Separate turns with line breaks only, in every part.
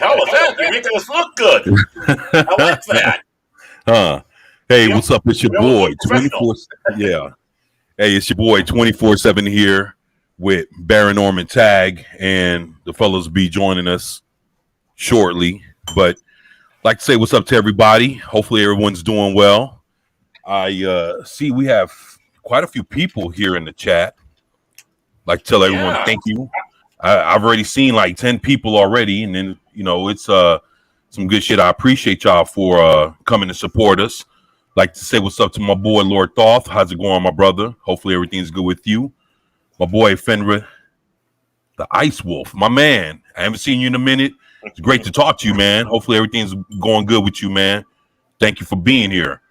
How was that? You're making us look good. I like that.
Hey, what's up? It's your boy,
professional.
24. Yeah. Hey, it's your boy, 24/7 here with Baron Norman Tag, and the fellas will be joining us shortly. But like to say what's up to everybody. Hopefully everyone's doing well. I see we have quite a few people here in the chat. Like to tell everyone thank you. I've already seen like 10 people already, and then it's some good shit. I appreciate y'all for coming to support us. Like to say what's up to my boy Lord Thoth. How's it going, my brother? Hopefully everything's good with you. My boy Fenrir, the Ice Wolf, my man. I haven't seen you in a minute. It's great to talk to you, man. Hopefully everything's going good with you, man. Thank you for being here.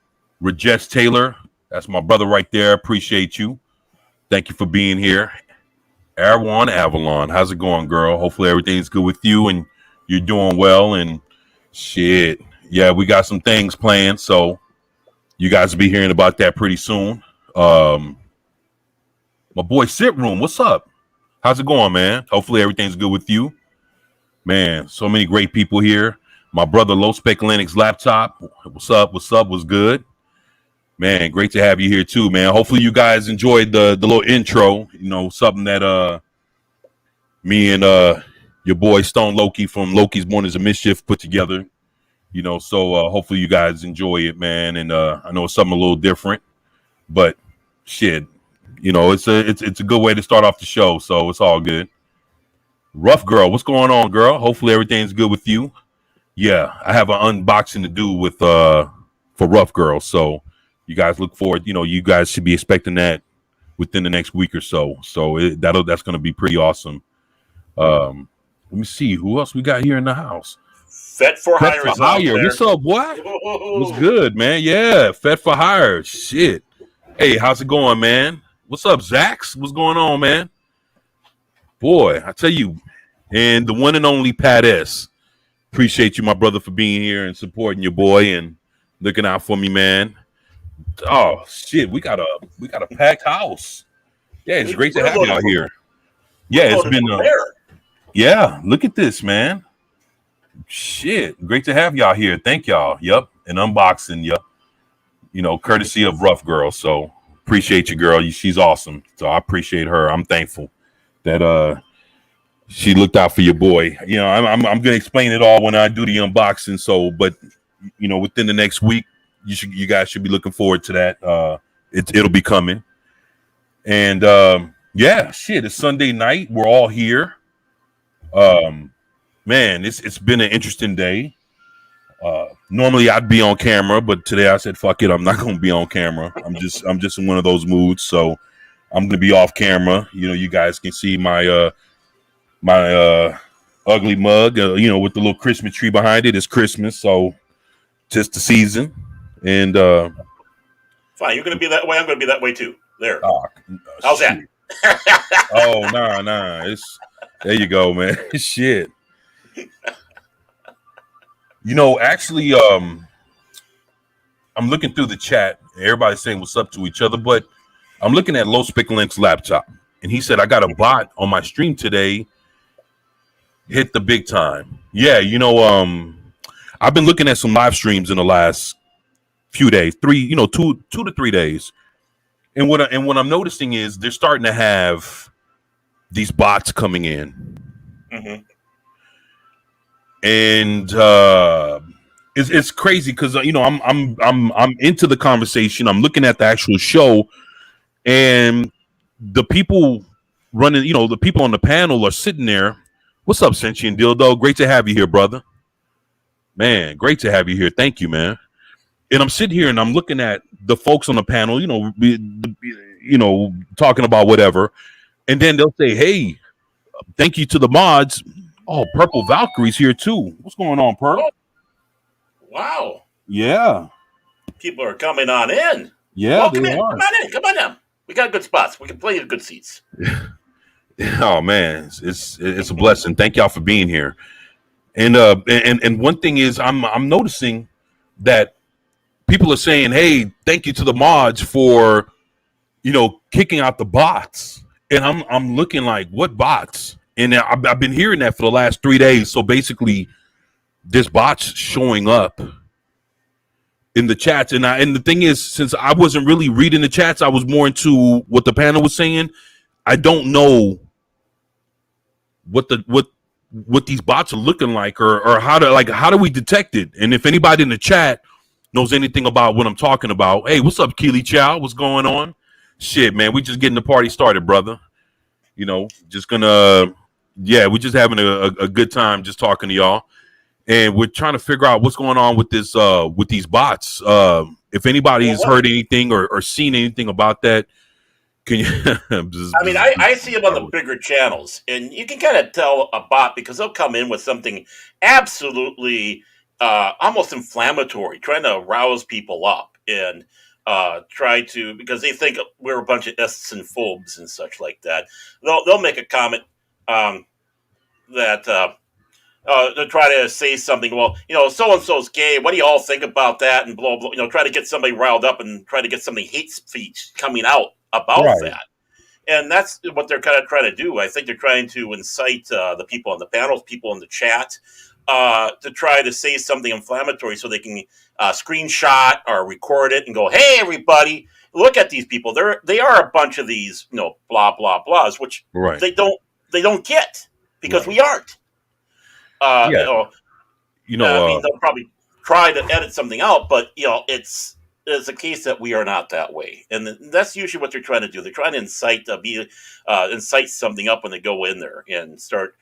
Rajesh Taylor, that's my brother right there. Appreciate you. Thank you for being here. Erwan Avalon, how's it going, girl? Hopefully everything's good with you and you're doing well. And shit, yeah, we got some things planned, so you guys will be hearing about that pretty soon. My boy Sit Room, what's up? How's it going, man? Hopefully everything's good with you. Man, so many great people here. My brother Low Spec Linux Laptop, what's up? What's good? Man, great to have you here too, man. Hopefully you guys enjoyed the little intro, something that me and your boy Stone Loki from Loki's Born as a Mischief put together. So hopefully you guys enjoy it, man. And I know it's something a little different, but shit, it's a good way to start off the show, so it's all good. Rough Girl, what's going on, girl? Hopefully everything's good with you. Yeah, I have an unboxing to do with for Rough Girl, so you guys look forward. You guys should be expecting that within the next week or so. So that's going to be pretty awesome. Let me see who else we got here in the house.
Fet for Hire is out there.
What's up, boy? What's good, man? Yeah, Fet for Hire. Shit. Hey, how's it going, man? What's up, Zax? What's going on, man? Boy, I tell you, and the one and only Pat S. Appreciate you, my brother, for being here and supporting your boy and looking out for me, man. Oh shit, we got a packed house. Yeah, it's great to have y'all here. Yeah, it's been yeah, look at this, man. Shit, great to have y'all here. Thank y'all. Yep, an unboxing. Yep. Courtesy of Rough Girl. So appreciate you, girl. She's awesome. So I appreciate her. I'm thankful that she looked out for your boy. I'm gonna explain it all when I do the unboxing. So, but within the next week, you guys should be looking forward to that. It'll be coming. And yeah, shit, it's Sunday night. We're all here. Man, it's been an interesting day. Normally I'd be on camera, but today I said fuck it, I'm not gonna be on camera. I'm just in one of those moods, so I'm gonna be off camera. You guys can see my my ugly mug, with the little Christmas tree behind it. It's Christmas, so just the season. And
fine, you're gonna be that way. I'm gonna be that way too. There. How's
shit. That? Oh nah. It's there you go, man. Shit. Actually, I'm looking through the chat. Everybody's saying what's up to each other, but I'm looking at Low Spec Linux Laptop, and he said I got a bot on my stream today. Hit the big time. Yeah, I've been looking at some live streams in the last few days, 2 to 3 days, and what I'm noticing is they're starting to have these bots coming in, and it's crazy because I'm into the conversation. I'm looking at the actual show, and the people running, the people on the panel are sitting there. What's up, Sentient Dildo? Great to have you here, brother. Man, great to have you here. Thank you, man. And I'm sitting here and I'm looking at the folks on the panel, talking about whatever. And then they'll say, hey, thank you to the mods. Oh, Purple Valkyrie's here too. What's going on, Purple?
Wow.
Yeah.
People are coming on in.
Yeah,
well, come on in. We got good spots. We can play in good seats.
Oh man, it's a blessing. Thank y'all for being here. And one thing is I'm noticing that people are saying, hey, thank you to the mods for kicking out the bots. And I'm looking like, what bots? And I've been hearing that for the last 3 days. So basically there's bots showing up in the chats, and the thing is, since I wasn't really reading the chats, I was more into what the panel was saying. I don't know what these bots are looking like, or how do we detect it? And if anybody in the chat knows anything about what I'm talking about, hey, what's up, Keely Chow? What's going on? Shit, man, we just getting the party started, brother. You know, just gonna, we're just having a good time just talking to y'all. And we're trying to figure out what's going on with this, with these bots. If anybody's heard anything or seen anything about that, can you?
I mean, I see them on the bigger channels, and you can kind of tell a bot because they'll come in with something absolutely almost inflammatory, trying to rouse people up and try to, because they think we're a bunch of ists and phobes and such like that. They'll make a comment that. To try to say something, well, so and so's gay. What do you all think about that? And blah blah. Try to get somebody riled up and try to get something hate speech coming out about that. And that's what they're kind of trying to do. I think they're trying to incite the people on the panels, people in the chat, to try to say something inflammatory, so they can screenshot or record it and go, "Hey, everybody, look at these people. They are a bunch of these, blah blah blahs," which they don't get because we aren't. I mean, they'll probably try to edit something out, but it's a case that we are not that way, and that's usually what they're trying to do. They're trying to incite something up when they go in there and start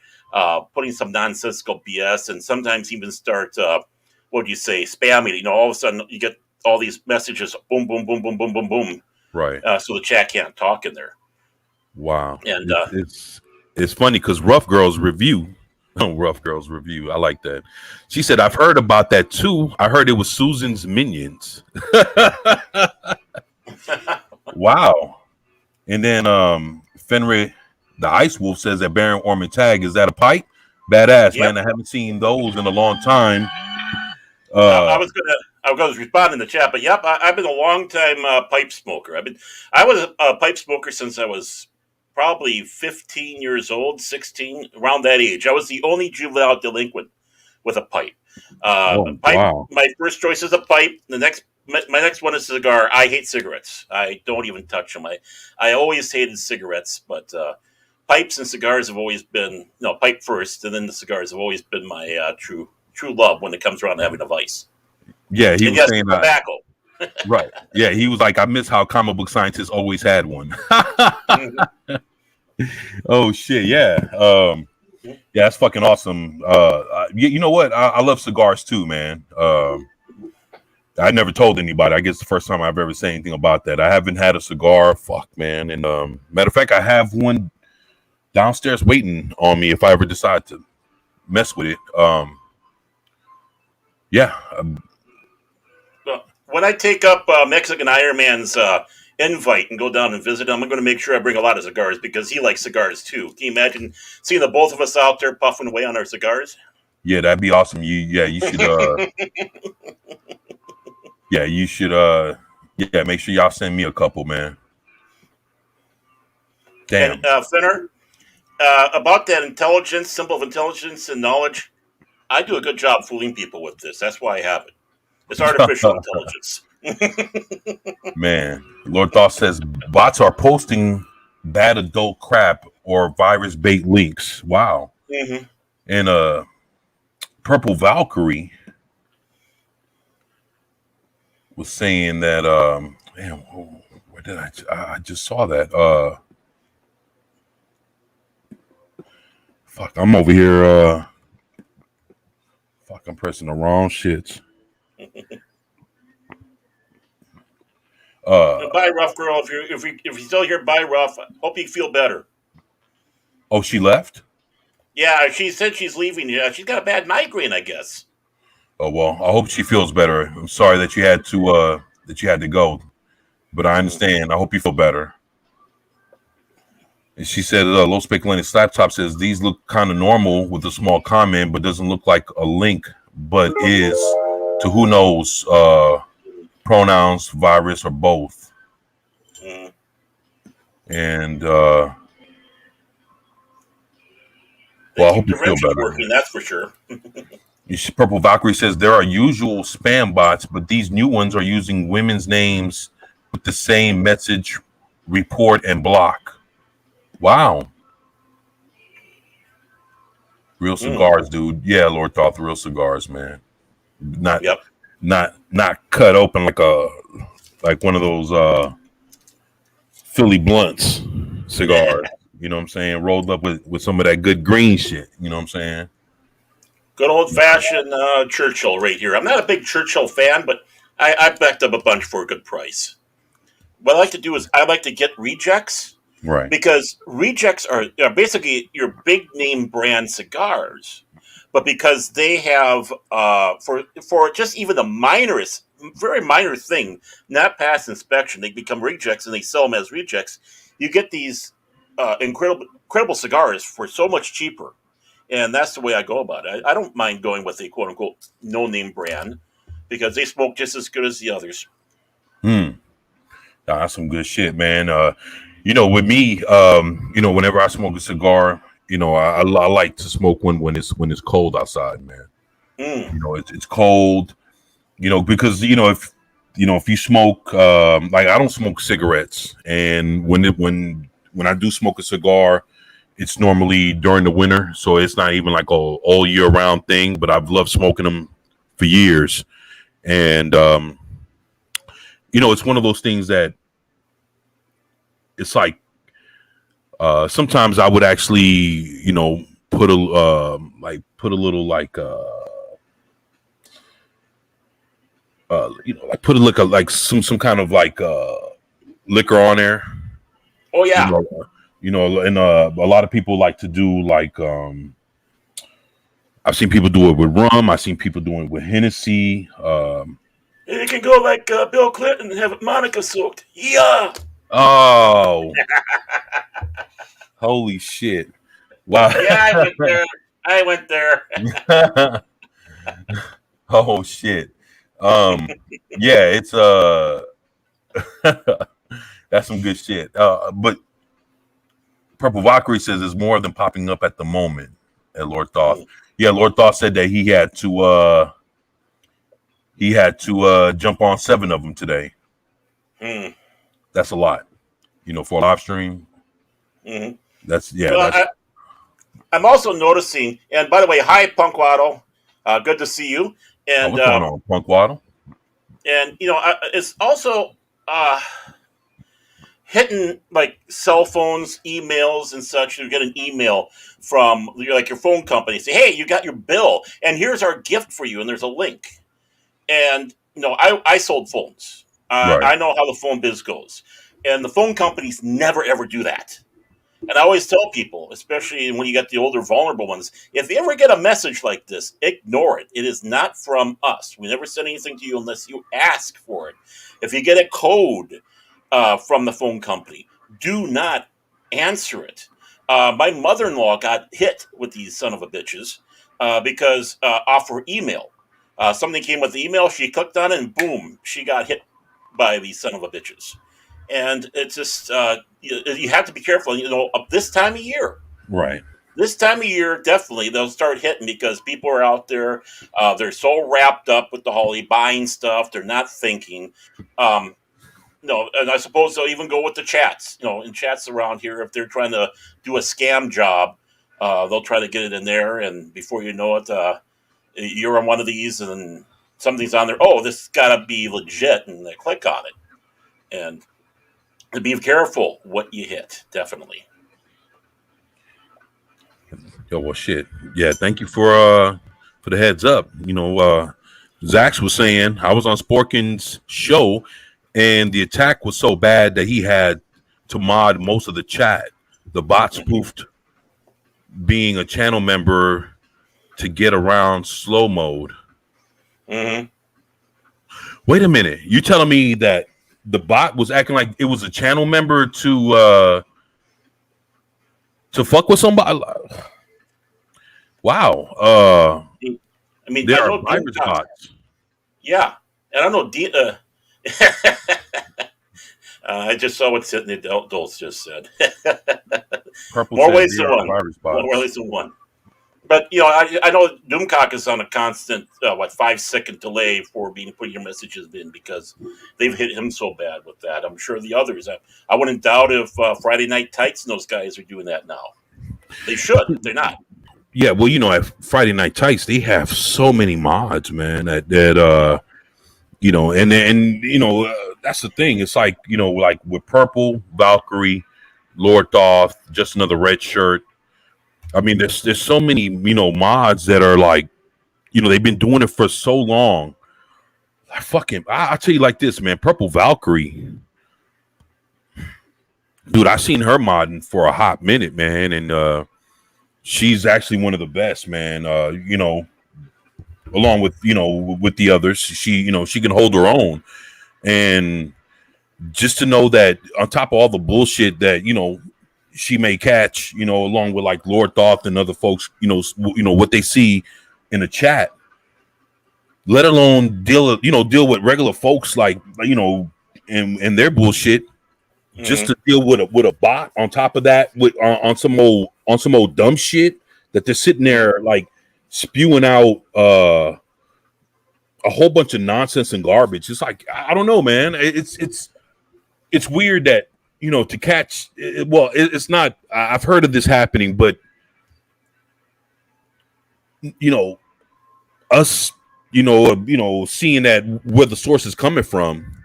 putting some nonsensical BS, and sometimes even start spamming it. All of a sudden you get all these messages, boom, boom, boom, boom, boom, boom, boom.
Right.
So the chat can't talk in there.
Wow. And it's funny because Rough Girls Review. Oh, Rough Girls Review. I like that. She said, I've heard about that too. I heard it was Susan's Minions. Wow. And then Fenrir, the Ice Wolf, says that Baron Orman Tag, is that a pipe? Badass, man. I haven't seen those in a long time.
I was responding in the chat, but I've been a long time pipe smoker. I was a pipe smoker since I was probably 15 years old, 16, around that age. I was the only juvenile delinquent with a pipe. Wow. My first choice is a pipe. My next one is a cigar. I hate cigarettes. I don't even touch them. I always hated cigarettes, but pipes and cigars have always been, pipe first, and then the cigars have always been my true love when it comes around to having a vice.
Yeah, he was saying
tobacco.
Right. Yeah, he was like, I miss how comic book scientists always had one. Mm-hmm. Oh shit, yeah. Yeah, that's fucking awesome. You know what? I love cigars too, man. I never told anybody. I guess the first time I've ever said anything about that. I haven't had a cigar. Fuck, man. And matter of fact, I have one downstairs waiting on me if I ever decide to mess with it.
When I take up Mexican Iron Man's invite and go down and visit him, I'm going to make sure I bring a lot of cigars because he likes cigars too. Can you imagine seeing the both of us out there puffing away on our cigars?
Yeah, that'd be awesome. You should. You should. Make sure y'all send me a couple, man. Damn.
And Finner, about that intelligence, symbol of intelligence and knowledge, I do a good job fooling people with this. That's why I have it. It's artificial intelligence.
Man, Lord Thoth says bots are posting bad adult crap or virus bait links. Wow. Mm-hmm. And Purple Valkyrie was saying that man, where did I just saw that. Fuck, I'm over here I'm pressing the wrong shits.
Bye, Rough Girl. If you still here, bye, Rough. Hope you feel better.
Oh, she left?
Yeah, she said she's leaving. Yeah, she's got a bad migraine, I guess.
Oh well, I hope she feels better. I'm sorry that you had to go, but I understand. I hope you feel better. And she said, Low Spec Linux Slaptop says these look kind of normal with a small comment, but doesn't look like a link, but is to who knows pronouns, virus, or both. Mm. And well, I hope you feel better.
Working, that's for sure.
Purple Valkyrie says there are usual spam bots, but these new ones are using women's names with the same message, report, and block. Wow. Real cigars, dude. Yeah, Lord Thoth, real cigars, man. Not
Yep.
not cut open like one of those Philly blunts cigars. You know what I'm saying? Rolled up with some of that good green shit. You know what I'm saying?
Good old fashioned Churchill right here. I'm not a big Churchill fan, but I backed up a bunch for a good price. What I like to do is I like to get rejects
Right.
because rejects are basically your big name brand cigars, but because they have for just even the minorest, very minor thing, not pass inspection, they become rejects and they sell them as rejects. You get these incredible cigars for so much cheaper, and that's the way I go about it. I don't mind going with a quote unquote no name brand because they smoke just as good as the others.
That's some good shit, man. With me, whenever I smoke a cigar, I like to smoke when it's cold outside, man.
Mm.
It's cold, because if you smoke, like I don't smoke cigarettes, and when I do smoke a cigar, it's normally during the winter, so it's not even like a all year round thing. But I've loved smoking them for years, and it's one of those things that it's like sometimes I would actually, put a little like put a liquor like some kind of liquor on there.
Oh yeah.
And a lot of people like to do I've seen people do it with rum. I've seen people doing it with Hennessy.
It can go like Bill Clinton and have Monica soaked. Yeah.
Oh, holy shit! Wow.
Yeah, I went there.
Oh shit. Yeah, it's that's some good shit. But Purple Valkyrie says there's more of them popping up at the moment at Lord Thoth. Yeah, Lord Thoth said that he had to jump on 7 of them today. That's a lot, for a live stream.
Mm-hmm.
Well,
I'm also noticing, and by the way, hi Punk Waddle, good to see you. And
what's going on, Punk Waddle?
And it's also hitting like cell phones, emails, and such. You get an email from your phone company, say, "Hey, you got your bill, and here's our gift for you," and there's a link. And I sold phones.
Right.
I know how the phone biz goes, and the phone companies never ever do that. And I always tell people, especially when you get the older, vulnerable ones, if you ever get a message like this, ignore it. It is not from us. We never send anything to you unless you ask for it. If you get a code from the phone company, do not answer it. My mother-in-law got hit with these son of a bitches because off her email. Something came with the email, she clicked on it, and boom, she got hit by these son of a bitches. And it's just you have to be careful. This time of year,
right?
This time of year, definitely they'll start hitting because people are out there. They're so wrapped up with the holiday buying stuff, they're not thinking. And I suppose they'll even go with the chats. In chats around here, if they're trying to do a scam job, they'll try to get it in there, and before you know it, you're on one of these, and something's on there. Oh, this got to be legit, and they click on it, and be careful what you hit, definitely.
Yo, well, shit. Yeah, thank you for the heads up. Zax was saying I was on Sporkin's show, and the attack was so bad that he had to mod most of the chat. The bot spoofed being a channel member to get around slow mode.
Mm-hmm.
Wait a minute. You telling me that the bot was acting like it was a channel member to fuck with somebody? Wow.
I mean,
there are virus bots.
Yeah, and I know. I just saw what the adults just said.
Purple
More ways than one. More ways than one. But I know Doomcock is on a constant 5-second delay for putting your messages in because they've hit him so bad with that. I'm sure the others. I wouldn't doubt if Friday Night Tights and those guys are doing that now. They should. They're not.
Yeah, well, at Friday Night Tights, they have so many mods, man. That that's the thing. It's like like with Purple, Valkyrie, Lord Thoth, just another red shirt. I mean, there's so many mods that are like, they've been doing it for so long. I'll tell you like this, man. Purple Valkyrie, dude, I seen her modding for a hot minute, man, and she's actually one of the best, man. Along with with the others, she can hold her own, and just to know that on top of all the bullshit that she may catch, along with like Lord Thoth and other folks, what they see in the chat, let alone deal with regular folks like and their bullshit, just to deal with a bot on top of that with on some old dumb shit that they're sitting there like spewing out a whole bunch of nonsense and garbage. It's like, I don't know, man. It's weird that to catch. Well, it's not. I've heard of this happening, but us, seeing that where the source is coming from.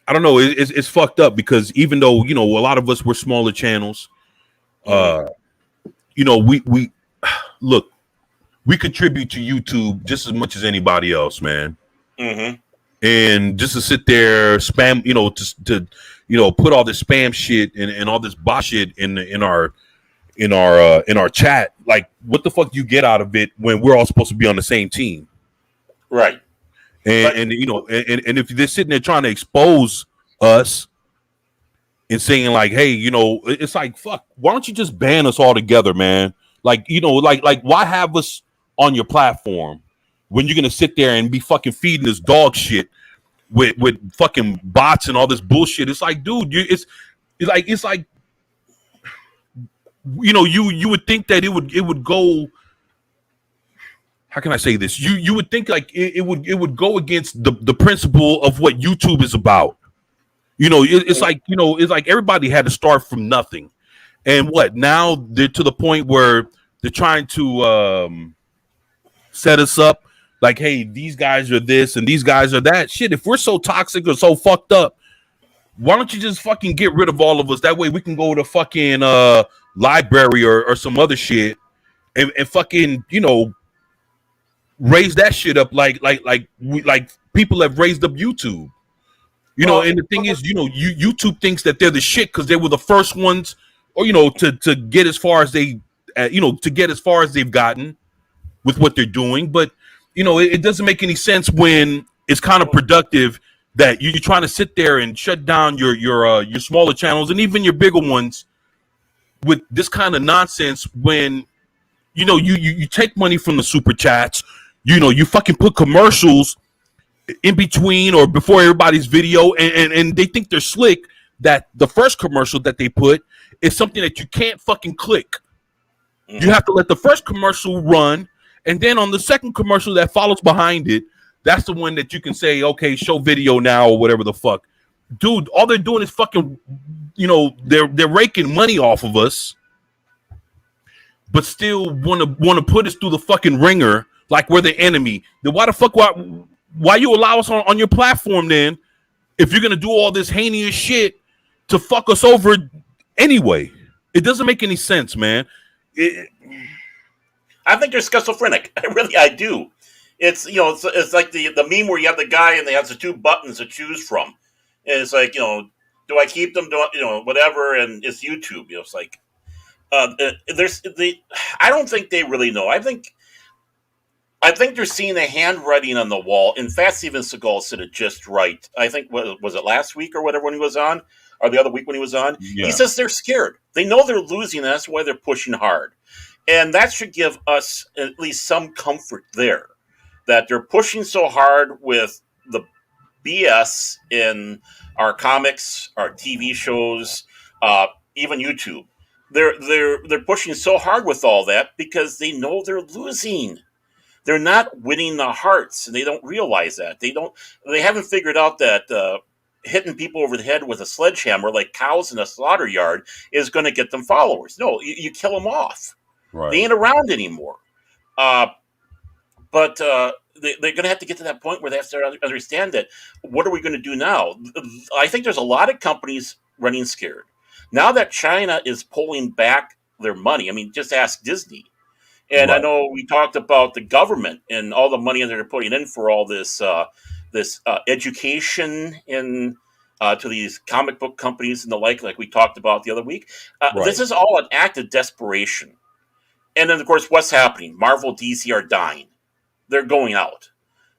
I don't know. It's fucked up because even though a lot of us were smaller channels, we look. We contribute to YouTube just as much as anybody else, man.
Mm-hmm.
And just to sit there, spam, to put all this spam shit and all this bot shit in our chat. Like, what the fuck do you get out of it when we're all supposed to be on the same team,
right?
And if they're sitting there trying to expose us and saying like, hey, it's like, fuck, why don't you just ban us all together, man? Like, like why have us on your platform when you're gonna sit there and be fucking feeding this dog shit with fucking bots and all this bullshit? It's like, dude, it's like you would think that it would go. How can I say this? You would think like it would go against the principle of what YouTube is about. It's like it's like everybody had to start from nothing, and what now they're to the point where they're trying to set us up like, hey, these guys are this and these guys are that. Shit, if we're so toxic or so fucked up, why don't you just fucking get rid of all of us? That way we can go to fucking library or some other shit and fucking raise that shit up like people have raised up YouTube. And the thing is, YouTube thinks that they're the shit because they were the first ones, or to get as far as they to get as far as they've gotten with what they're doing. But it doesn't make any sense when it's kind of productive that you're trying to sit there and shut down your smaller channels and even your bigger ones with this kind of nonsense when you take money from the super chats, you fucking put commercials in between or before everybody's video, and they think they're slick that the first commercial that they put is something that you can't fucking click. You have to let the first commercial run, and then on the second commercial that follows behind it, that's the one that you can say, okay, show video now or whatever the fuck. Dude, all they're doing is fucking, they're raking money off of us, but still want to put us through the fucking ringer like we're the enemy. Then why the fuck why you allow us on your platform then if you're gonna do all this heinous shit to fuck us over anyway? It doesn't make any sense, man.
I think they're schizophrenic. I do. It's it's like the meme where you have the guy and they have the two buttons to choose from, and it's like do I keep them? Whatever, and it's YouTube. It's like I don't think they really know. I think they're seeing the handwriting on the wall. In fact, Steven Seagal said it just right. I think was it last week or whatever when he was on, or the other week when he was on. Yeah. He says they're scared. They know they're losing. And that's why they're pushing hard. And that should give us at least some comfort there that they're pushing so hard with the BS in our comics, our TV shows, even YouTube. they're pushing so hard with all that because they know they're losing. They're not winning the hearts, and they don't realize that. They haven't figured out that hitting people over the head with a sledgehammer like cows in a slaughter yard is going to get them followers. No, you kill them off.
Right.
They ain't around anymore. But they're going to have to get to that point where they have to understand that. What are we going to do now? I think there's a lot of companies running scared now that China is pulling back their money. I mean, just ask Disney. And right. I know we talked about the government and all the money that they're putting in for all this education in to these comic book companies and the like we talked about the other week. Right. This is all an act of desperation. And then, of course, what's happening? Marvel, DC are dying. They're going out.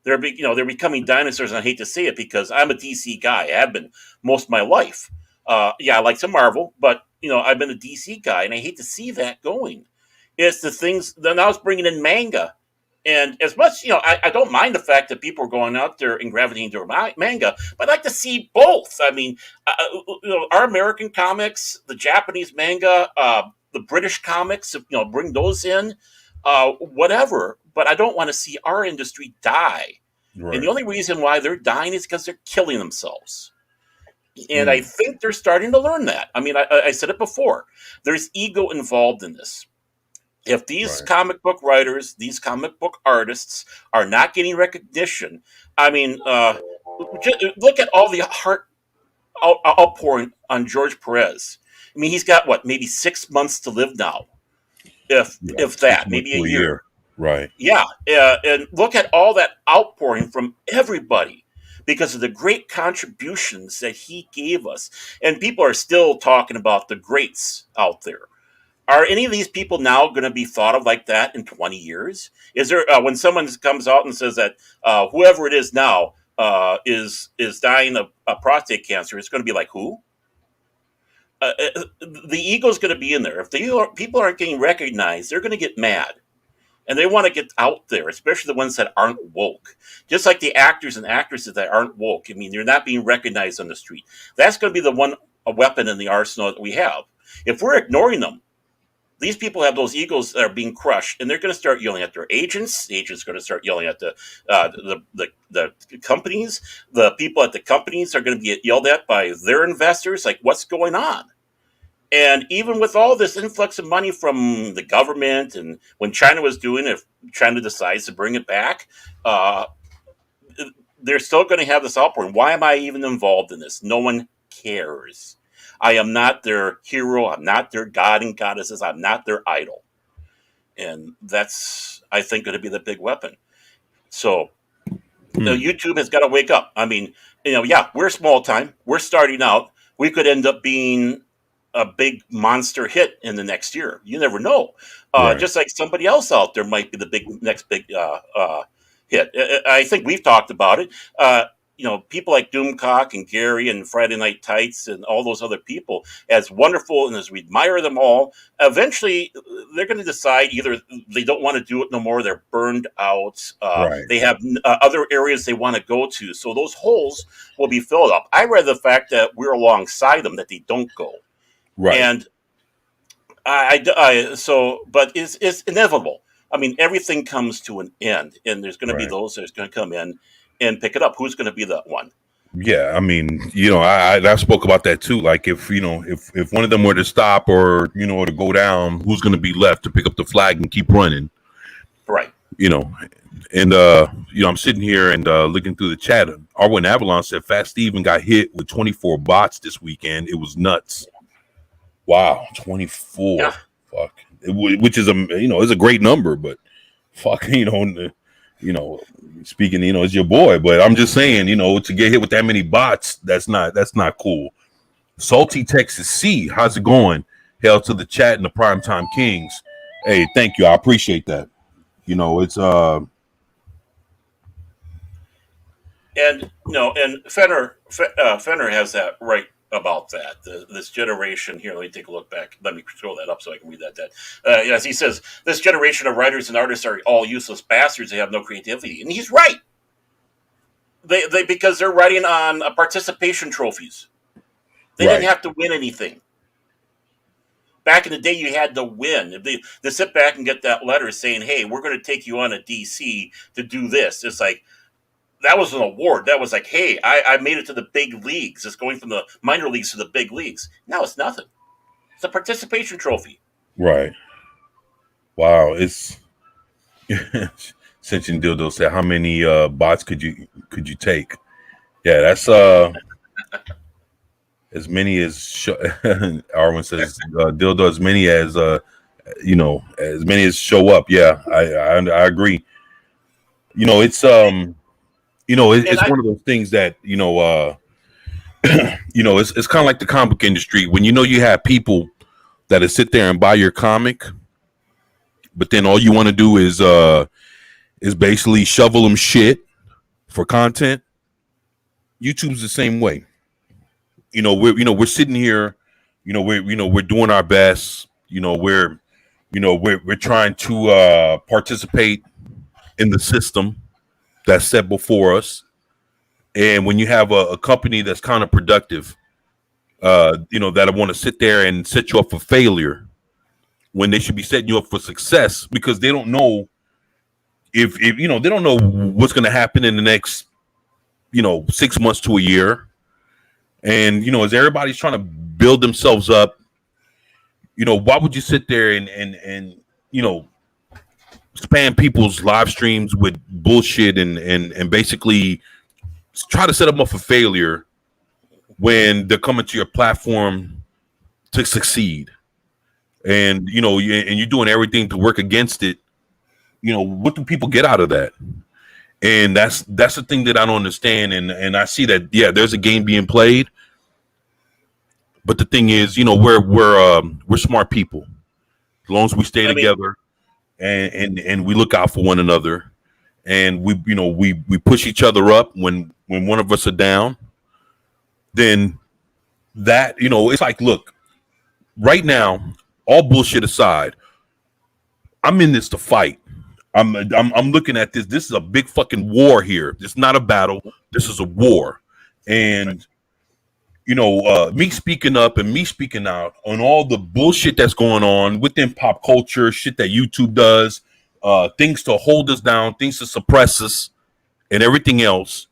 They're becoming dinosaurs, and I hate to say it because I'm a DC guy. I have been most of my life. I like some Marvel, but I've been a DC guy, and I hate to see that going. It's the things that now it's bringing in manga. And as much, I don't mind the fact that people are going out there and gravitating to manga, but I'd like to see both. I mean, our American comics, the Japanese manga, the British comics, bring those in, whatever. But I don't want to see our industry die. Right. And the only reason why they're dying is because they're killing themselves. And I think they're starting to learn that. I mean, I said it before. There's ego involved in this. If these comic book writers, these comic book artists are not getting recognition, I mean, look at all the heart outpouring on George Perez. I mean, he's got, maybe 6 months to live now, if that, maybe a year.
Right.
Yeah, and look at all that outpouring from everybody because of the great contributions that he gave us. And people are still talking about the greats out there. Are any of these people now going to be thought of like that in 20 years? Is there when someone comes out and says that whoever it is now is dying of prostate cancer, it's going to be like, who? The ego's going to be in there. If people aren't getting recognized, they're going to get mad. And they want to get out there, especially the ones that aren't woke. Just like the actors and actresses that aren't woke. I mean, they're not being recognized on the street. That's going to be a weapon in the arsenal that we have. If we're ignoring them, these people have those egos that are being crushed, and they're going to start yelling at their agents. The agents are going to start yelling at the companies. The people at the companies are going to get yelled at by their investors. Like, what's going on? And even with all this influx of money from the government, and when China was doing it, if China decides to bring it back, they're still going to have this outpouring. Why am I even involved in this? No one cares. I am not their hero. I'm not their god and goddesses. I'm not their idol. And that's, I think, going to be the big weapon. So YouTube has got to wake up. I mean, we're small time. We're starting out. We could end up being a big monster hit in the next year. You never know. Just like somebody else out there might be the next big hit. I think we've talked about it. People like Doomcock and Gary and Friday Night Tights and all those other people, as wonderful and as we admire them all, eventually they're going to decide either they don't want to do it no more, they're burned out, they have other areas they want to go to. So those holes will be filled up. I read the fact that we're alongside them, that they don't go. Right. And but it's inevitable. I mean, everything comes to an end, and there's going to be those that's going to come in and pick it up. Who's going to be that one?
Yeah, I mean, I spoke about that too. Like if one of them were to stop or or to go down, who's going to be left to pick up the flag and keep running?
Right.
And I'm sitting here and looking through the chat. Arwen Avalon said Fat Steven got hit with 24 bots this weekend. It was nuts. Wow, 24. Yeah. Fuck. Which is is a great number, but fuck, speaking, it's your boy, but I'm just saying, to get hit with that many bots, that's not cool. Salty Texas C, how's it going? Hail to the chat and the Primetime Kings. Hey, thank you. I appreciate that. It's
and Fenner has that right about that. This generation here, let me take a look back. Let me scroll that up so I can read that. As he says, this generation of writers and artists are all useless bastards. They have no creativity, and he's right. They because they're writing on participation trophies. They didn't have to win anything. back in the day, you had to win. If they sit back and get that letter saying, "Hey, we're going to take you on a DC to do this," it's like that was an award. That was like, "Hey, I made it to the big leagues. It's going from the minor leagues to the big leagues." Now it's nothing. It's a participation trophy.
Right. Wow. It's Sentient Dildo said, "How many bots could you take?" Yeah, that's as many as Arwin says, Dildo, as many as as many as show up. Yeah, I agree. It's it's one of those things that it's kind of like the comic book industry when you have people that sit there and buy your comic, but then all you want to do is basically shovel them shit for content. YouTube's the same way. We're sitting here, we're doing our best. We're trying to participate in the system that's set before us. And when you have a company that's counterproductive, that want to sit there and set you up for failure when they should be setting you up for success because they don't know if they don't know what's going to happen in the next 6 months to a year. And as everybody's trying to build themselves up, why would you sit there and spam people's live streams with bullshit and basically try to set them up for failure when they're coming to your platform to succeed, and you're doing everything to work against it. What do people get out of that? And that's the thing that I don't understand. And I see that, yeah, there's a game being played, but the thing is, we're smart people. As long as we stay together and we look out for one another, and we push each other up when one of us are down, then that it's like, look, right now, all bullshit aside, I'm in this to fight. I'm looking at this. This is a big fucking war here. It's not a battle. This is a war. And me speaking up and me speaking out on all the bullshit that's going on within pop culture, shit that YouTube does, things to hold us down, things to suppress us, and everything else.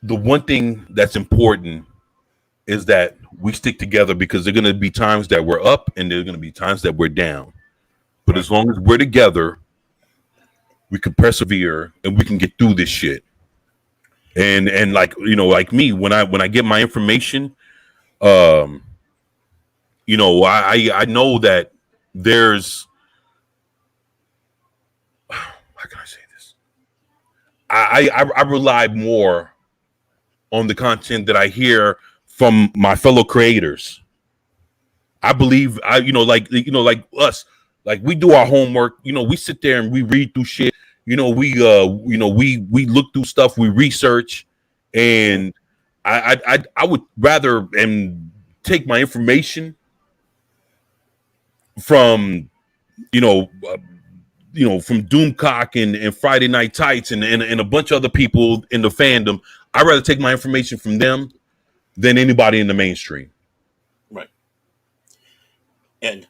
The one thing that's important is that we stick together, because there are going to be times that we're up and there are going to be times that we're down. But as long as we're together, we can persevere and we can get through this shit. And like me, when I get my information, I know that there's, how can I say this? I rely more on the content that I hear from my fellow creators. I believe like us. Like, we do our homework, we sit there and we read through shit. We look through stuff, we research, and I would rather take my information from from Doomcock and Friday Night Tights and a bunch of other people in the fandom. I'd rather take my information from them than anybody in the mainstream.
Right. And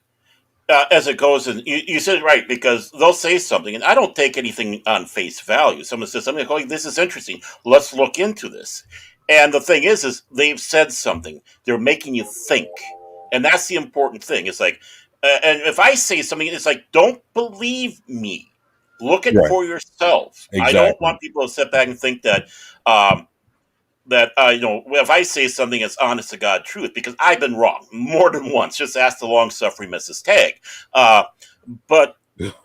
as it goes, and you said it right, because they'll say something, and I don't take anything on face value. Someone says something like, "Oh, this is interesting. Let's look into this." And the thing is they've said something. They're making you think, and that's the important thing. It's like, and if I say something, it's like, don't believe me. Look at it for yourself.
Exactly.
I don't want people to sit back and think that. If I say something, it's honest to God truth, because I've been wrong more than once. Just ask the long-suffering Mrs. Tag. But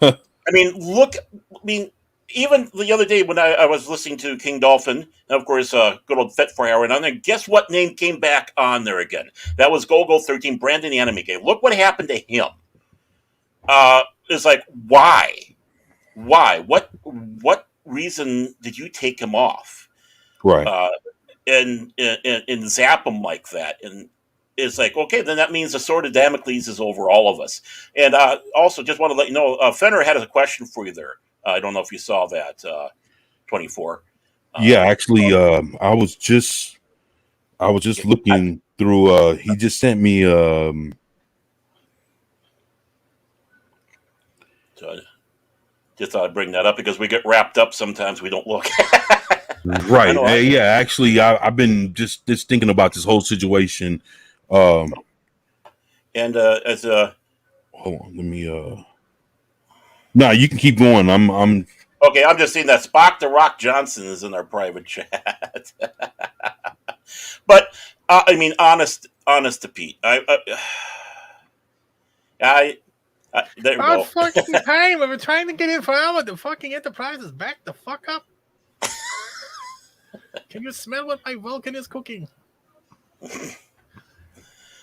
I mean, even the other day when I was listening to King Dolphin, and of course, good old Fit for Aaron on there, guess what name came back on there again? That was Gogo13, Brandon the Anime Game. Look what happened to him. It's like, why? What reason did you take him off?
Right.
And zap them like that, and it's like, okay, then that means the sword of Damocles is over all of us. And also, just want to let you know, Fenner had a question for you there. I don't know if you saw that, 24.
Yeah, actually, I was just I was just looking through. He just sent me.
So just thought I'd bring that up because we get wrapped up sometimes. We don't look.
Right. Yeah. Actually, I've been just thinking about this whole situation.
And as a
hold on, let me. No, you can keep going. I'm.
Okay, I'm just seeing that Spock the Rock Johnson is in our private chat. But I mean, honest to Pete, I there we go.
Fucking time. I've been trying to get involved with the fucking Enterprises. Back the fuck up. Can you smell what my Vulcan is cooking?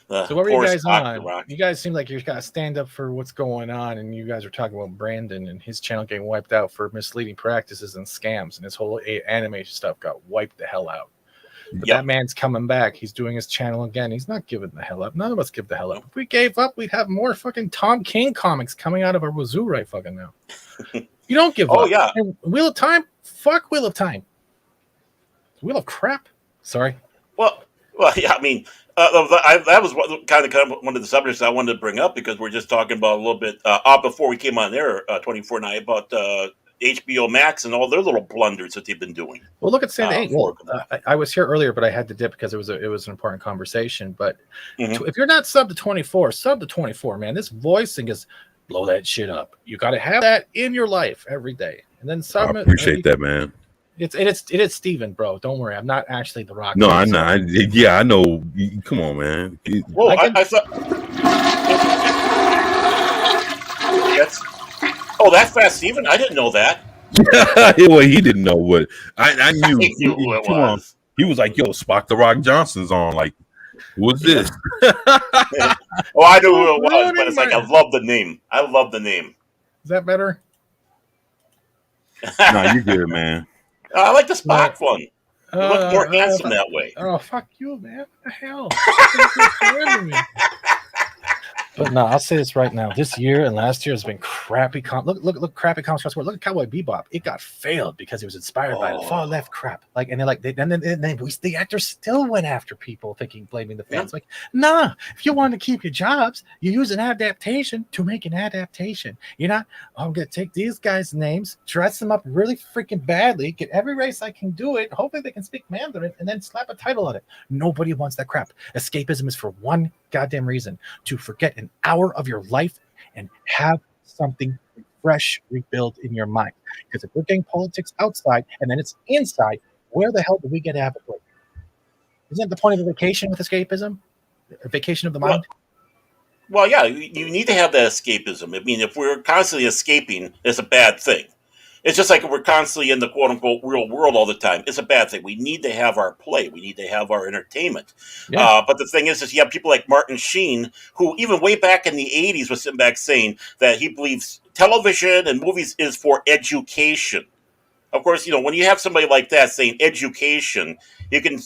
So what were you guys on? You guys seem like you got to stand up for what's going on, and you guys are talking about Brandon and his channel getting wiped out for misleading practices and scams, and his whole animation stuff got wiped the hell out. But that man's coming back. He's doing his channel again. He's not giving the hell up. None of us give the hell up. If we gave up, we'd have more fucking Tom King comics coming out of our wazoo right fucking now. You don't give up.
Oh, yeah.
And Wheel of Time? Fuck Wheel of Time. Wheel of crap. Sorry.
Well, yeah, I mean, that was kind of one of the subjects I wanted to bring up because we're just talking about a little bit before we came on there, 24 night, about HBO Max and all their little blunders that they've been doing.
Well, look at San I was here earlier, but I had to dip because it was an important conversation. But if you're not sub to 24, sub to 24, man. This voicing is blow that shit up. You got to have that in your life every day. And then some.
I appreciate that, man.
It is Steven, bro. Don't worry. I'm not actually the Rock.
No, I'm not. I know. Come on, man.
Well, I thought. That's Fast Steven? I didn't know that.
Well, he didn't know what. I knew.
He knew who it was.
He was like, yo, Spock the Rock Johnson's on. Like, what's this?
Oh, I knew who it was, but it's like, I love the name.
Is that better?
No, you're good, man.
I like the Spock one. You look more handsome that way.
Oh, fuck you, man. What the hell? But no, I'll say this right now. This year and last year has been crappy. Look, crappy comics. Look at Cowboy Bebop. It got failed because it was inspired by the far left crap. Like, and the actors still went after people, blaming the fans. Like, nah. If you want to keep your jobs, you use an adaptation to make an adaptation. You're not. I'm gonna take these guys' names, dress them up really freaking badly, get every race I can do it. Hopefully, they can speak Mandarin, and then slap a title on it. Nobody wants that crap. Escapism is for one goddamn reason: to forget an hour of your life and have something fresh rebuild in your mind. Because if we're getting politics outside and then it's inside, where the hell do we get to have a break? Isn't that the point of a vacation with escapism? A vacation of the mind?
Well, yeah, you need to have that escapism. I mean, if we're constantly escaping, it's a bad thing. It's just like we're constantly in the quote-unquote real world all the time. It's a bad thing. We need to have our play. We need to have our entertainment. Yeah. But the thing is you have people like Martin Sheen, who even way back in the 80s was sitting back saying that he believes television and movies is for education. Of course, when you have somebody like that saying education, you can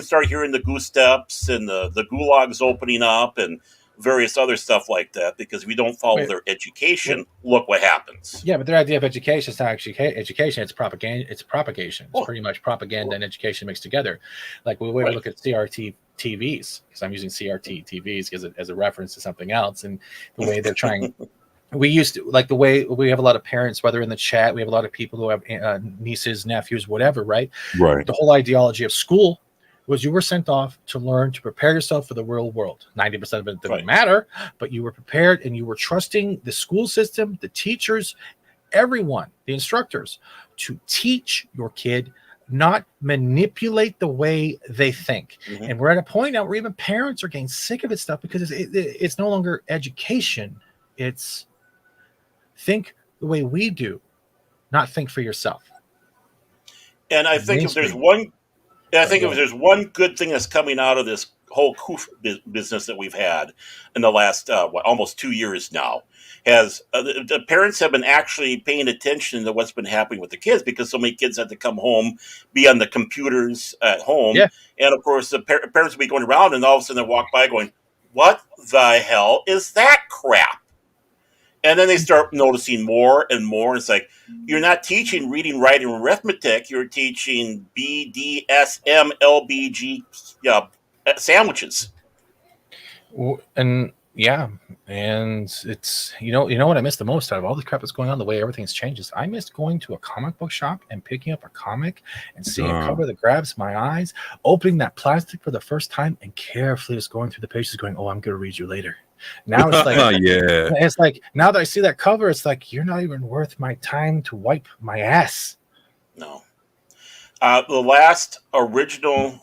start hearing the goose steps and the gulags opening up and various other stuff like that, because if we don't follow their education, look what happens.
Yeah, but their idea of education is not actually education, it's propaganda. It's propagation. It's pretty much propaganda and education mixed together. Like we look at CRT TVs, because I'm using CRT TVs as a reference to something else, and the way they're trying. We used to, like the way we have a lot of parents, whether in the chat, we have a lot of people who have nieces, nephews, whatever, right?
Right.
The whole ideology of school was you were sent off to learn to prepare yourself for the real world. 90% of it didn't matter, but you were prepared and you were trusting the school system, the teachers, everyone, the instructors, to teach your kid, not manipulate the way they think. Mm-hmm. And we're at a point now where even parents are getting sick of this stuff because it's no longer education. It's think the way we do, not think for yourself.
And I think if there's one good thing that's coming out of this whole business that we've had in the last almost 2 years now, has the parents have been actually paying attention to what's been happening with the kids, because so many kids had to come home, be on the computers at home, and of course the parents will be going around, and all of a sudden they walk by going, "What the hell is that crap?" And then they start noticing more and more. It's like, you're not teaching reading, writing, and arithmetic. You're teaching BDSM, LBG sandwiches.
And yeah, and it's you know what I miss the most out of all the crap that's going on, the way everything's changes. I missed going to a comic book shop and picking up a comic and seeing a cover that grabs my eyes, opening that plastic for the first time, and carefully just going through the pages, going, "Oh, I'm gonna read you later." Now it's like,
yeah,
it's like now that I see that cover, it's like you're not even worth my time to wipe my ass.
No. The last original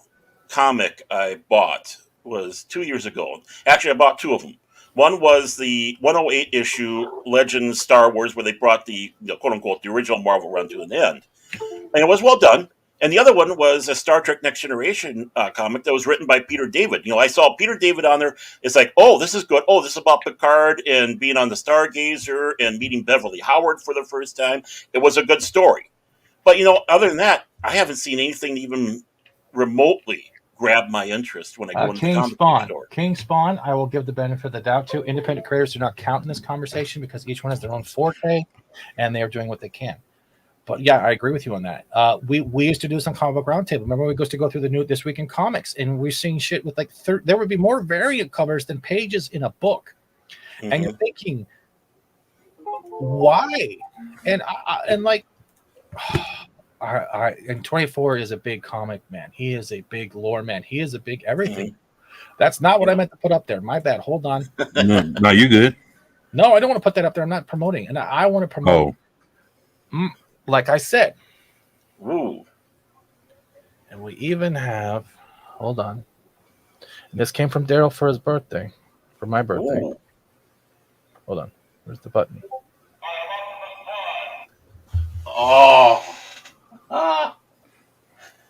comic I bought was 2 years ago. Actually, I bought two of them. One was the 108 issue Legends Star Wars, where they brought the quote unquote the original Marvel run to an end, and it was well done. And the other one was a Star Trek Next Generation comic that was written by Peter David. I saw Peter David on there. It's like, oh, this is good. Oh, this is about Picard and being on the Stargazer and meeting Beverly Howard for the first time. It was a good story. But, other than that, I haven't seen anything even remotely grab my interest when I go into the comic book store.
King Spawn, I will give the benefit of the doubt to. Independent creators do not count in this conversation because each one has their own forte and they are doing what they can. But yeah, I agree with you on that. We used to do this on Comic Book Roundtable. Remember, we used to go through the new This Week in Comics, and we're seeing shit with like there would be more variant covers than pages in a book, and you're thinking, why? And and 24 is a big comic man. He is a big lore man. He is a big everything. That's not what I meant to put up there. My bad. Hold on.
No, you good.
No, I don't want to put that up there. I'm not promoting, and I want to promote. Like I said.
Ooh.
And we even have, hold on. And this came from Daryl for his birthday, for my birthday.
Ooh.
Hold on. Where's the button?
Oh.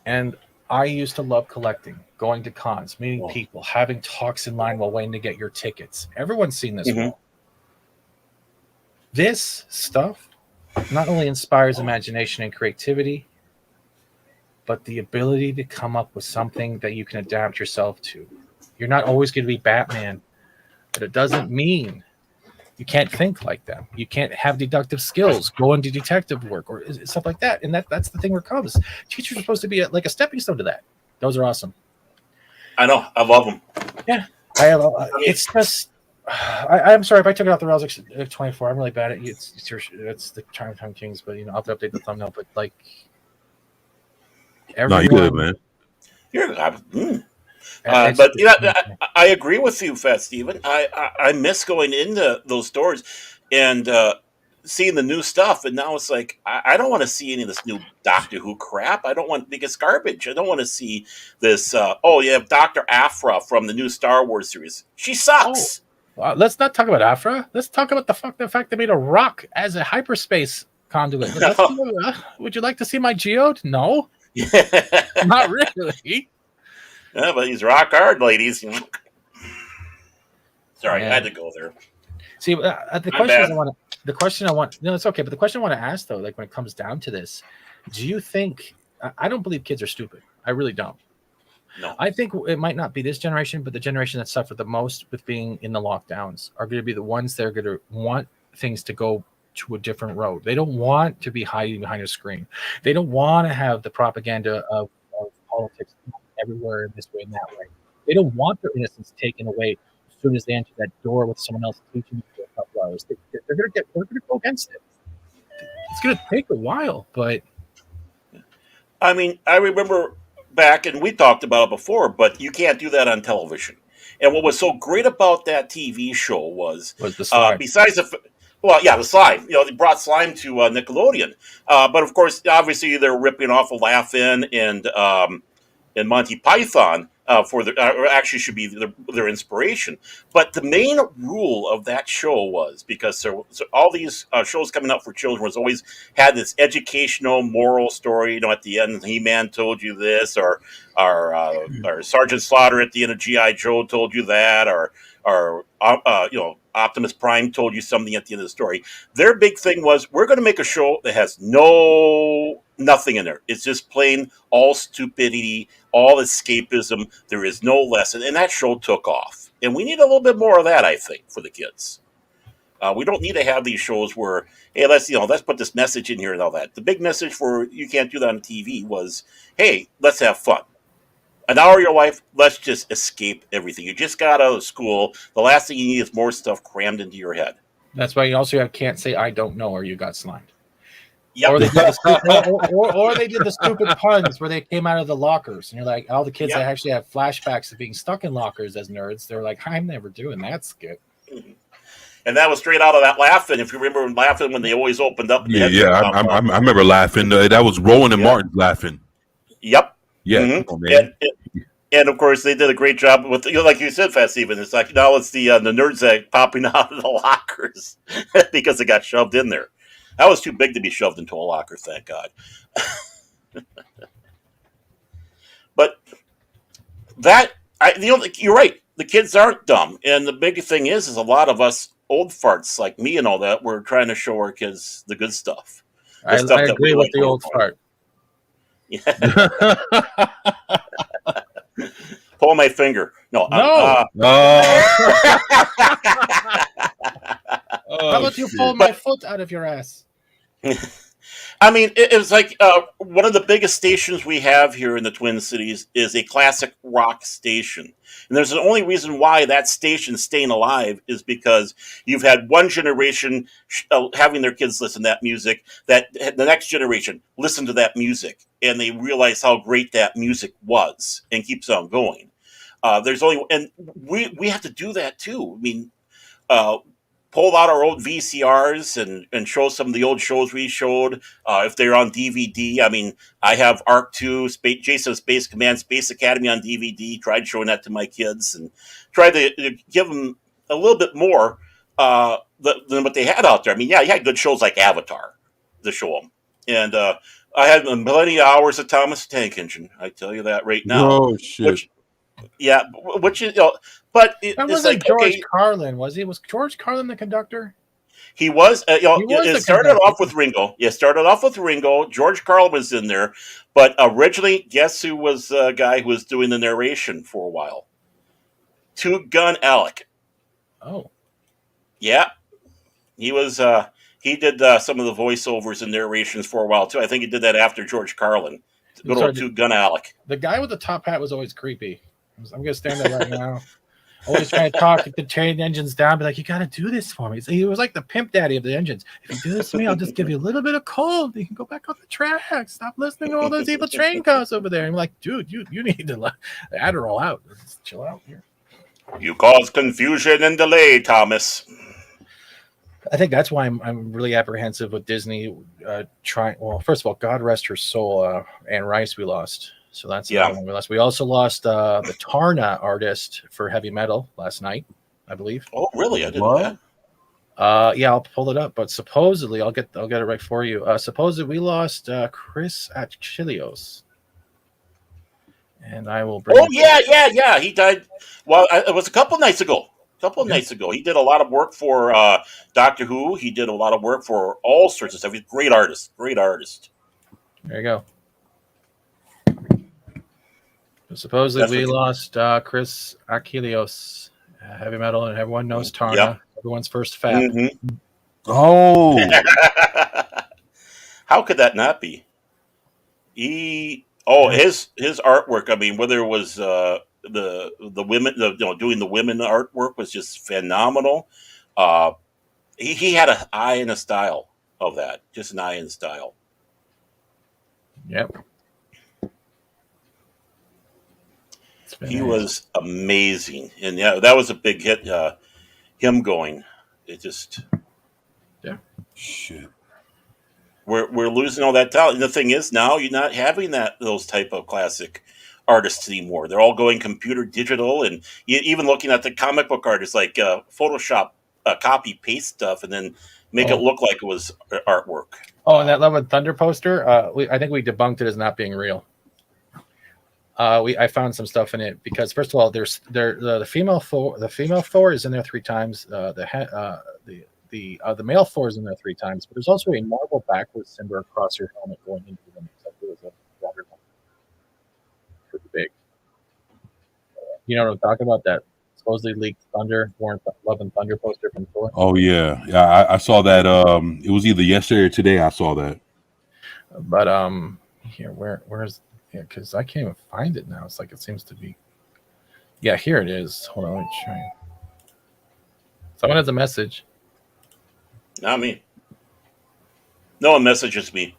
And I used to love collecting, going to cons, meeting people, having talks in line while waiting to get your tickets. Everyone's seen this. This stuff not only inspires imagination and creativity, but the ability to come up with something that you can adapt yourself to. You're not always going to be Batman, but it doesn't mean you can't think like them. You can't have deductive skills, go into detective work or stuff like that. And that's the thing where it comes. Teachers are supposed to be like a stepping stone to that. Those are awesome.
I know. I love them.
Yeah. It's just... I'm sorry if I took it off the rails at 24. I'm really bad at it. It's the Chinatown Kings, but I'll have to update the thumbnail. But like,
no, you good, man.
But I agree with you, Fat Steven. I miss going into those stores and seeing the new stuff, and now it's like I don't want to see any of this new Doctor Who crap. I don't want because garbage. I don't want to see this. You have Dr. Aphra from the new Star Wars series. She sucks.
Let's not talk about Aphra. Let's talk about the fact they made a rock as a hyperspace conduit. Would you like to see my geode? No. Not really.
Yeah, but he's rock hard, ladies. Sorry, I had to go there.
See, the question I want. No, it's okay. But the question I want to ask though, like when it comes down to this, do you think? I don't believe kids are stupid. I really don't.
No.
I think it might not be this generation, but the generation that suffered the most with being in the lockdowns are going to be the ones that are going to want things to go to a different road. They don't want to be hiding behind a screen. They don't want to have the propaganda of politics everywhere in this way and that way. They don't want their innocence taken away as soon as they enter that door with someone else teaching them for a couple hours. They're going to go against it. It's going to take a while, but
I mean, I remember back, and we talked about it before, but you can't do that on television. And what was so great about that TV show was
the slime.
Besides the slime. They brought slime to Nickelodeon, but of course, obviously, they're ripping off of Laugh-In and Monty Python for actually should be their inspiration. But the main rule of that show was because so all these shows coming out for children was always had this educational moral story. At the end, He-Man told you this, or Sergeant Slaughter at the end of G.I. Joe told you that, or Optimus Prime told you something at the end of the story. Their big thing was, we're going to make a show that has nothing in there. It's just plain all stupidity, all escapism. There is no lesson. And that show took off. And we need a little bit more of that, I think, for the kids. We don't need to have these shows where, hey, let's put this message in here and all that. The big message for you can't do that on TV was, hey, let's have fun. An hour of your life, let's just escape everything. You just got out of school. The last thing you need is more stuff crammed into your head.
That's why you also can't say "I don't know" or you got slimed.
Yep.
Or they did the stupid puns where they came out of the lockers, and you're like, all the kids that actually have flashbacks of being stuck in lockers as nerds. They're like, I'm never doing that skit.
Mm-hmm. And that was straight out of that Laughing. If you remember Laughing when they always opened up.
I remember Laughing. That was Rowan and Martin Laughing.
Yep.
Yeah.
Mm-hmm.
Oh, man.
And of course, they did a great job with, like you said, Fast Steven. It's like now it's the nerds that popping out of the lockers because they got shoved in there. I was too big to be shoved into a locker, thank God. But you're right. The kids aren't dumb, and the big thing is a lot of us old farts like me and all that. We're trying to show our kids the good stuff.
I agree with the old fart.
Yeah. Pull my finger. No.
How about you pull my foot out of your ass?
I mean, it was like one of the biggest stations we have here in the Twin Cities is a classic rock station. And there's the only reason why that station's staying alive is because you've had one generation having their kids listen to that music, that the next generation listen to that music, and they realize how great that music was and keeps on going. We have to do that too. I mean, pull out our old VCRs and show some of the old shows we showed. If they're on DVD, I mean, I have Arc 2, Jason Space Command, Space Academy on DVD. Tried showing that to my kids and tried to give them a little bit more than what they had out there. I mean, you had good shows like Avatar to show them. And I had a million hours of Thomas the Tank Engine. I tell you that right now.
Oh, shit.
Which is, but
it was like George Carlin, was he? Was George Carlin the conductor?
He was. It started off with Ringo. Yeah, started off with Ringo. George Carlin was in there, but originally, guess who was the guy who was doing the narration for a while? Two Gun Alec.
Oh,
yeah, he was. He did some of the voiceovers and narrations for a while too. I think he did that after George Carlin. Good old Two Gun Alec.
The guy with the top hat was always creepy. I'm going to stand there right now. Always trying to talk to turn the engines down, be like, you got to do this for me. So he was like the pimp daddy of the engines. If you do this to me, I'll just give you a little bit of cold. You can go back on the track. Stop listening to all those evil train cars over there. And I'm like, dude, you need to let the Adderall out. Just chill out here.
You cause confusion and delay, Thomas.
I think that's why I'm really apprehensive with Disney trying. Well, first of all, God rest her soul, Anne Rice we lost. So that's the one we lost. We also lost the Tarna artist for heavy metal last night, I believe.
Oh, really? I didn't know
that. Yeah, I'll pull it up. But supposedly, I'll get it right for you. Supposedly, we lost Chris Achilleos, and I will bring.
Oh yeah. He died. Well, it was a couple nights ago. Nights ago, he did a lot of work for Doctor Who. He did a lot of work for all sorts of stuff. He's a great artist.
There you go. Supposedly, we lost Chris Achilleos, heavy metal, and everyone knows Tarna, everyone's first fat.
Mm-hmm.
Oh,
how could that not be? His artwork. I mean, whether it was the women, doing the women artwork was just phenomenal. He had an eye and a style of that, just an eye and style.
Yep.
He was amazing, and that was a big hit. Him going, it just
shit.
We're losing all that talent. And the thing is, now you're not having those type of classic artists anymore. They're all going computer digital, and even looking at the comic book artists, like Photoshop copy paste stuff, and then make it look like it was artwork.
Oh, and that Love and Thunder poster, I think we debunked it as not being real. I found some stuff in it because first of all, there's the female Thor is in there 3 times. The male Thor is in there 3 times, but there's also a marble backwards symbol across your helmet going into them. Except it was a water pretty big. You know what I'm talking about? That supposedly leaked Thunder, Love and Thunder poster from Thor.
Oh yeah, I saw that. It was either yesterday or today. I saw that.
But here, where's because I can't even find it now. It's like it seems to be. Yeah, here it is. Hold on, let me try. Someone has a message.
Not me. No one messages me.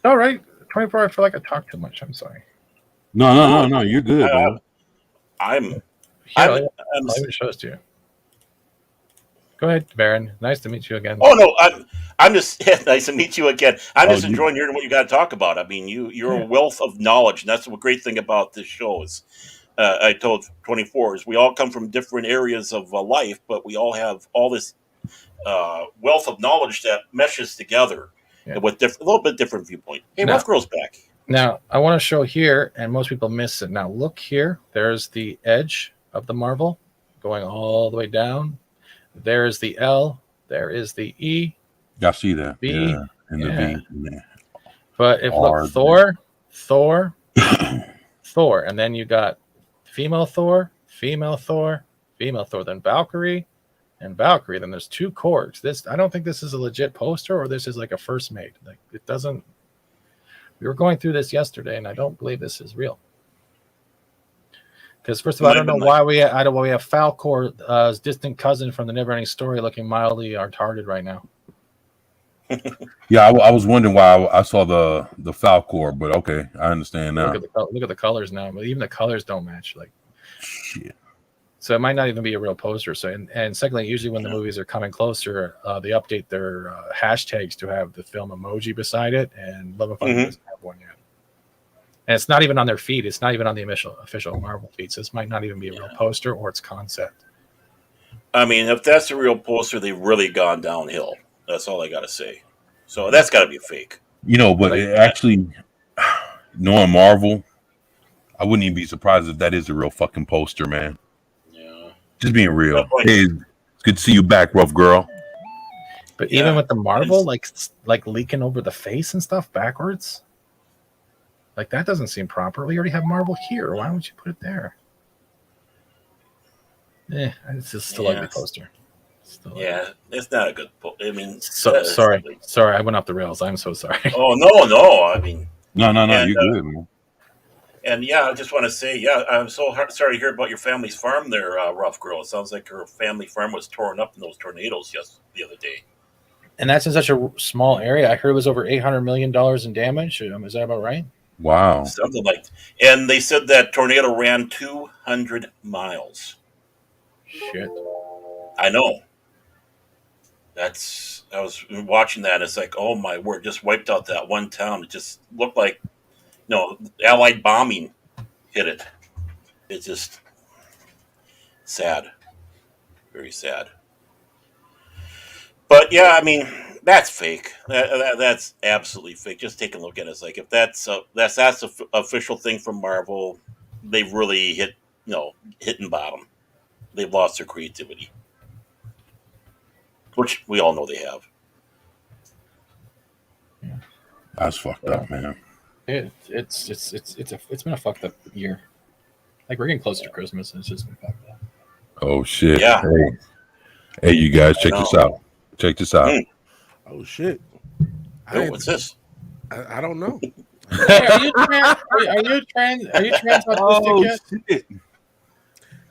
All right, 24. I feel like I talk too much. I'm sorry.
No. You're good, man.
I'm
I'll even show this to you. Go ahead, Baron. Nice to meet you again.
Oh no, I'm just nice to meet you again. I'm just enjoying hearing what you got to talk about. I mean, you're a wealth of knowledge, and that's the great thing about this show. Is I told 24 is we all come from different areas of life, but we all have all this wealth of knowledge that meshes together with a little bit different viewpoint. Hey, Rough Girl's back.
Now I want to show here, and most people miss it. Now look here. There's the edge of the Marvel going all the way down. There's the L. There is the E.
Y'all see that?
B.
Yeah, and the V. Yeah.
But if look, Thor, and then you got female Thor, then Valkyrie, and Valkyrie. Then there's two Korgs. I don't think this is a legit poster, or this is like a first made. Like it doesn't. We were going through this yesterday, and I don't believe this is real. Because first of all, I don't know why we have Falcor's distant cousin from the Neverending Story looking mildly retarded right now.
Yeah, I was wondering why I saw the Falcor, but okay, I understand now.
Look at the colors now, but even the colors don't match. Like,
shit.
So it might not even be a real poster. So and secondly, usually when the movies are coming closer, they update their hashtags to have the film emoji beside it, and Love and Thunder doesn't have one yet. And it's not even on their feed. It's not even on the official Marvel feed. So this might not even be a real poster or its concept.
I mean, if that's a real poster, they've really gone downhill. That's all I got to say. So that's got to be fake.
You know, but actually, knowing Marvel, I wouldn't even be surprised if that is a real fucking poster, man. Yeah. Just being real. Hey, it's good to see you back, Rough Girl.
But even with the Marvel, like leaking over the face and stuff backwards, like that doesn't seem proper. We already have Marvel here. Why would you put it there? It's just still ugly poster.
It's not a good poster. I mean,
sorry, I went off the rails. I'm so sorry.
Oh no! I mean,
no, you're good, man.
And I just want to say, I'm so sorry to hear about your family's farm there, Rough Girl. It sounds like her family farm was torn up in those tornadoes the other day.
And that's in such a small area. I heard it was over $800 million in damage. Is that about right?
Wow.
Something like that. And they said that tornado ran 200 miles.
Shit.
I know. I was watching that, and it's like, oh my word, just wiped out that one town. It just looked like, Allied bombing hit it. It's just sad. Very sad. But I mean, that's fake. That's absolutely fake. Just take a look at it. It's like if that's the official thing from Marvel, they've really hitting bottom. They've lost their creativity, which we all know they have.
Yeah. That's fucked up, man.
It's been a fucked up year. Like we're getting closer to Christmas, and it's just been fucked up.
Oh shit!
Yeah.
Hey, you guys, check this out. Check this out.
Oh shit!
What's this?
I don't know.
Hey, are you trans autistic yet?
Shit.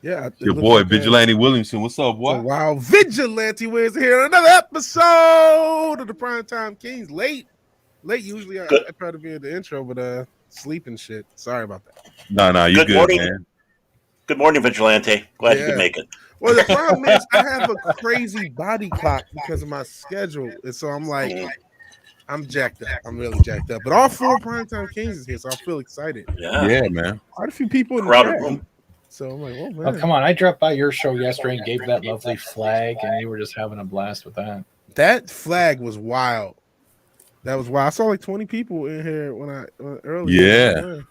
Yeah,
your boy Vigilante Williamson. What's up, boy?
So wow, Vigilante Williamson here. Another episode of the Primetime Kings. Late. Usually I try to be at the intro, but sleeping shit. Sorry about that.
No, you good,
morning,
man.
Good morning, Vigilante. Glad you could make it.
Well, the problem is I have a crazy body clock because of my schedule, and so I'm like, I'm jacked up. I'm really jacked up. But all 4 Primetime Kings is here, so I feel excited.
Yeah, man.
Quite a few people in the
crowded
chat.
room.
So I'm like, oh man.
Oh, come on. I dropped by your show yesterday and gave that lovely flag, and you were just having a blast with that.
That flag was wild. That was wild. I saw like 20 people in here earlier.
Yeah.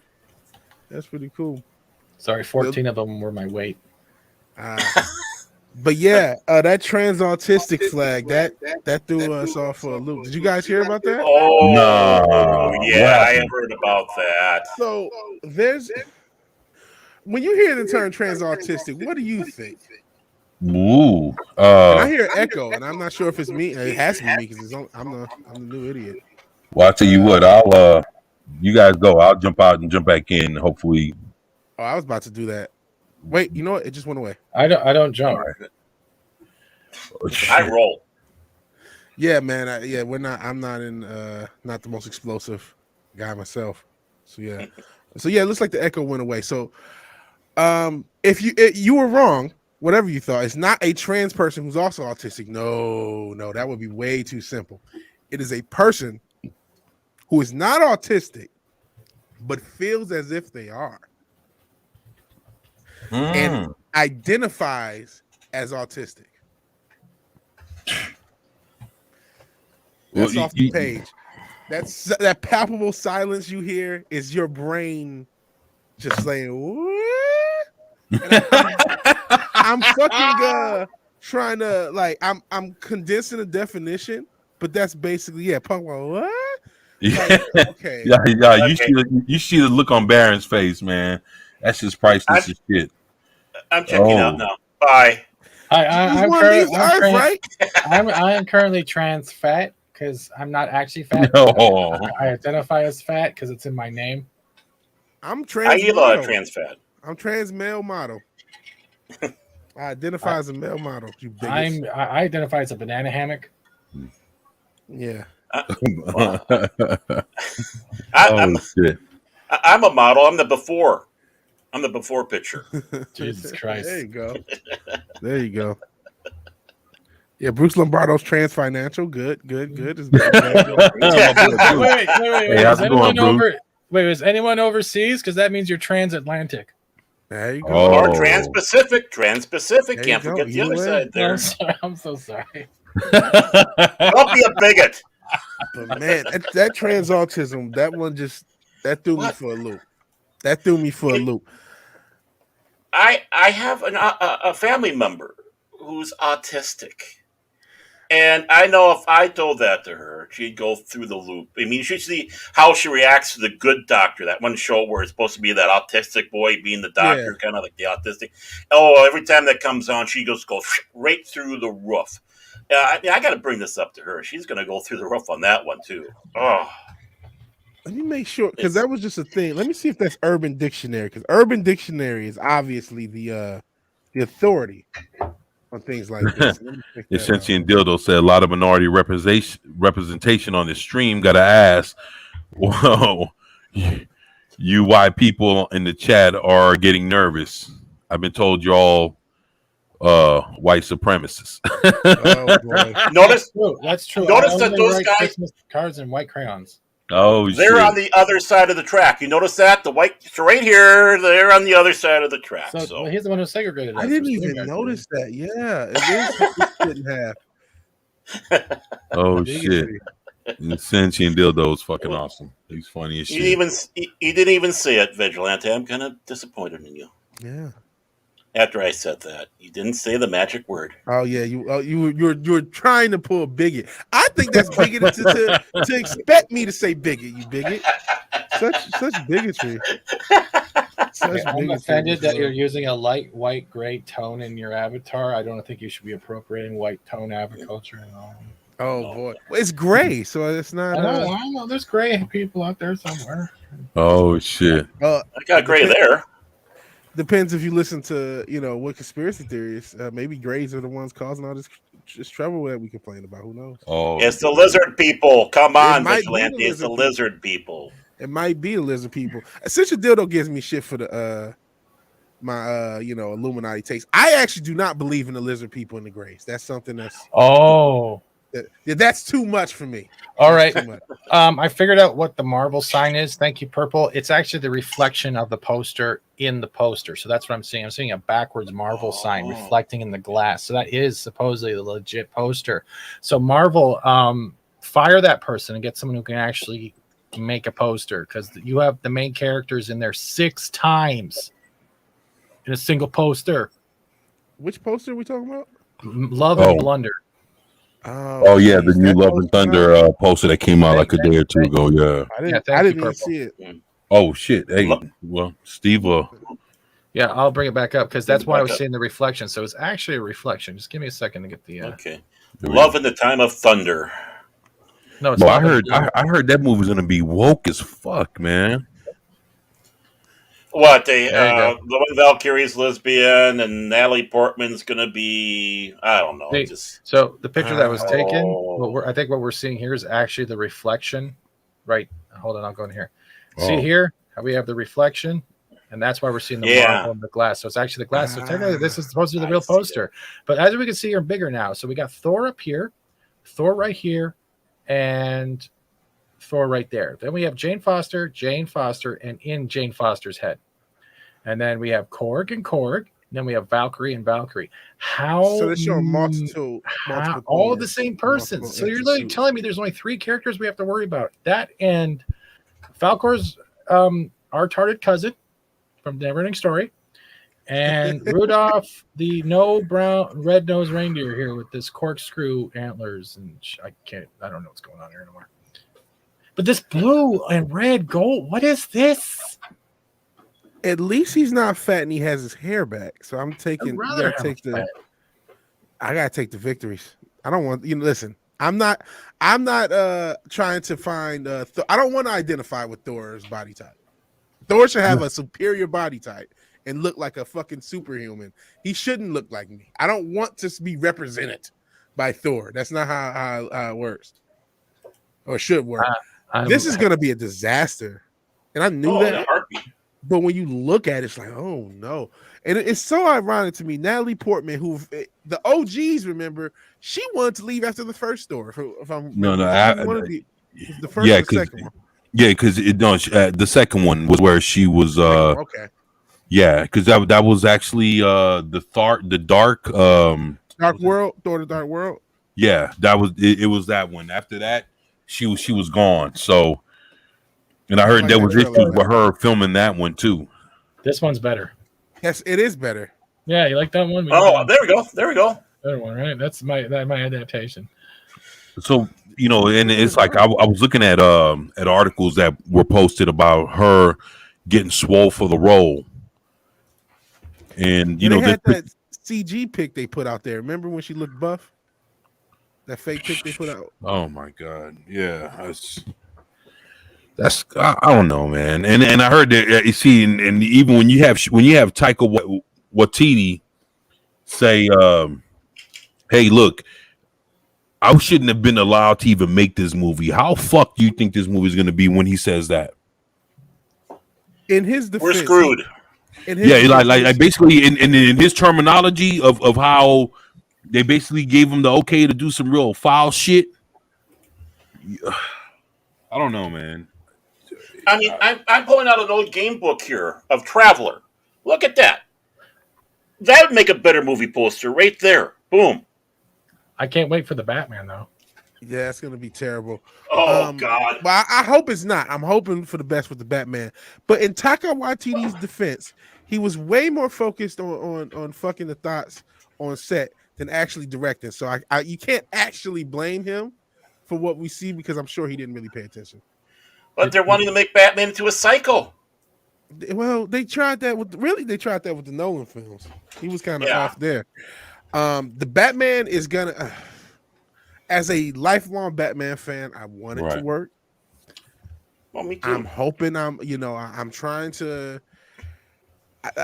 That's pretty cool.
Sorry, 14 of them were my weight.
But that trans autistic flag that threw us off for a loop. Did you guys hear about that?
Oh
no.
Yeah, I heard about that.
So there's when you hear the term trans autistic, what do you think?
Ooh.
And I hear echo, and I'm not sure if it's me. It has to be me because I'm the new idiot.
Well, I'll tell you what. I'll you guys go. I'll jump out and jump back in. Hopefully.
Oh, I was about to do that. Wait, you know what? It just went away.
I don't jump.
I roll.
Yeah, man. I'm not the most explosive guy myself. So yeah, it looks like the echo went away. So, if you were wrong, whatever you thought, it's not a trans person who's also autistic. No, that would be way too simple. It is a person who is not autistic, but feels as if they are, and identifies as autistic. That's off the page. That palpable silence you hear is your brain just saying, "What?" I'm fucking trying to I'm condensing the definition, but that's basically punk. What? Like, okay.
Yeah. You see the look on Baron's face, man. That's just priceless as shit.
I'm checking out now. Bye.
I'm currently trans fat because I'm not actually fat.
No.
I identify as fat because it's in my name.
I'm trans.
Trans fat.
I'm trans male model. I identify as a male model. You biggest.
I identify as a banana hammock.
Yeah.
Shit.
I'm a model. I'm the before. I'm the before picture.
Jesus Christ.
There you go. Yeah, Bruce Lombardo's trans financial. Good. Wait,
is anyone overseas? Because that means you're transatlantic.
There you go.
Or trans-Pacific. Can't forget the other side there.
I'm so sorry.
Don't be a bigot.
But man, that trans autism, that threw me for a loop.
I have a family member who's autistic, and I know if I told that to her, she'd go through the loop. I mean, you should see how she reacts to The Good Doctor, that one show where it's supposed to be that autistic boy being the doctor, kind of like the autistic. Oh, every time that comes on, she goes right through the roof. I got to bring this up to her. She's going to go through the roof on that one too. Oh.
Let me make sure, because that was just a thing. Let me see if that's Urban Dictionary, because Urban Dictionary is obviously the authority on things like this.
The Sentient Dildo said a lot of minority representation on the stream. Gotta ask, whoa, you white people in the chat are getting nervous. I've been told you're all white supremacists.
Oh boy.
That's true.
Notice that those guys
Christmas cards and white crayons.
Oh,
they're on the other side of the track. You notice that the white right here, they're on the other side of the track.
So he's the one who segregated.
I didn't even notice that. Yeah, it is. Didn't have.
Oh shit! The Sentient Dildo is fucking awesome. He's funny as shit.
You didn't even see it, Vigilante. I'm kind of disappointed in you.
Yeah.
After I said that, you didn't say the magic word.
Oh yeah, you're trying to pull bigot. I think that's bigoted to expect me to say bigot. You bigot. Such bigotry.
I'm offended that you're using a light white gray tone in your avatar. I don't think you should be appropriating white tone avaculture at all.
Oh boy, well, it's gray, so it's not.
I know. There's gray people out there somewhere.
Oh shit!
I got gray there.
Depends if you listen to what conspiracy theories. Maybe grays are the ones causing all this trouble that we complain about. Who knows?
Oh,
it's the lizard people. Come on, Vigilante. It's the lizard people.
It might be the lizard people. Since your dildo gives me shit for the my Illuminati takes. I actually do not believe in the lizard people and the grays. That's something that's that's too much for me.
All right. I figured out what the Marvel sign is. Thank you, Purple. It's actually the reflection of the poster in the poster. So that's what I'm seeing. I'm seeing a backwards Marvel sign reflecting in the glass. So that is supposedly the legit poster. So Marvel, fire that person and get someone who can actually make a poster, because you have the main characters in there 6 times in a single poster.
Which poster are we talking about?
Love and Blunder.
Oh yeah, the new Love and Thunder poster that came out like a day or two ago. Yeah,
I didn't even see it.
Oh shit! Hey, well, Steve will
Yeah, I'll bring it back up because that's why I was
up.
saying the reflection. So it's actually a reflection. Just give me a second to get the.
Okay. Love in the Time of Thunder.
No, it's
well, I heard that movie's gonna be woke as fuck, man.
What the one Valkyrie's lesbian and Natalie Portman's gonna be? I don't know.
So the picture that was taken, I think what we're seeing here is actually the reflection. Right. Hold on, I'll go in here. See here how we have the reflection, and that's why we're seeing the marble in the glass. So it's actually the glass. So technically, this is supposed to be the real poster. But as we can see, are bigger now. So we got Thor up here, Thor right here, and Thor right there. Then we have Jane Foster, and in Jane Foster's head. And then we have Korg and Korg. And then we have Valkyrie and Valkyrie.
So they're showing multiple
all the same persons. So you're literally telling me there's only 3 characters we have to worry about. That and Falcor's our retarded cousin from the Neverending Story. And Rudolph, the red-nosed reindeer here with this corkscrew antlers. And I don't know what's going on here anymore. But this blue and red gold, what is this?
At least he's not fat and he has his hair back. So I'm taking. I gotta take the victories. I don't want listen. I'm not trying to find. I don't want to identify with Thor's body type. Thor should have a superior body type and look like a fucking superhuman. He shouldn't look like me. I don't want to be represented by Thor. That's not how it works, or should work. This is gonna be a disaster, and I knew that. But when you look at it, it's like, oh no. And it's so ironic to me. Natalie Portman, who the OGs remember, she wanted to leave after the first Thor. If I'm the first or the second one.
Yeah, because the second one was where she was.
Okay.
Yeah, because that was actually the Dark
World, Thor: The Dark World.
Yeah, that was it. Was that one? After that, she was gone. So. And I heard there was issues with her filming that one too.
This one's better.
Yes, it is better.
Yeah, you like that one?
There we go.
Better one, right? That's my adaptation.
So and it's like I was looking at articles that were posted about her getting swole for the role, and
they had that CG pic they put out there. Remember when she looked buff? That fake pic they put out.
Oh my god! Yeah, that's I don't know, man. And I heard that you see, and even when you have Taika Waititi say, "Hey, look, I shouldn't have been allowed to even make this movie." How fucked do you think this movie is going to be when he says that?
In his defense,
we're screwed.
Like basically in his terminology of how they basically gave him the okay to do some real foul shit. I don't know, man.
I mean, I'm pulling out an old game book here of Traveler. Look at that. That would make a better movie poster right there. Boom.
I can't wait for the Batman, though.
Yeah, it's going to be terrible.
Oh, God.
But I hope it's not. I'm hoping for the best with the Batman. But in Taika Waititi's defense, he was way more focused on fucking the thoughts on set than actually directing. So you can't actually blame him for what we see because I'm sure he didn't really pay attention.
But they're wanting to make Batman into a psycho.
Well, they tried that with the Nolan films. He was kind of off there. The Batman is gonna, as a lifelong Batman fan, I want it to work.
Well, me too.
I'm hoping I'm trying to.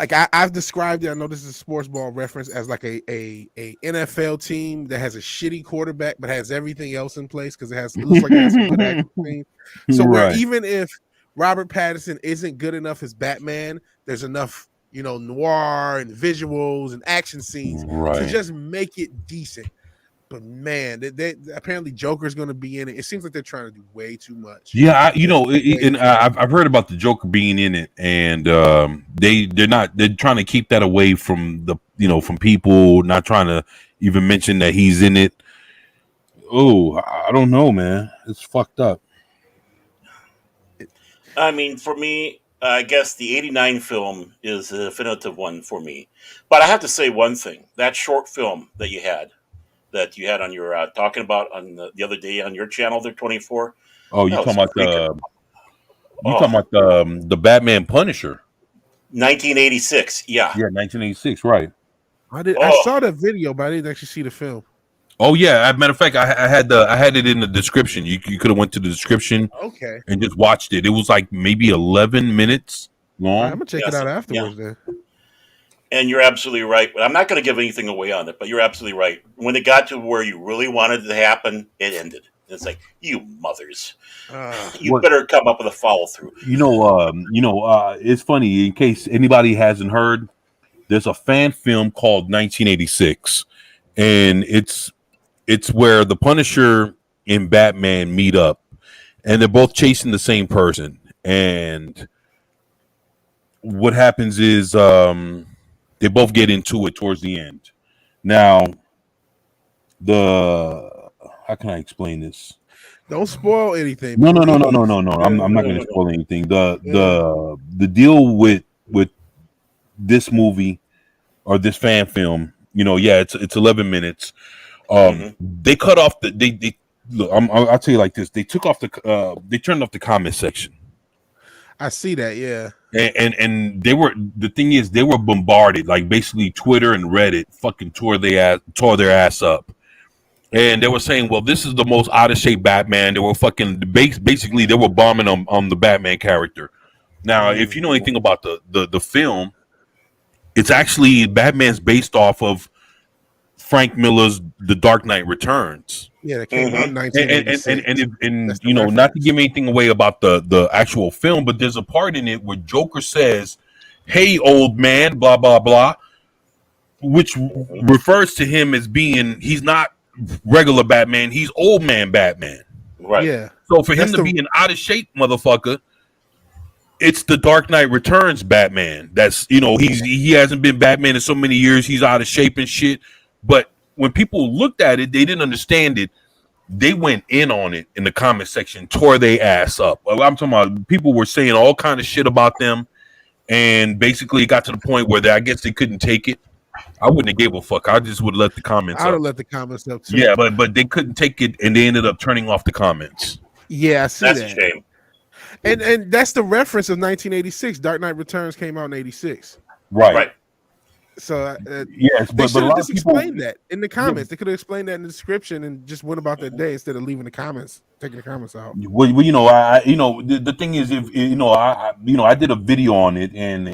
I've described it. I know this is a sports ball reference as like a NFL team that has a shitty quarterback but has everything else in place because it looks like it has a good action team. So where even if Robert Pattinson isn't good enough as Batman, there's enough noir and visuals and action scenes to just make it decent. But man, they apparently Joker's going to be in it. It seems like they're trying to do way too much.
Yeah, I've heard about the Joker being in it, and they're trying to keep that away from from people, not trying to even mention that he's in it. Oh, I don't know, man. It's fucked up.
I mean, for me, I guess the '89 film is a definitive one for me. But I have to say one thing: that short film that you had on your talking about on the other day on your channel, there 24.
Oh, you talking about the Batman Punisher?
1986. Yeah.
Yeah, 1986. Right.
I saw that video, but I didn't actually see the film.
Oh yeah. As a matter of fact, I had it in the description. You could have went to the description
Okay.
and just watched it. It was like maybe 11 minutes long.
I'm gonna check it out afterwards then.
And you're absolutely right. I'm not going to give anything away on it, but you're absolutely right. When it got to where you really wanted it to happen, it ended. It's like, you mothers, you better come up with a follow through.
It's funny. In case anybody hasn't heard, there's a fan film called 1986, and it's where the Punisher and Batman meet up, and they're both chasing the same person. And what happens is they both get into it towards the end. Now, how can I explain this?
Don't spoil anything.
No. I'm not going to spoil anything. The deal with this movie or this fan film, it's 11 minutes. They cut off look. I'll tell you like this. They turned off the comment section.
I see that. Yeah.
And the thing is they were bombarded, like basically Twitter and Reddit fucking tore their ass up, and they were saying, well, this is the most out of shape Batman. They were fucking basically they were bombing on the Batman character. Now, if you know anything about the film, it's actually Batman's based off of Frank Miller's The Dark Knight Returns.
Yeah, that came out in 1986.
And not to give anything away about the actual film, but there's a part in it where Joker says, "Hey, old man," blah blah blah, which refers to him as being he's not regular Batman, he's old man Batman.
Right.
Yeah.
So for him to be an out of shape motherfucker, it's the Dark Knight Returns Batman. That's he hasn't been Batman in so many years, he's out of shape and shit. But when people looked at it, they didn't understand it. They went in on it in the comment section, tore their ass up. I'm talking about people were saying all kind of shit about them, and basically it got to the point where I guess they couldn't take it. I wouldn't have gave a fuck. I just would have let the comments
I would
up.
have let the comments up too.
Yeah, but they couldn't take it, and they ended up turning off the comments.
Yeah, I see
That's
that.
a shame.
And that's the reference of 1986. Dark Knight Returns came out in 86.
Right.
So
yes,
they
but
should
a
have
lot
just
of people
explained that in the comments. They could have explained that in the description and just went about their day instead of leaving the comments, taking the comments out.
Well, the thing is, if I did a video on it and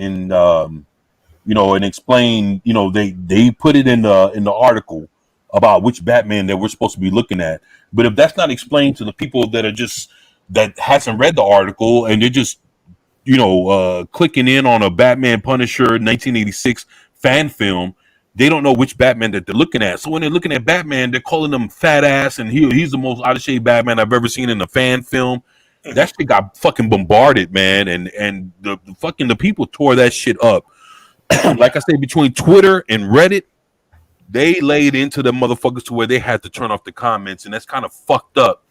explained, they put it in the article about which Batman that we're supposed to be looking at. But if that's not explained to the people that hasn't read the article and they're just clicking in on a Batman Punisher 1986 fan film, they don't know which Batman that they're looking at. So when they're looking at Batman, they're calling him fat ass and he's the most out of shape Batman I've ever seen in a fan film. That shit got fucking bombarded, man, and the people tore that shit up. Like I say, between Twitter and Reddit, they laid into the motherfuckers to where they had to turn off the comments, and that's kind of fucked up.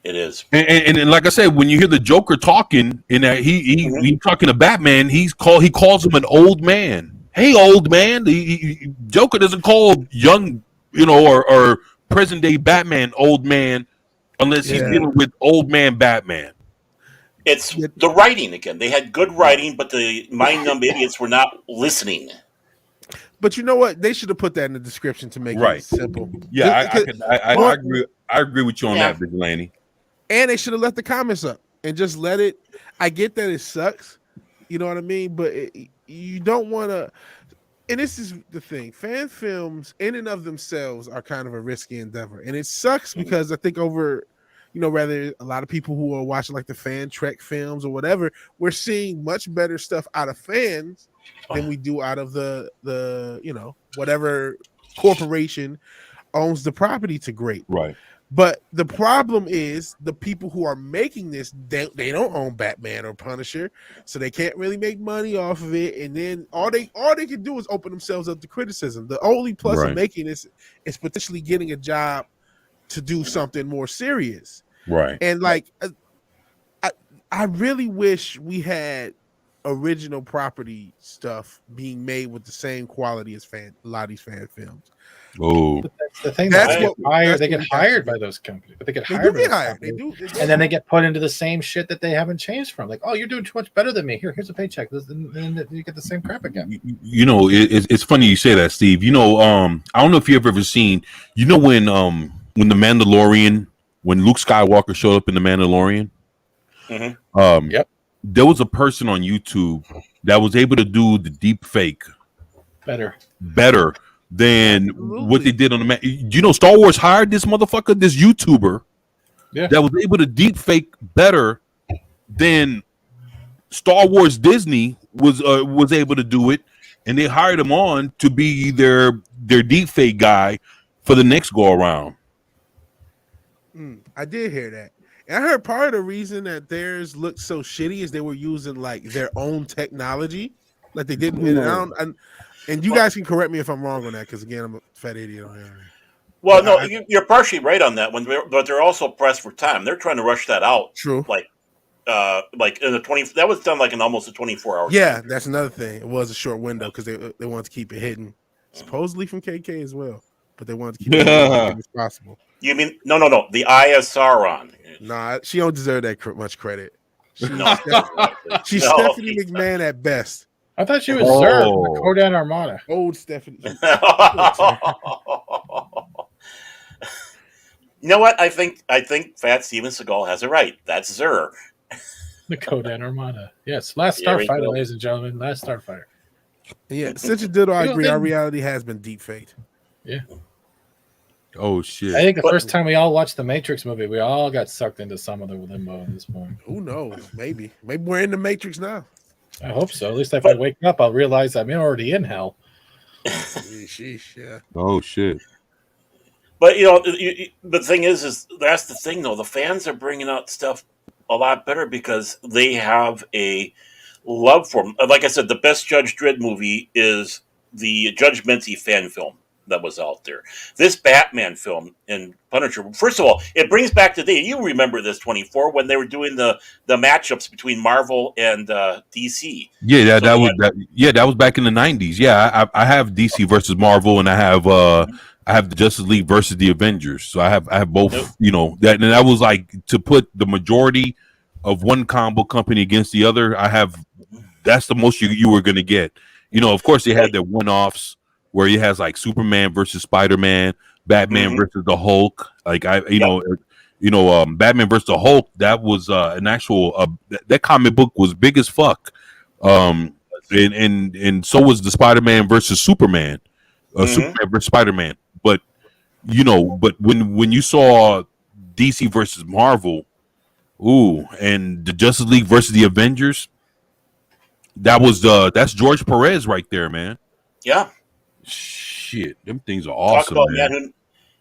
It is.
And like I said, when you hear the Joker talking, in that he talking to Batman, he calls him an old man. Hey, old man. Joker doesn't call young, or present day Batman old man unless he's dealing with old man Batman.
It's the writing again. They had good writing, but the mind-numb idiots were not listening.
But you know what? They should have put that in the description to make it simple.
Yeah, I agree. I agree with you on that, Vigilante.
And they should have left the comments up and just let it. I get that it sucks, you know what I mean? But you don't want to. And this is the thing: fan films, in and of themselves, are kind of a risky endeavor, and it sucks because I think rather a lot of people who are watching like the fan Trek films or whatever, we're seeing much better stuff out of fans than we do out of the whatever corporation owns the property to great.
Right.
But the problem is the people who are making this, they don't own Batman or Punisher, so they can't really make money off of it. And then all they can do is open themselves up to criticism. The only plus of making this is potentially getting a job to do something more serious.
Right.
And like, I really wish we had original property stuff being made with the same quality as a lot of these fan films.
Oh,
But that's the thing.
That's
They get hired by those companies, but they get hired.
They do.
And then they get put into the same shit that they haven't changed from. Like, oh, you're doing too much better than me. Here's a paycheck. And then you get the same crap again.
You know, it's funny you say that, Steve. You know, I don't know if you've ever seen. You know when the Mandalorian, when Luke Skywalker showed up in the Mandalorian.
Mm-hmm.
Yep. There was a person on YouTube that was able to do the deep fake better than what they did on the you know, Star Wars hired this motherfucker, this YouTuber, that was able to deep fake better than Star Wars Disney was able to do it, and they hired him on to be their deep fake guy for the next go around.
I did hear that. And I heard part of the reason that theirs looked so shitty is they were using like their own technology, like they didn't. And you guys can correct me if I'm wrong on that, because again, I'm a fat idiot on here.
Well, no, you're partially right on that one, but they're also pressed for time. They're trying to rush that out.
True.
Like in the 20, that was done like in almost a 24 hours.
Yeah, that's another thing. It was a short window because they wanted to keep it hidden, supposedly from KK as well, but they wanted to keep it hidden as possible.
You mean no? The ISR on?
Nah, she don't deserve that much credit. She's
She's
Stephanie McMahon at best.
I thought she was Sir from the Kodan Armada.
Old Stephanie.
You know what? I think Fat Steven Seagal has it right. That's Zer.
The Kodan Armada. Yes, last Starfighter, ladies and gentlemen. Last Starfighter.
Yeah, since you did, I agree. Our reality has been deep faked.
Yeah.
Oh shit!
I think the first time we all watched the Matrix movie, we all got sucked into some of the limbo at this point.
Who knows? Maybe we're in the Matrix now.
I hope so. At least if I wake up, I'll realize I'm already in hell.
Sheesh, yeah.
Oh shit!
But you know, the thing is that's the thing though. The fans are bringing out stuff a lot better because they have a love for them. Like I said, the best Judge Dredd movie is the Judge Mincy fan film that was out there. This Batman film and Punisher, first of all, it brings back the day. You remember this 24 when they were doing the matchups between Marvel and DC.
Yeah, that was back in the 90s. Yeah, I have DC versus Marvel, and I have the Justice League versus the Avengers. So I have both. Yep. You know that, and that was like to put the majority of one combo company against the other. That's the most you were going to get. You know, of course they had their one-offs where he has like Superman versus Spider-Man, Batman versus the Hulk. Like Batman versus the Hulk. That was an actual that comic book was big as fuck. And so was the Spider-Man versus Superman, Superman versus Spider-Man. But when you saw DC versus Marvel, and the Justice League versus the Avengers, that's George Perez right there, man.
Yeah.
Shit, them things are awesome.
Talk about man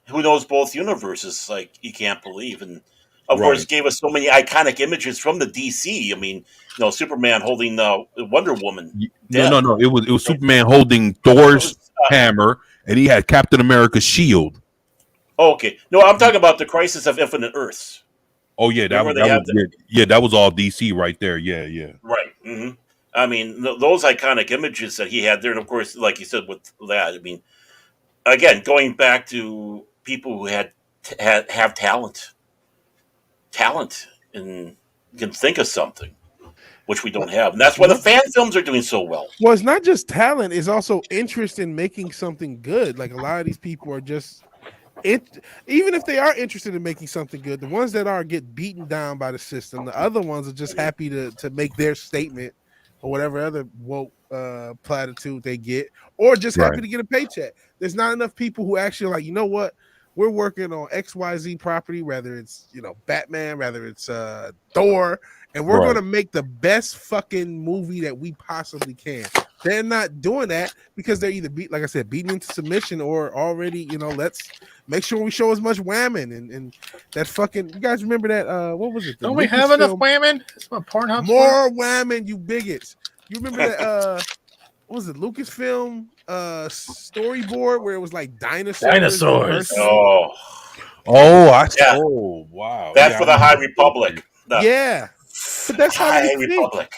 who knows both universes like you can't believe, and of course gave us so many iconic images from the DC. I mean, Superman holding Wonder Woman.
No. It was Superman holding Thor's hammer, and he had Captain America's shield.
Oh, okay, no, I'm talking about the Crisis of Infinite Earths.
Oh yeah, that was all DC right there. Yeah.
Right. Mm-hmm. I mean, those iconic images that he had there, and of course, like you said, with that, I mean, again, going back to people who have talent, and can think of something, which we don't have, and that's why the fan films are doing so well.
Well, it's not just talent; it's also interest in making something good. Like a lot of these people are just, even if they are interested in making something good, the ones that are get beaten down by the system. The other ones are just happy to make their statement. Or whatever other woke platitude they get, or just happy to get a paycheck. There's not enough people who actually like, you know what? We're working on XYZ property, whether it's Batman, whether it's Thor, and we're going to make the best fucking movie that we possibly can. They're not doing that because they're either beaten into submission or already, let's make sure we show as much whamming and that fucking. You guys remember that? What was it?
Don't we have enough whamming? It's my Pornhub.
More whamming, you bigots. You remember that? What was it? Lucasfilm storyboard where it was like dinosaurs.
Oh,
wow.
That's for the High Republic.
But that's how
High
they
Republic.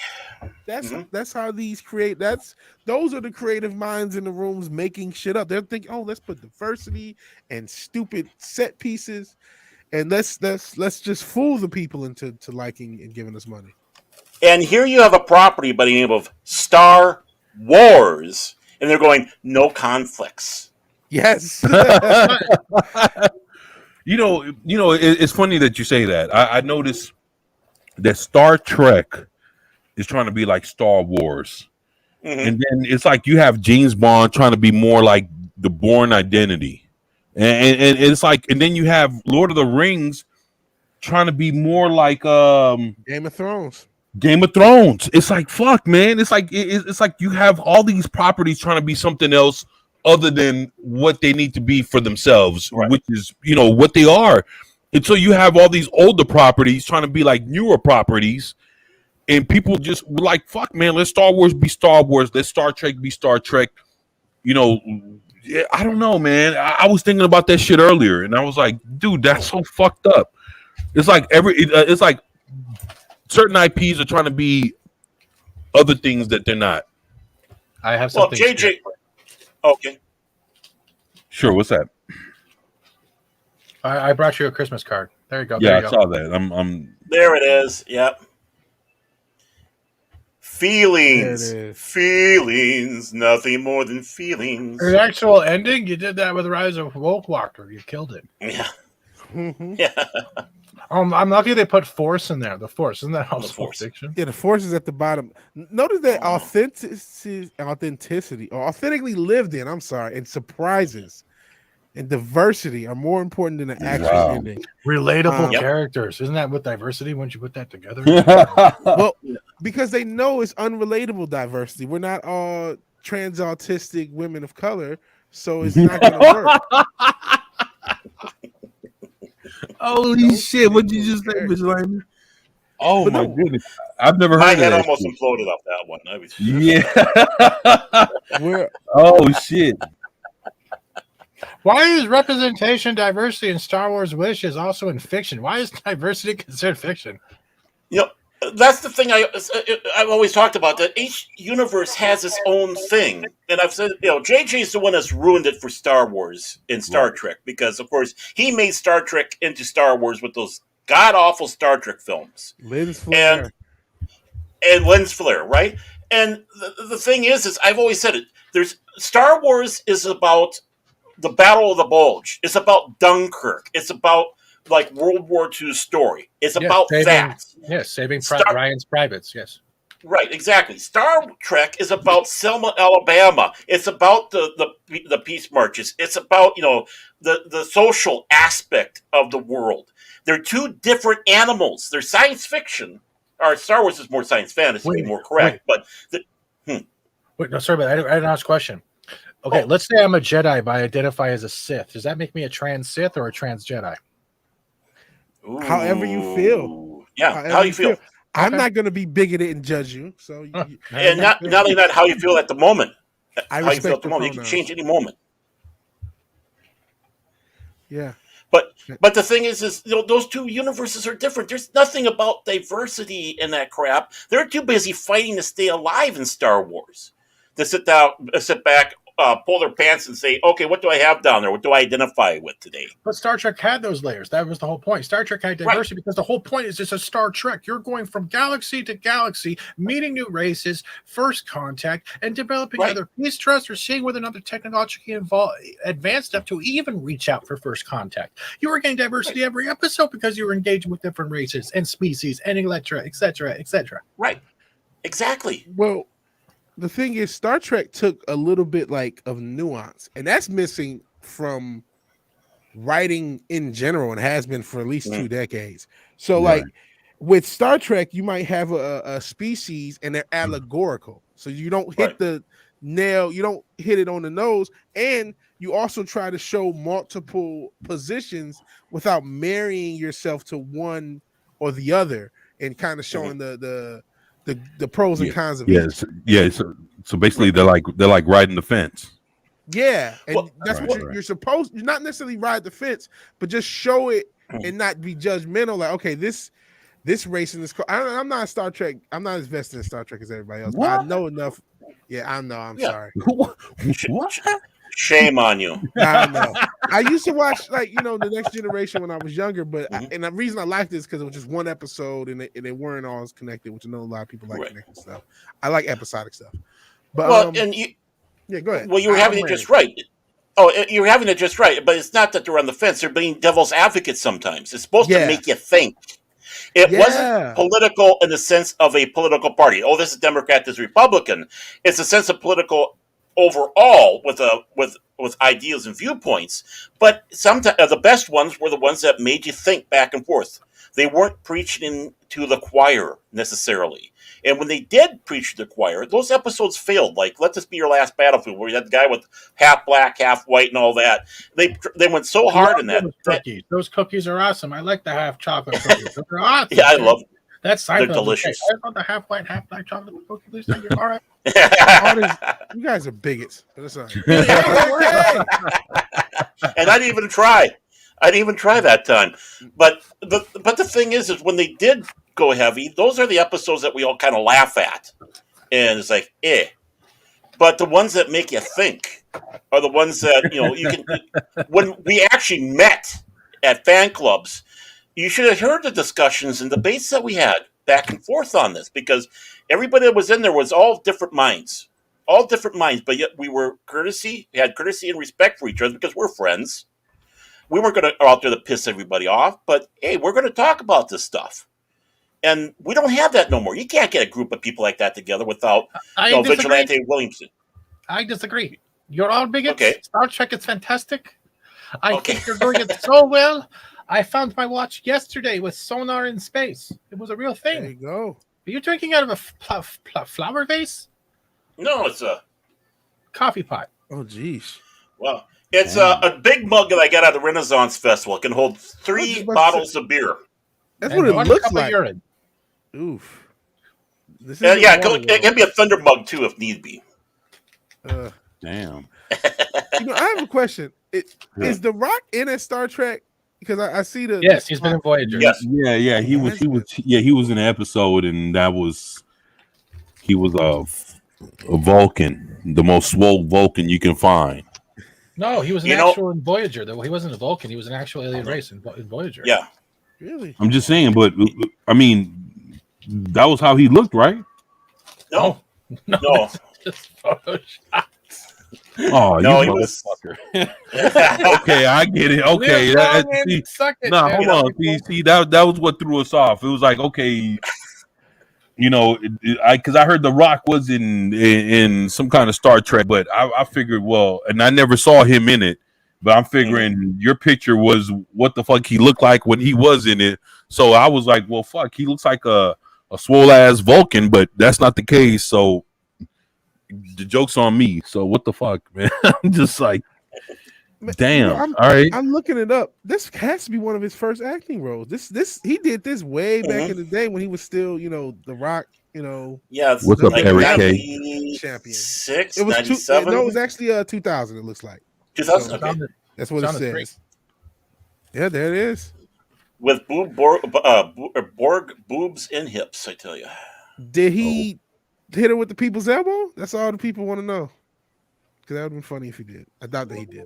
That's how these those are the creative minds in the rooms making shit up. They're thinking, oh, let's put diversity and stupid set pieces, and let's just fool the people into liking and giving us money.
And here you have a property by the name of Star Wars, and they're going no conflicts.
Yes.
It's funny that you say that. I noticed that Star Trek is trying to be like Star Wars. Mm-hmm. And then it's like you have James Bond trying to be more like the Bourne Identity. And it's like, and then you have Lord of the Rings trying to be more like
Game of Thrones.
It's like, fuck, man. It's like it's like you have all these properties trying to be something else other than what they need to be for themselves, right. Which is, what they are. And so you have all these older properties trying to be like newer properties, and people just were like, fuck, man, let Star Wars be Star Wars. Let Star Trek be Star Trek. I don't know, man. I was thinking about that shit earlier, and I was like, dude, that's so fucked up. It's like it's like certain IPs are trying to be other things that they're not.
I have something.
Well, JJ. Okay.
Sure. What's that?
I brought you a Christmas card. There you go.
Yeah, I saw that. I'm.
There it is. Yep. Feelings, nothing more than feelings.
The actual ending, you did that with Rise of Wolfwalker. You killed it.
Yeah.
Mm-hmm.
Yeah.
I'm
lucky they put Force in there. The Force, isn't that also
Force
fiction?
Yeah, the Force is at the bottom. Notice that authenticity, or authentically lived in. I'm sorry, and surprises and diversity are more important than the actual ending.
Relatable characters, isn't that with diversity? Wouldn't you put that together?
Well, because they know it's unrelatable diversity. We're not all trans autistic women of color, so it's not going to work.
Holy shit! What did you just say, Miss Lane? Oh my goodness! I've never heard.
My
of
head
that
almost
shit.
imploded off that one.
Yeah. Oh shit!
Why is representation, diversity in Star Wars wishes also in fiction? Why is diversity considered fiction?
That's the thing I've always talked about, that each universe has its own thing. And I've said, JJ's the one that's ruined it for Star Wars and Star Trek, because, of course, he made Star Trek into Star Wars with those god-awful Star Trek films.
Lens flare.
And lens flare, right? And the thing is I've always said it, Star Wars is about the Battle of the Bulge. It's about Dunkirk. It's about like World War II story. It's about that.
Yes, saving Ryan's privates. Yes.
Right, exactly. Star Trek is about Selma, Alabama. It's about the peace marches. It's about, the social aspect of the world. They're two different animals. They're science fiction. Or Star Wars is more science fantasy, to be more correct. But
wait, no, sorry, but I didn't ask a question. Okay, let's say I'm a Jedi, but I identify as a Sith. Does that make me a trans Sith or a trans Jedi?
Ooh.
However you feel.
Yeah, how you feel.
I'm not going to be bigoted and judge you. So,
and not only that, how you feel at the moment.
How
you feel at the moment. You can change any moment.
Yeah.
But the thing is those two universes are different. There's nothing about diversity in that crap. They're too busy fighting to stay alive in Star Wars to sit back, pull their pants and say, okay, what do I have down there? What do I identify with today?
But Star Trek had those layers. That was the whole point. Star Trek had diversity because the whole point is it's a Star Trek. You're going from galaxy to galaxy, meeting new races, first contact, and developing either peace trust or seeing whether another technologically advanced enough to even reach out for first contact. You were getting diversity every episode because you were engaging with different races and species and et cetera, et cetera.
Right. Exactly.
Well, the thing is, Star Trek took a little bit of nuance, and that's missing from writing in general, and has been for at least 2 decades. So, with Star Trek, you might have a species, and they're allegorical. So you don't hit the nail, you don't hit it on the nose, and you also try to show multiple positions without marrying yourself to one or the other, and kind of showing the pros and cons of each.
So basically, they're like riding the fence.
Yeah, and that's what you're supposed. You're not necessarily ride the fence, but just show it and not be judgmental. Like, okay, this this race in this car. I'm not a Star Trek. I'm not as vested in Star Trek as everybody else.
What?
But I know enough. Yeah, I know. I'm
Yeah.
sorry.
What?
Shame on you.
I know. I used to watch the Next Generation when I was younger, but and the reason I liked it is because it was just one episode and they weren't all as connected, which I know a lot of people like connected stuff. I like episodic stuff. But
Well, and you,
yeah, go ahead.
well, you were having it just right. Oh, you're having it just right, but it's not that they're on the fence. They're being devil's advocates sometimes. It's supposed to make you think. It wasn't political in the sense of a political party. Oh, this is Democrat, this is Republican. It's a sense of political overall with ideas and viewpoints. But sometimes the best ones were the ones that made you think back and forth. They weren't preaching to the choir necessarily. And when they did preach to the choir, those episodes failed. Like Let This Be Your Last Battlefield, where you had the guy with half black, half white, and all that. They went so hard in that.
Those cookies are awesome. I like the half chocolate cookies. They're awesome.
Yeah, I love them.
That's
They're delicious.
I want the half white, half black chocolate cookies. All right.
You guys are bigots. But it's all right.
And I didn't even try. That time. But the thing is when they did go heavy, those are the episodes that we all kind of laugh at. And it's like, But the ones that make you think are the ones that, you can. When we actually met at fan clubs, you should have heard the discussions and debates that we had back and forth on this, because everybody that was in there was all different minds. But yet we had courtesy and respect for each other because we're friends. We weren't going to go out there to piss everybody off, but hey, we're going to talk about this stuff. And we don't have that no more. You can't get a group of people like that together without Vigilante Williamson.
I disagree. You're all bigots.
Okay.
Star Trek is fantastic. I think you're doing it so well. I found my watch yesterday with sonar in space. It was a real thing.
There you go.
Are you drinking out of a flower vase?
No, it's a
coffee pot.
Oh, geez.
Well, it's a big mug that I got at the Renaissance Festival. It can hold 3 bottles of beer.
That's what it looks like.
Urine.
Oof.
It can be a Thunder mug too if need be.
Damn.
I have a question. Is The Rock in a Star Trek? Because I see the
he's been in Voyager.
Yes.
Yeah. He was in an episode, and he was a Vulcan, the most swole Vulcan you can find.
No, he was an actual in Voyager. Though he wasn't a Vulcan, he was an actual alien race in Voyager.
Yeah.
Really?
I'm just saying, but I mean, that was how he looked, right?
No.
Just Photoshop.
Oh,
no,
you motherfucker. Okay, I get it. Okay, hold on. See, that was what threw us off. It was like, okay, because I heard The Rock was in some kind of Star Trek, but I figured, and I never saw him in it, but I'm figuring your picture was what the fuck he looked like when he was in it. So I was like, well, fuck, he looks like a swole ass Vulcan, but that's not the case. So the joke's on me. So what the fuck, man? I'm just like, damn. All right,
I'm looking it up. This has to be one of his first acting roles. This he did this way back in the day when he was still, The Rock.
Yeah.
What's up, Eric K?
Champion.
96,
It was
97.
No, it was actually 2000. It looks like
2000.
So,
Okay.
that's what it says.
Great.
Yeah, there it is.
With Borg boobs and hips, I tell you.
Did he hit her with the people's elbow? That's all the people want to know. Because that would have been funny if he did. I doubt that he did,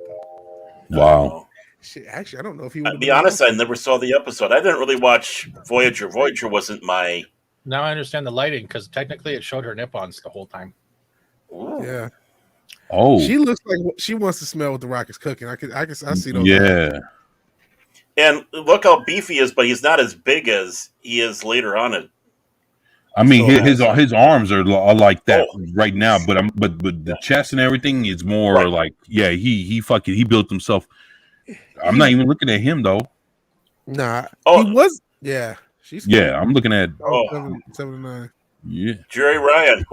though.
Wow.
Shit, actually, I don't know if he would.
To be honest, I never saw the episode. I didn't really watch Voyager. Voyager wasn't my.
Now I understand the lighting, because technically it showed her nip-ons the whole time.
Ooh.
Yeah.
Oh.
She looks like she wants to smell what the Rock is cooking. I see those.
Yeah.
And look how beefy he is, but he's not as big as he is later on.
I mean, his arms are like that right now, but the chest and everything is more like, he built himself. I'm not even looking at him though.
Nah. He was. Yeah. She's.
Yeah, I'm looking at.
7'9".
Yeah.
Jerry Ryan.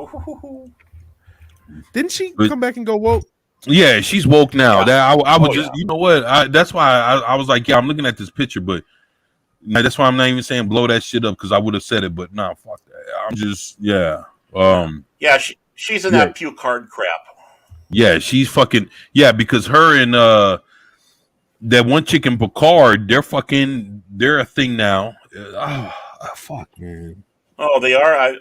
Didn't she come back and go woke?
Yeah, she's woke now.
Yeah.
That I was you know what? That's why I was like, I'm looking at this picture, but that's why I'm not even saying blow that shit up, because I would have said it, but nah, fuck that. I'm just
she's in that puke hard crap.
Yeah, she's fucking because her and that one chick in Picard, they're a thing now. fuck, man.
Oh, they are.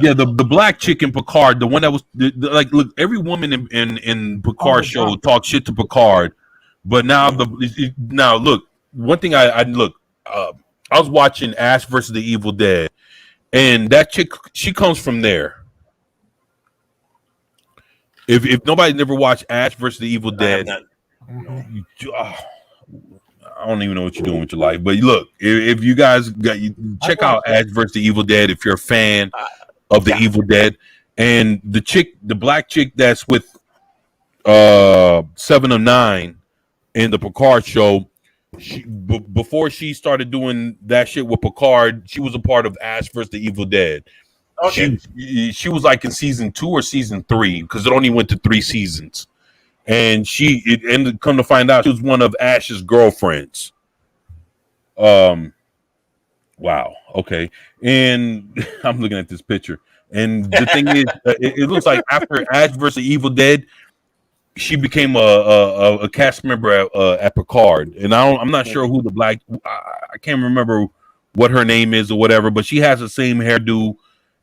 Yeah, the black chick in Picard, the one that was like, look, every woman in Picard show talks shit to Picard, but now now look, one thing I was watching Ash versus the Evil Dead, and that chick, she comes from there. If nobody never watched Ash versus the Evil Dead, I don't even know what you're doing with your life. But look, if you guys check out Ash versus the Evil Dead, if you're a fan of the Evil Dead, and the black chick that's with 7 of 9 in the Picard show, before she started doing that shit with Picard, she was a part of Ash versus the Evil Dead. Okay. She was like in season 2 or season 3 because it only went to 3 seasons, and it ended. Come to find out, she was one of Ash's girlfriends. Wow. Okay, and I'm looking at this picture, and the thing is, it looks like after Ash versus Evil Dead, she became a cast member at Picard, and I'm not sure who the black. I can't remember what her name is or whatever, but she has the same hairdo.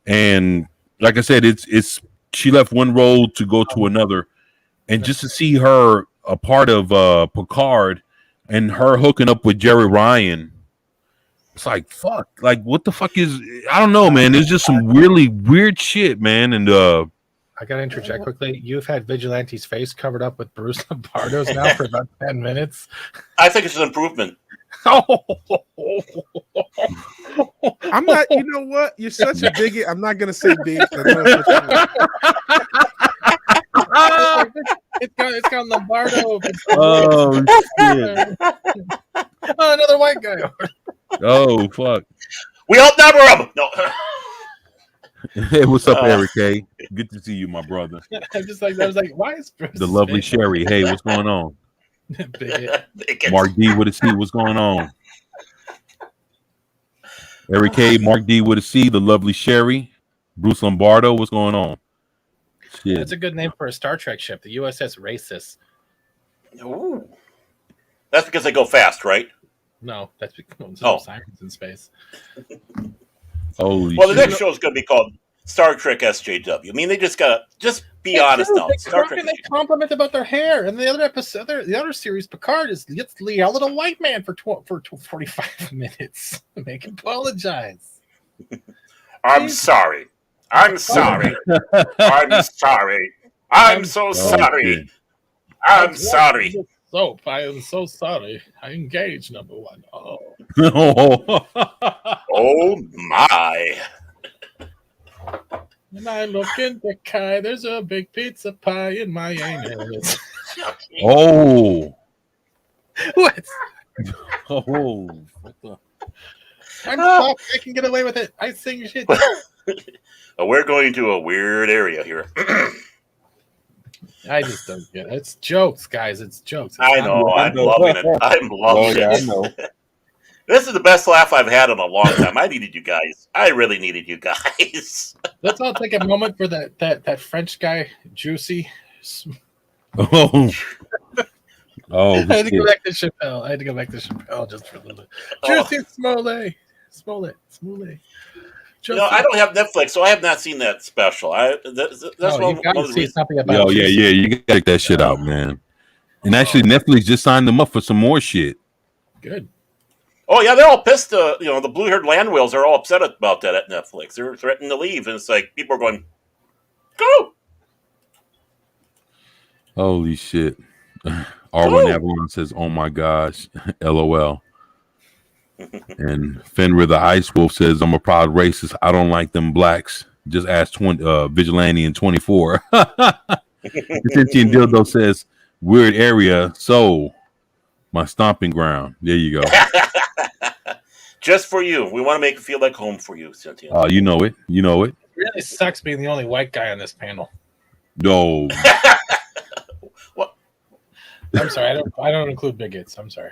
And like I said, it's she left one role to go to another, and just to see her a part of Picard and her hooking up with Jerry Ryan, it's like fuck. Like what the fuck is? I don't know, man. There's just some really weird shit, man. And
I gotta interject quickly. You've had Vigilante's face covered up with Bruce Lombardo's now for about 10 minutes.
I think it's an improvement.
I'm not. You know what? You're such a bigot. I'm not gonna say bigot.
It's got Lombardo.
Oh shit!
Oh, another white guy.
Oh fuck!
We outnumber him. No.
Hey, what's up, Eric? Hey, good to see you, my brother.
I was like, why is Bruce
the lovely Sherry? Hey, what's going on? Mark D with a C. What's going on? Eric K. Mark D with a C. The lovely Sherry. Bruce Lombardo. What's going on? Shit.
That's a good name for a Star Trek ship. The USS Racist.
Ooh. That's because they go fast, right?
No, that's because no sirens in space.
Holy
well, the next show is going to be called Star Trek SJW. I mean, they just gotta be honest now.
Star Trek. They compliment about their hair, and the other episode, the other series, Picard gets yelled at a white man for 45 minutes. Make him apologize.
I'm sorry. I'm sorry. I'm sorry. I'm so sorry. I'm sorry.
Soap. I am so sorry. I engaged number 1. Oh.
Oh my.
And I look in the sky, there's a big pizza pie in my anus.
Oh.
What?
Oh. What the?
I'm soft. I can get away with it. I sing shit.
We're going to a weird area here.
I just don't get it. It's jokes, guys. It's jokes.
I know. I'm loving it. I'm loving it. I know. This is the best laugh I've had in a long time. I needed you guys. I really needed you guys.
Let's all take a moment for that French guy, Juicy.
Oh. Oh.
I had to go back to Chappelle just for a little bit. Juicy Smollett.
No, I don't have Netflix, so I have not seen that special. That's one of the reasons.
Yeah, you gotta take that shit out, man. And actually, Netflix just signed them up for some more shit.
Good.
Oh yeah, they're all pissed. The blue-haired land whales are all upset about that at Netflix. They're threatening to leave, and it's like people are going, "Go!"
Holy shit! Arwen Avalon says, "Oh my gosh, LOL." And Fenrir the Ice Wolf says, "I'm a proud racist. I don't like them blacks. Just ask Vigilante in 24." Attention Dildo says, "Weird area, so my stomping ground." There you go.
Just for you. We want to make it feel like home for you, Cynthia.
Oh, you know it. You know it.
It really sucks being the only white guy on this panel.
No.
What?
I'm sorry. I don't include bigots. I'm sorry.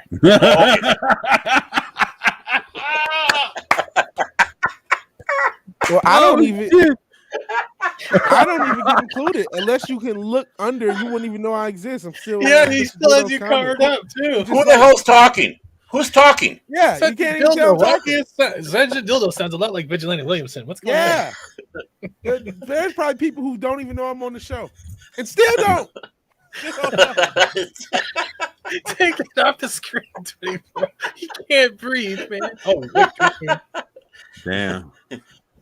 Well, I don't even get included unless you can look under. You wouldn't even know I exist. I'm still.
Yeah, he still has you covered up too.
Who the hell's talking? Who's talking?
Yeah, you can't even tell talking.
Zenja Dildo sounds a lot like Vigilante Williamson. What's going on?
Yeah, there's probably people who don't even know I'm on the show, and still don't.
Take it off the screen, 24. He can't breathe, man. Oh, wait,
Damn.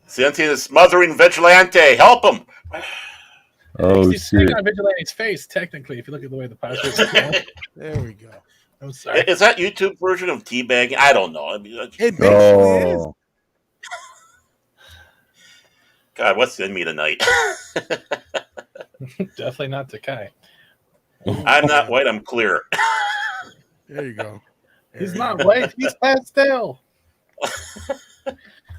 Cynthia is smothering Vigilante. Help him.
Oh,
he's
shit.
on Vigilante's face, technically, if you look at the way the podcast is going.
There we go.
I'm sorry.
Is that YouTube version of teabagging? I don't know. I mean,
It basically is.
God, what's in me tonight?
Definitely not Takai.
I'm not white. I'm clear.
There you go.
He's not white. He's pastel.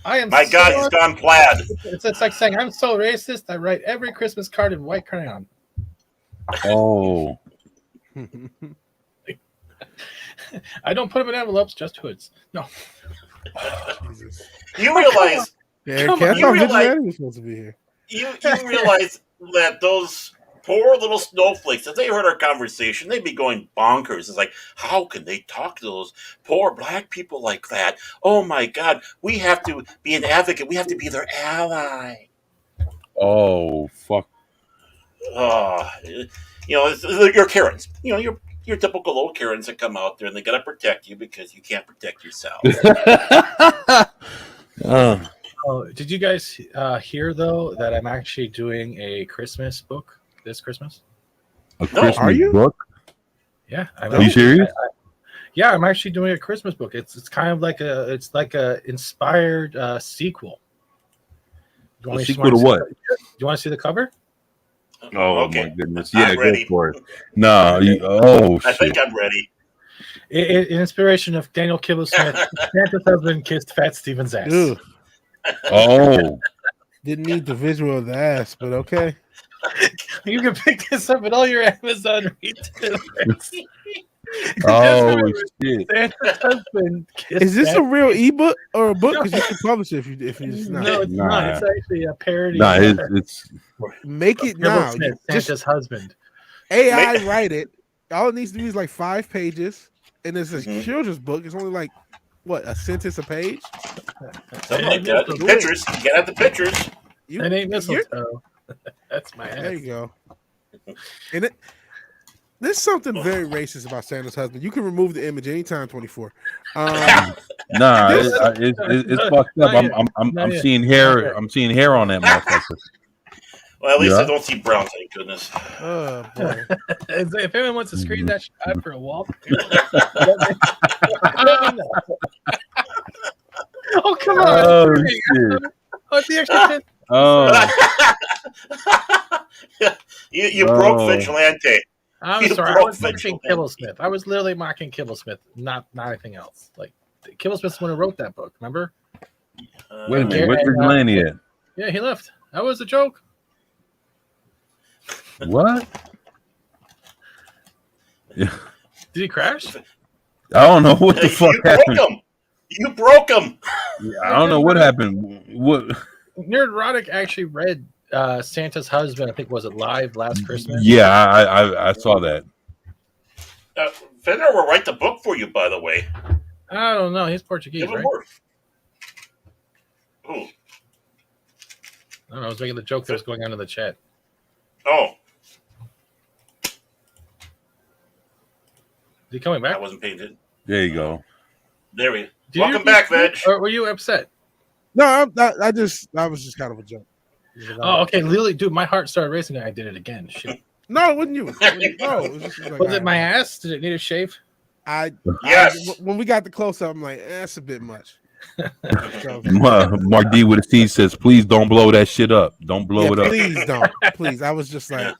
I am.
My God, he's gone plaid.
It's like saying I'm so racist. I write every Christmas card in white crayon.
Oh.
I don't put them in envelopes, just hoods. No.
Jesus.
You realize
Yeah,
Come
I
on,
you
thought
realize-
Vigilante was supposed to be here.
you realize that those poor little snowflakes, if they heard our conversation, they'd be going bonkers. It's like, how can they talk to those poor black people like that? Oh my God, we have to be an advocate. We have to be their ally.
Oh, fuck.
You're Karens. Your typical old Karens that come out there and they gotta protect you because you can't protect yourself.
Oh, did you guys hear though that I'm actually doing a Christmas book this Christmas?
A Christmas
are you?
book?
Yeah,
Are you serious?
Yeah, I'm actually doing a Christmas book. It's kind of like a inspired sequel.
A sequel to what?
Do you want to see the cover?
Oh
Okay.
my goodness!
I'm
Yeah, go
ready.
for it. Nah,
I
shit.
think I'm ready.
In inspiration of Daniel Kibble Smith, Santa's husband kissed Fat Steven's ass.
Ugh.
Oh,
Didn't need the visual of the ass, but okay.
You can pick this up at all your Amazon retailers.
oh shit!
Santa's husband kissed
Is this
Fat
a real ebook or a book? Because you can publish it if it's not.
No, it's
Nah.
not. It's actually a parody.
Nah,
of
it's
Make it
Kibble
now.
Smith,
Just
Santa's husband.
AI write it. All it needs to be is like 5 pages, and it's a
Mhm.
children's book. It's only like a sentence a page.
Something like that. The pictures. Get out the pictures.
You,
It ain't
you're-
mistletoe. That's my
There
ass.
you go. And there's something very racist about Santa's husband. You can remove the image anytime. 24.
nah. It's fucked up. I'm seeing hair. I'm seeing hair on that motherfucker.
Well, at least
Yeah.
I don't see brown. Thank goodness.
Oh boy.
If anyone wants to screen that shot for a wall, oh come on!
Oh shit!
Oh, the extra
Oh,
you broke
Oh.
Vigilante.
I'm
You
sorry, I
broke
was mocking
Vigilante.
Kibble Smith. I was literally mocking Kibble Smith, not anything else. Like Kibble Smith's the one who wrote that book. Remember?
wait a minute.
Gary-
Where's Vigilante at?
Yeah, he left. That was a joke.
What?
Did he crash?
I don't know what the fuck
You broke
happened.
him. You broke him.
I don't know what happened. What?
Nerdrotic actually read Santa's husband. I think was it live last Christmas.
Yeah, I saw that.
Fender will write the book for you, by the way.
I don't know. He's Portuguese,
Give him
right?
work. Ooh.
I don't know. I was making the joke that was going on in the chat.
Oh,
Is he coming
I
back?
wasn't paying attention.
There you go.
There we go.
Did
Welcome
you-
back, Veg.
Or were you upset?
No, I was just kind of a joke.
Oh, okay. Literally, dude, my heart started racing. I did it again. Shit.
No, it wasn't you. No, it was just like,
Was it my ass? Did it need a shave?
Yes.
When we got the close up, I'm like, that's a bit much. So,
Mark D with his teeth says, "Please don't blow that shit up. Don't blow
yeah,
it up."
please don't. Please. I was just like,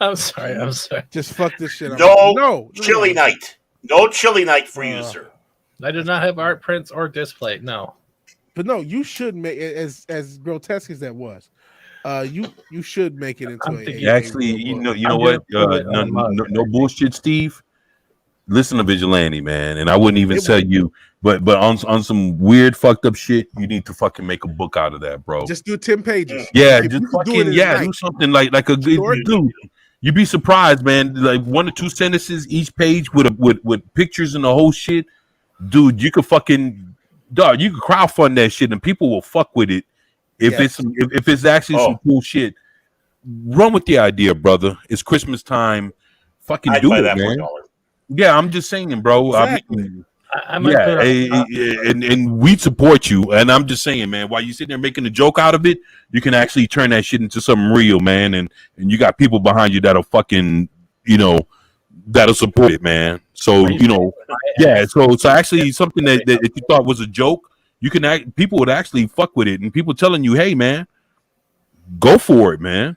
I'm sorry. I'm sorry.
just fuck this shit up.
No Chili night. No chili night for you, sir.
I did not have art prints or display. No.
But no, you should make it as grotesque as that was. You should make it into
I'm
a
thinking-
Actually, you know what? No bullshit, Steve. Listen to Vigilante, man, and I wouldn't even tell you, but on some weird fucked up shit, you need to fucking make a book out of that, bro.
Just do 10 pages.
Yeah,
If
just
you could do it
fucking
in a
do
night.
something like a good
Short.
dude. You'd be surprised, man. Like 1 or 2 sentences each page with pictures and the whole shit. dude, you could fucking dog. You could crowdfund that shit, and people will fuck with it if it's actually some cool shit. Run with the idea, brother. It's Christmas time. Fucking do it, man. Yeah, I'm just saying, bro.
Exactly.
And we support you. And I'm just saying, man, while you sitting there making a joke out of it, you can actually turn that shit into something real, man. And you got people behind you that'll fucking, that'll support it, man. So so actually something that you thought was a joke, people would actually fuck with it, and people telling you, hey, man, go for it, man.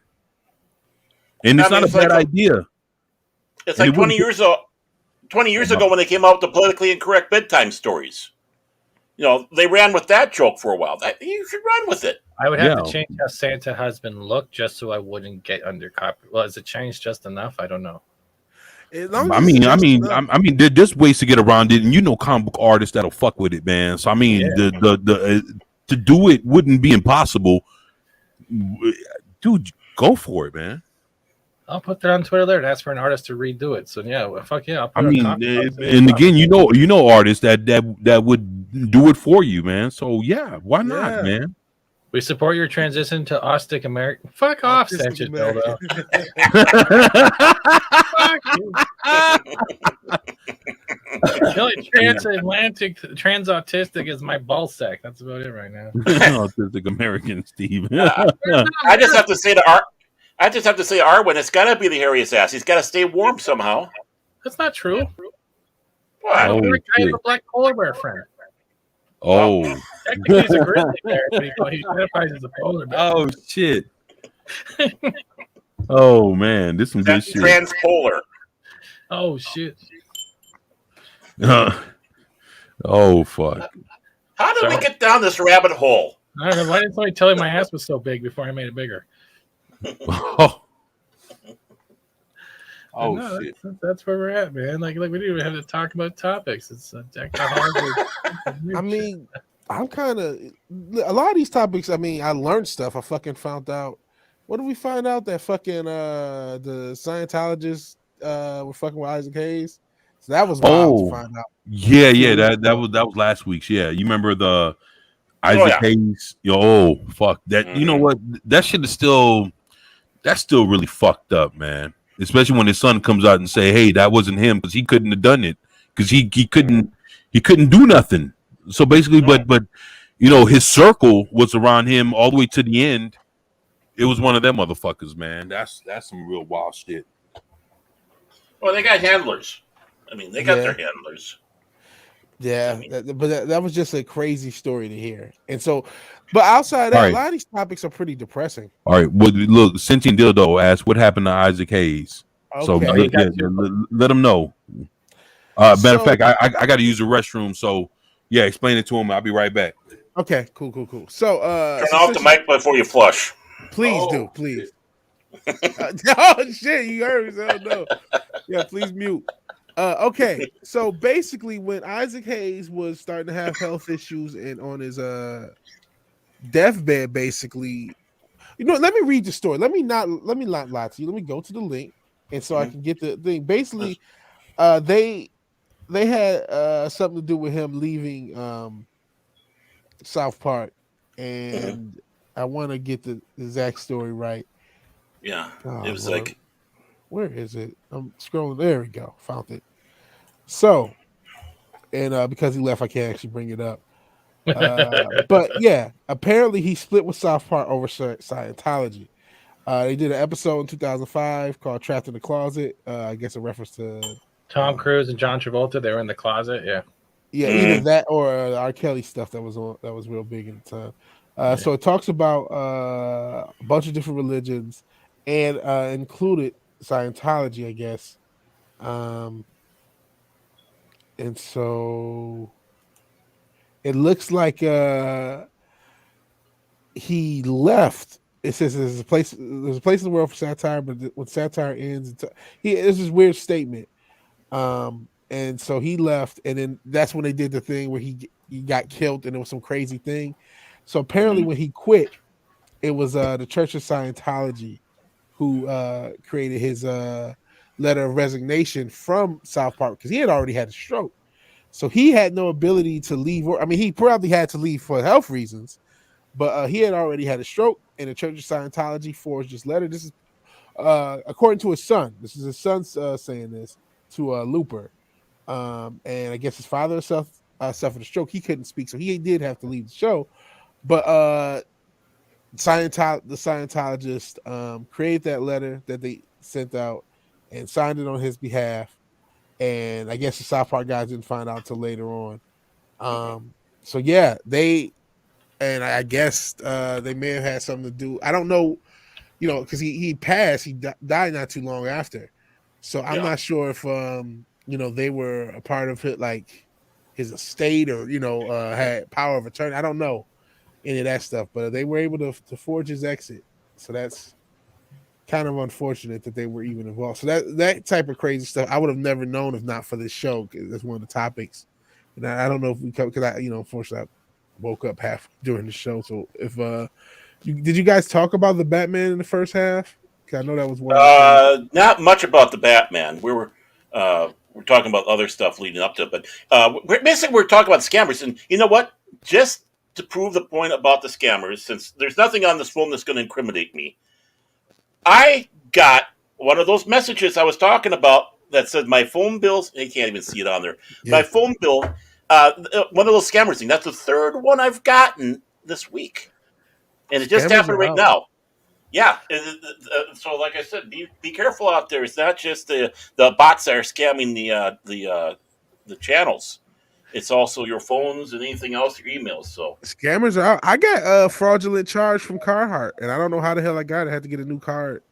And it's not a bad idea.
It's like 20 years ago when they came out with the politically incorrect bedtime stories. They ran with that joke for a while. You should run with it.
I would have to change how Santa husband looked just so I wouldn't get under copy. Well, has it changed just enough? I don't know.
I mean, there's ways to get around it, and comic book artists that'll fuck with it, man. So I mean, to do it wouldn't be impossible, dude. Go for it, man.
I'll put that on Twitter there and ask for an artist to redo it. So fuck yeah.
And again, artists that would do it for you, man. So yeah, why not, man?
We support your transition to Austic American. Fuck off, Sanchez Dildo. The only transatlantic, transautistic is my ball sack. That's about it right now.
Autistic American, Steve.
I just have to say Arwen, it's got to be the hairiest ass. He's got to stay warm somehow.
That's not true.
What?
I have a black polar bear friend.
Oh.
Technically, he's a grizzly bear, but he identifies as a polar bear.
Oh, shit. Oh, man. This is some good shit.
Transpolar.
Oh, shit.
Oh, fuck.
How did we get down this rabbit hole?
I don't know. Why didn't somebody tell me my ass was so big before I made it bigger?
Oh shit!
That's where we're at, man. Like we didn't even have to talk about topics. It's
I mean, I'm kind of a lot of these topics. I mean, I learned stuff. I fucking found out. What did we find out that fucking the Scientologists were fucking with Isaac Hayes? So that was wild to find out.
Yeah. That was last week's. Yeah, you remember the Isaac Hayes? Oh fuck that! Mm-hmm. You know what? That shit is still. That's still really fucked up, man. Especially when his son comes out and say, "Hey, that wasn't him," because he couldn't have done it because he couldn't do nothing. So basically, but his circle was around him all the way to the end. It was one of them motherfuckers, man. That's some real wild shit.
Well, they got handlers. I mean, they got their handlers.
Yeah, but that was just a crazy story to hear. And so, but outside of that, a lot of these topics are pretty depressing.
All right. Well, look, Sentient Dildo asked, what happened to Isaac Hayes? Okay. So let him know. Matter of fact, I got to use the restroom. So, yeah, explain it to him. I'll be right back.
Okay, cool. So,
turn off the mic before you flush.
Please do, please. Oh, shit, you heard me. So no. Yeah, please mute. Okay, so basically, when Isaac Hayes was starting to have health issues and on his deathbed, basically, let me read the story. Let me not lie to you. Let me go to the link, and so I can get the thing. Basically, they had something to do with him leaving South Park, and I want to get the exact story right.
Yeah, it was like.
Where is it? I'm scrolling. There we go. Found it. So, and because he left, I can't actually bring it up. But yeah, apparently he split with South Park over Scientology. They did an episode in 2005 called "Trapped in the Closet." I guess a reference to
Tom Cruise and John Travolta. They were in the closet. Yeah.
Either that or R. Kelly stuff that was real big at the time. So it talks about a bunch of different religions and included Scientology, I guess. And so it looks like he left. It says there's a place in the world for satire, but when satire ends, it's this weird statement. And so he left, and then that's when they did the thing where he got killed, and it was some crazy thing. So apparently when he quit, it was the Church of Scientology who created his letter of resignation from South Park, because he had already had a stroke. So he had no ability to leave. I mean, he probably had to leave for health reasons, but he had already had a stroke, and the Church of Scientology forged this letter. This is according to his son. This is his son saying this to Looper, and I guess his father suffered a stroke. He couldn't speak, so he did have to leave the show. But the Scientologist created that letter that they sent out and signed it on his behalf. And I guess the South Park guys didn't find out till later on. So yeah, I guess they may have had something to do. I don't know, because he passed. He died not too long after. So I'm not sure if they were a part of it, like his estate, or had power of attorney. I don't know any of that stuff, but they were able to forge his exit. So that's kind of unfortunate that they were even involved. So that type of crazy stuff I would have never known if not for this show. Cause that's one of the topics, and I don't know if we come because unfortunately I woke up half during the show. So if did you guys talk about the Batman in the first half? Because I know that was one.
Not much about the Batman. We're talking about other stuff leading up to it, but we're talking about scammers. And you know what? Just to prove the point about the scammers, since there's nothing on this phone that's going to incriminate me, I got one of those messages I was talking about that said my phone bills. You can't even see it on there. Yeah. My phone bill, one of those scammers things. That's the third one I've gotten this week, and it just happened right now. Yeah. So, like I said, be careful out there. It's not just the bots that are scamming the channels. It's also your phones and anything else, your emails. So
scammers are out. I got a fraudulent charge from Carhartt, and I don't know how the hell I got it. I had to get a new card,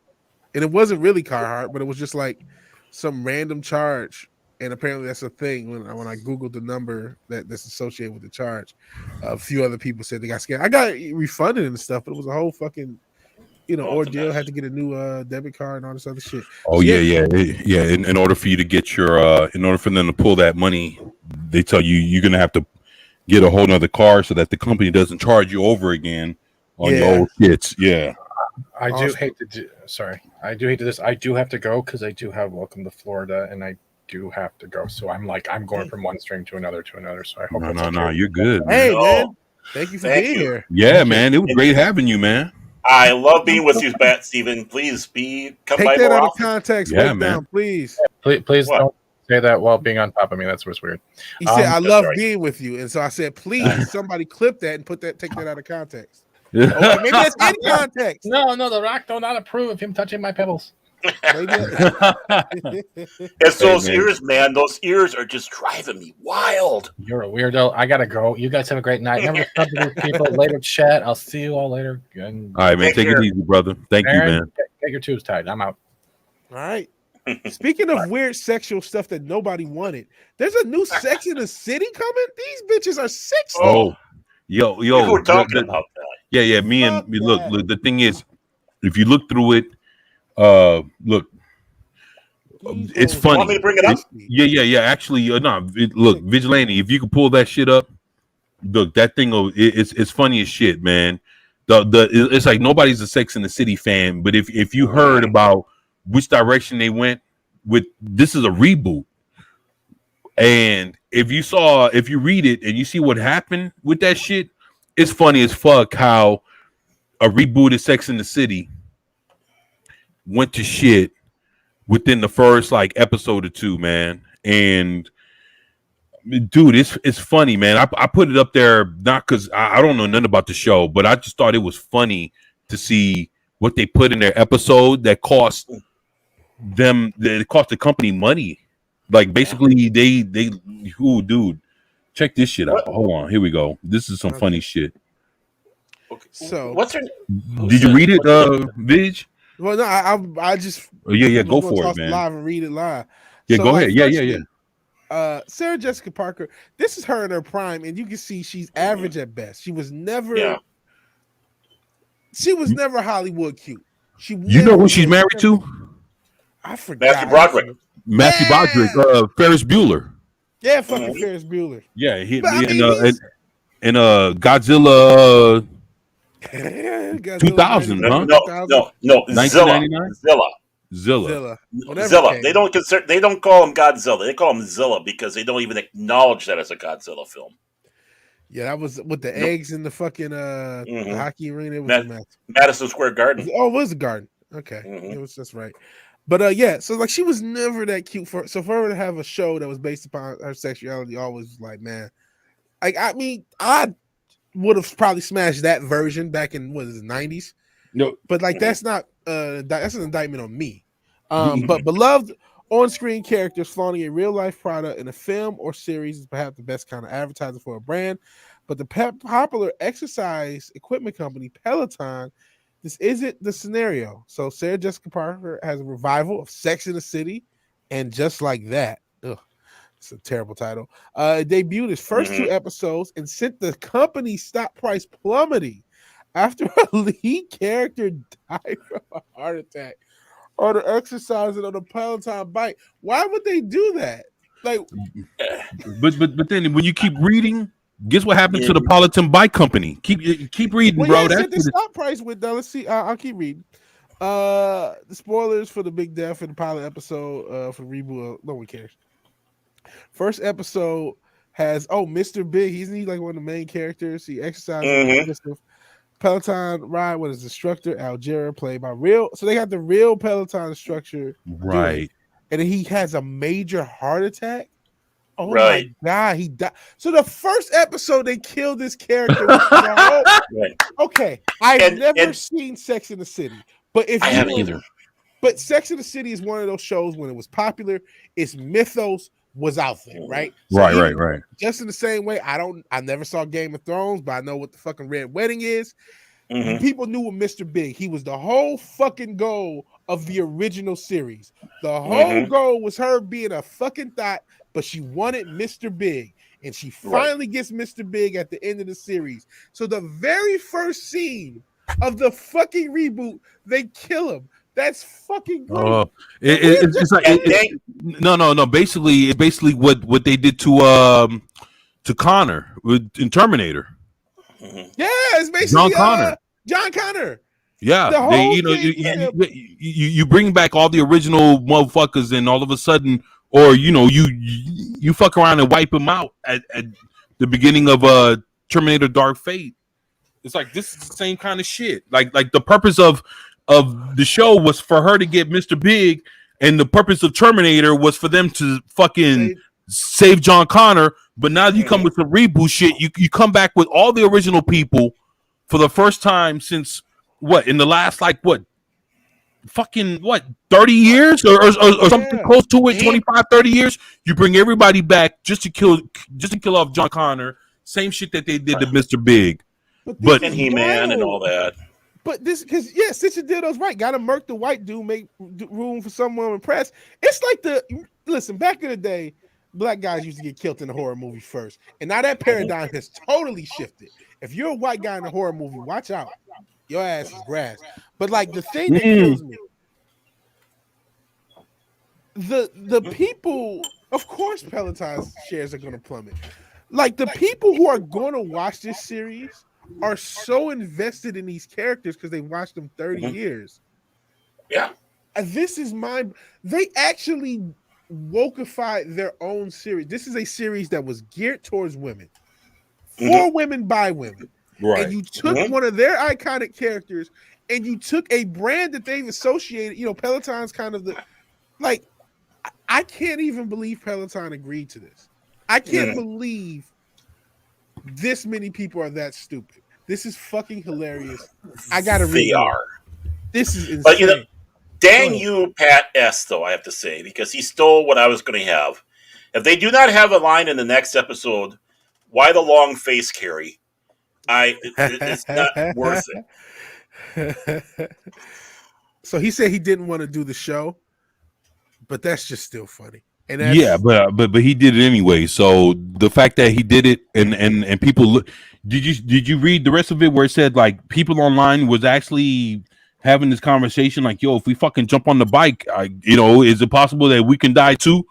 and it wasn't really Carhartt, but it was just like some random charge. And apparently that's a thing. When I Googled the number that's associated with the charge, a few other people said they got scammed. I got refunded and stuff, but it was a whole fucking ordeal. Had to get a new debit card and all this other shit.
Oh, so, yeah. In order for you to get your, in order for them to pull that money, they tell you you're gonna have to get a whole nother card so that the company doesn't charge you over again on your old kits. Yeah.
I do hate to do this. I do have to go because I do have Welcome to Florida, and I do have to go. So I'm going from one stream to another. So I hope.
No, you're good.
Man. Hey, man. Thank you for being here.
Yeah, man. It was great having you, man.
I love being with you, Steven. Please come
Take
by
that
more
out
often.
of context.
Yeah,
right
man.
Down, please.
Please don't say that while being on top of me. That's what's weird.
He said, "I love being with you," and so I said, "Please, somebody clip that and take that out of context." Maybe that's in context.
No, The Rock do not approve of him touching my pebbles.
It's those ears, man. Those ears are just driving me wild.
You're a weirdo. I gotta go. You guys have a great night. Never talk to these people. Later chat. I'll see you all later. And
all right, man. Take it easy, brother. Thank you, man.
Get your tubes tied. I'm out.
All right. Speaking of weird sexual stuff that nobody wanted, there's a new Sex in the City coming. These bitches are sexy.
Oh, yo.
We're talking about that.
Yeah. Me look. The thing is, if you look through it, look, it's funny.
Want me to bring it up?
Yeah. Actually, look, Vigilante. If you can pull that shit up, look, that thing. It's funny as shit, man. It's like nobody's a Sex in the City fan, but if you heard about which direction they went with, this is a reboot. And if you read it and you see what happened with that shit, it's funny as fuck how a rebooted Sex in the City went to shit within the first episode or two, man. And dude, it's funny, man. I put it up there not because I don't know nothing about the show, but I just thought it was funny to see what they put in their episode that cost the company money. Like basically dude, check this shit out. Hold on, here we go. This is some funny shit.
Okay. So what's her?
Did you read it, Vig?
Well, no, I just
go for it, man.
Live and read it live.
Yeah, so, go ahead. Yeah.
Sarah Jessica Parker. This is her in her prime, and you can see she's average at best. She was never. Yeah. She was never Hollywood cute.
You know who she's married to?
I forgot.
Matthew Broderick. Ferris Bueller.
Yeah, fucking Ferris Bueller.
Yeah, in Godzilla 2000, huh?
No, 1999.
Zilla.
Zilla. They don't call him Godzilla. They call him Zilla because they don't even acknowledge that as a Godzilla film.
Yeah, that was with the eggs in the fucking the hockey arena. It was a mess.
Madison Square Garden.
Oh, it was the Garden. Okay, it was just right. But yeah, so like she was never that cute for her to have a show that was based upon her sexuality. Always was like, man, like I mean, I would have probably smashed that version back in what is it, 90s.
No,
but like that's not that's an indictment on me. But beloved on-screen characters flaunting a real-life product in a film or series is perhaps the best kind of advertising for a brand. But the popular exercise equipment company Peloton, this isn't the scenario. So Sarah Jessica Parker has a revival of Sex in the City, and just like that, it's a terrible title. It debuted its first 2 episodes and sent the company's stock price plummeting after a lead character died from a heart attack or the exercising on the Peloton bike. Why would they do that? Like,
but then when you keep reading, guess what happened to the Peloton bike company? Keep reading, bro.
That's the stock price with that. Let's see. I'll keep reading. The spoilers for the big death in the pilot episode for the reboot. No one cares. First episode has Mr. Big. Isn't he like one of the main characters? He exercises. Peloton ride with his instructor Algera, played by real. So they got the real Peloton instructor,
right?
And then he has a major heart attack. Oh my god, he died. So the first episode they killed this character. Okay, I've never seen Sex in the City, but if
I haven't either.
But Sex in the City is one of those shows when it was popular, its mythos was out there, right? So
right.
Just in the same way, I never saw Game of Thrones, but I know what the fucking Red Wedding is. People knew what Mr. Big. He was the whole fucking goal of the original series. The whole goal was her being a fucking thought, but she wanted Mr. Big. And she finally gets Mr. Big at the end of the series. So the very first scene of the fucking reboot, they kill him. That's fucking great.
It's like no. Basically, what they did to Connor in Terminator.
Yeah, it's basically John Connor.
Yeah, you bring back all the original motherfuckers, and all of a sudden, or you fuck around and wipe them out at the beginning of Terminator: Dark Fate. It's like this is the same kind of shit. Like the purpose of the show was for her to get Mr. Big, and the purpose of Terminator was for them to fucking save John Connor. But now you come with the reboot shit. You come back with all the original people for the first time since in the last 30 years or something close to it, 25, 30 years. You bring everybody back just to kill off John Connor. Same shit that they did to Mr. Big.
But and He-Man and all that.
But this, because Stitcher did those right. Got to murk the white dude, make room for someone to impress. It's like listen. Back in the day, black guys used to get killed in the horror movie first, and now that paradigm has totally shifted. If you're a white guy in a horror movie, watch out. Your ass is grass. But like the thing that kills me, the people, of course, Peloton shares are going to plummet. Like the people who are going to watch this series are so invested in these characters because they watched them 30 years.
Yeah.
And this is they actually wokeified their own series. This is a series that was geared towards women, for women, by women. Right. And you took one of their iconic characters and you took a brand that they've associated, Peloton's kind of I can't even believe Peloton agreed to this. I can't believe this many people are that stupid. This is fucking hilarious. I gotta read.
They are.
This is insane.
But dang you, Pat S. Though I have to say, because he stole what I was going to have. If they do not have a line in the next episode, why the long face, Carrie? It's not worth
it. So he said he didn't want to do the show, but that's just still funny. And
but he did it anyway. So the fact that he did it and people did you read the rest of it where it said like people online was actually having this conversation like, yo, if we fucking jump on the bike, is it possible that we can die too?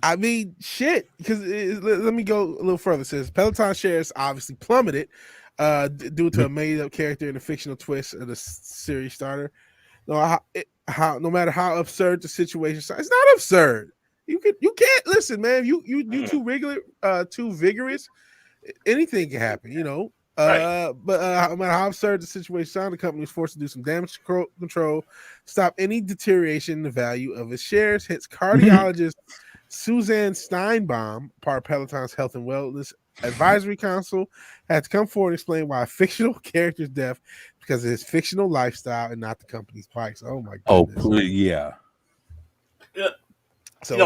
I mean, shit. Because let me go a little further. It says Peloton shares obviously plummeted due to a made-up character and a fictional twist of the series starter. no matter how absurd the situation sounds, it's not absurd. You can't listen, man. You too vigorous. Anything can happen, you know. But no matter how absurd the situation sounds, the company was forced to do some damage control, stop any deterioration in the value of its shares. Hence, cardiologist Suzanne Steinbaum, part of Peloton's Health and Wellness Advisory Council, had to come forward and explain why a fictional character's death because of his fictional lifestyle and not the company's bikes. Oh my goodness.
Oh, please, yeah.
So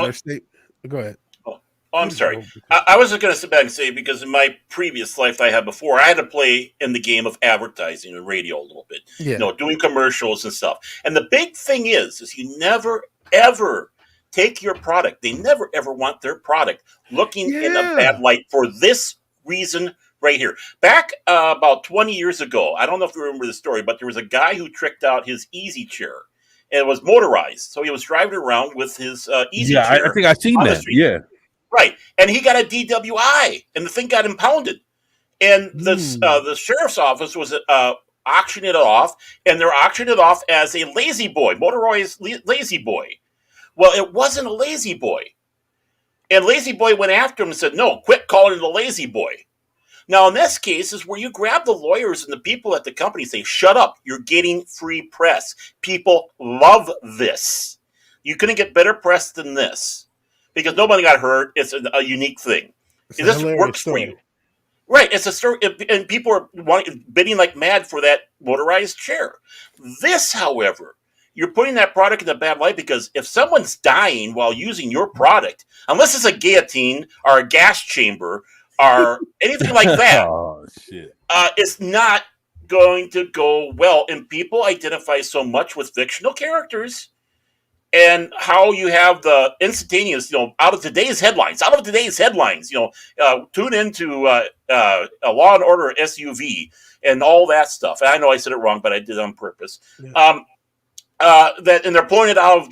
go ahead.
Oh, I'm sorry. I was just going to sit back and say, because in my previous life I had before, I had to play in the game of advertising and radio a little bit, doing commercials and stuff. And the big thing is you never, ever take your product. They never, ever want their product looking in a bad light for this reason right here. Back about 20 years ago, I don't know if you remember the story, but there was a guy who tricked out his easy chair. And it was motorized. So he was driving around with his easy chair.
Yeah, I think I've seen that. Yeah.
Right, and he got a DWI, and the thing got impounded. And the sheriff's office was auctioning it off, and they're auctioning it off as a lazy boy, motorized lazy boy. Well, it wasn't a lazy boy. And lazy boy went after him and said, no, quit calling it a lazy boy. Now, in this case is where you grab the lawyers and the people at the company and say, shut up, you're getting free press. People love this. You couldn't get better press than this. Because nobody got hurt. It's a unique thing. This works for you. Right. It's a story. And people are bidding like mad for that motorized chair. This, however, you're putting that product in a bad light because if someone's dying while using your product, unless it's a guillotine or a gas chamber or anything like that, it's not going to go well. And people identify so much with fictional characters. And how you have the instantaneous, out of today's headlines, tune into a Law and Order SUV and all that stuff. And I know I said it wrong, but I did it on purpose. Yeah. And they're pulling it out of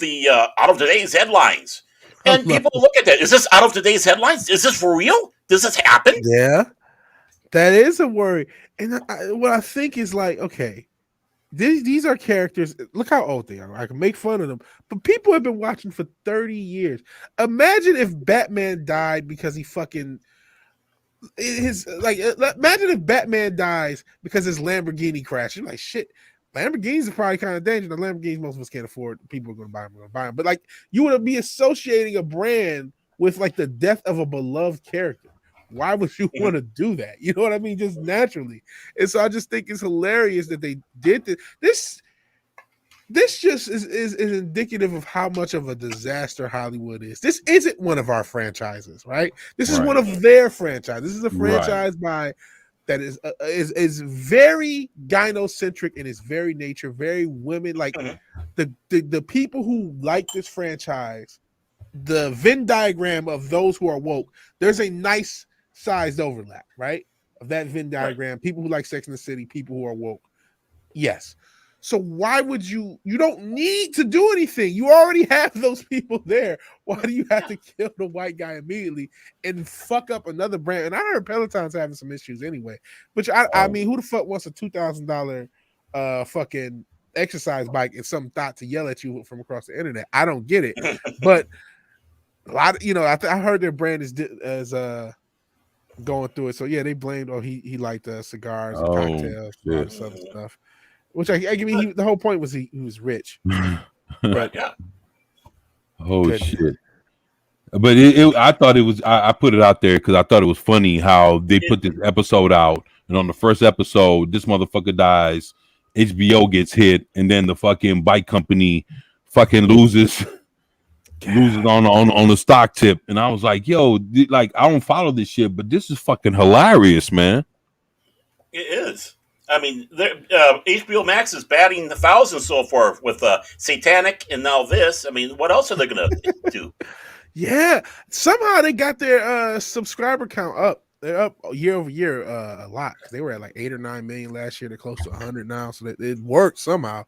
today's headlines, and people look at that. Is this out of today's headlines? Is this for real? Does this happen?
Yeah, that is a worry. And what I think is like, okay. These are characters. Look how old they are. I can make fun of them, but people have been watching for 30 years. Imagine if Batman died because he fucking imagine if Batman dies because his Lamborghini crashed. You're like, shit. Lamborghinis are probably kind of dangerous. The Lamborghinis most of us can't afford. People are going to buy them. But like, you would be associating a brand with like the death of a beloved character. Why would you want to do that? You know what I mean? Just naturally. And so I just think it's hilarious that they did this. This just is indicative of how much of a disaster Hollywood is. This isn't one of our franchises, right? This is one of their franchises. This is a franchise that is very gynocentric in its very nature, very women. Like the people who like this franchise, the Venn diagram of those who are woke, there's a nice sized overlap, right? Of that Venn diagram, people who like Sex and the City, people who are woke. Yes. So why would you don't need to do anything. You already have those people there. Why do you have to kill the white guy immediately and fuck up another brand? And I heard Peloton's having some issues anyway. Which I mean, who the fuck wants a $2,000 fucking exercise bike and some thought to yell at you from across the internet? I don't get it. But a lot of, I heard their brand is going through it. So yeah, they blamed he liked cigars and cocktails and all this other stuff. Which I mean, the whole point was he was rich. But
shit! But I thought it was. I put it out there because I thought it was funny how they put this episode out, and on the first episode, this motherfucker dies. HBO gets hit, and then the fucking bike company fucking loses on the stock tip, and I was like, yo, like I don't follow this shit, but this is fucking hilarious, man.
It is. I mean, HBO Max is batting 1,000 so far with Satanic and now this. I mean, what else are they going to do?
Yeah, somehow they got their subscriber count up. They're up year over year a lot. They were at like 8 or 9 million last year. They're close to 100 now, so it worked somehow,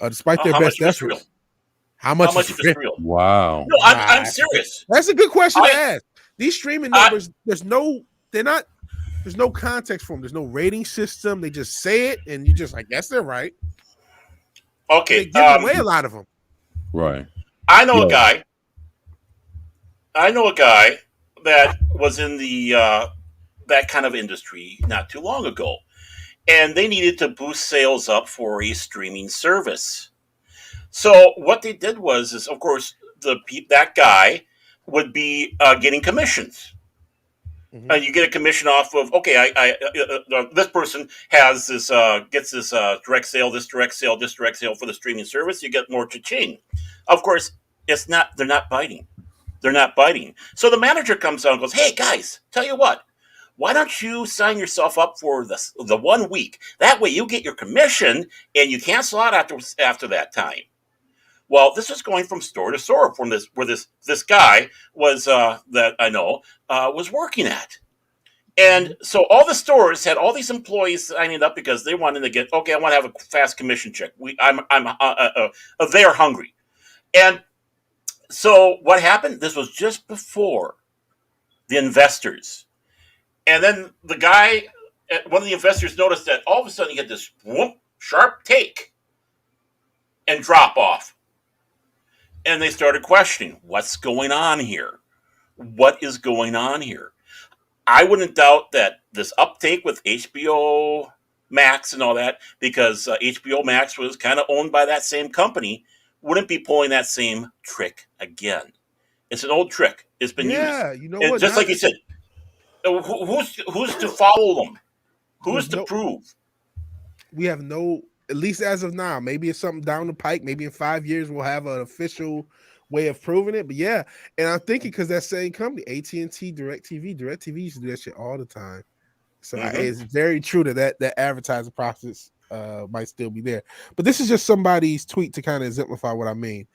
despite their best efforts. How much is real?
Wow.
No, I'm serious.
That's a good question to ask. These streaming numbers, there's no context for them. There's no rating system. They just say it, and you just like, yes, they're right.
Okay.
They give away a lot of them.
Right.
I know a guy. I know a guy that was in the that kind of industry not too long ago, and they needed to boost sales up for a streaming service. So what they did was, is of course that guy would be getting commissions. You get a commission off of this person has this gets this direct sale, this direct sale, this direct sale for the streaming service. You get more cha-ching. Of course, it's not. They're not biting. They're not biting. So the manager comes out and goes, "Hey guys, tell you what. Why don't you sign yourself up for the 1 week? That way you get your commission and you cancel out after that time." Well, this was going from store to store from where this guy was that I know was working at. And so all the stores had all these employees signing up because they wanted to get, okay, I want to have a fast commission check. They're hungry. And so what happened? This was just before the investors. And then the guy, one of the investors noticed that all of a sudden he had this sharp take and drop off. And they started questioning, what's going on here? What is going on here? I wouldn't doubt that this uptake with HBO Max and all that, because HBO Max was kind of owned by that same company, wouldn't be pulling that same trick again. It's an old trick. It's been used.
Yeah, you know
and
what?
Just like you said, who's to follow them? Who's to prove?
We have no, at least as of now. Maybe it's something down the pike. Maybe in 5 years we'll have an official way of proving it. But yeah, and I'm thinking because that same company, AT&T, DirecTV used to do that shit all the time. So it's very true that advertising process might still be there. But this is just somebody's tweet to kind of exemplify what I mean.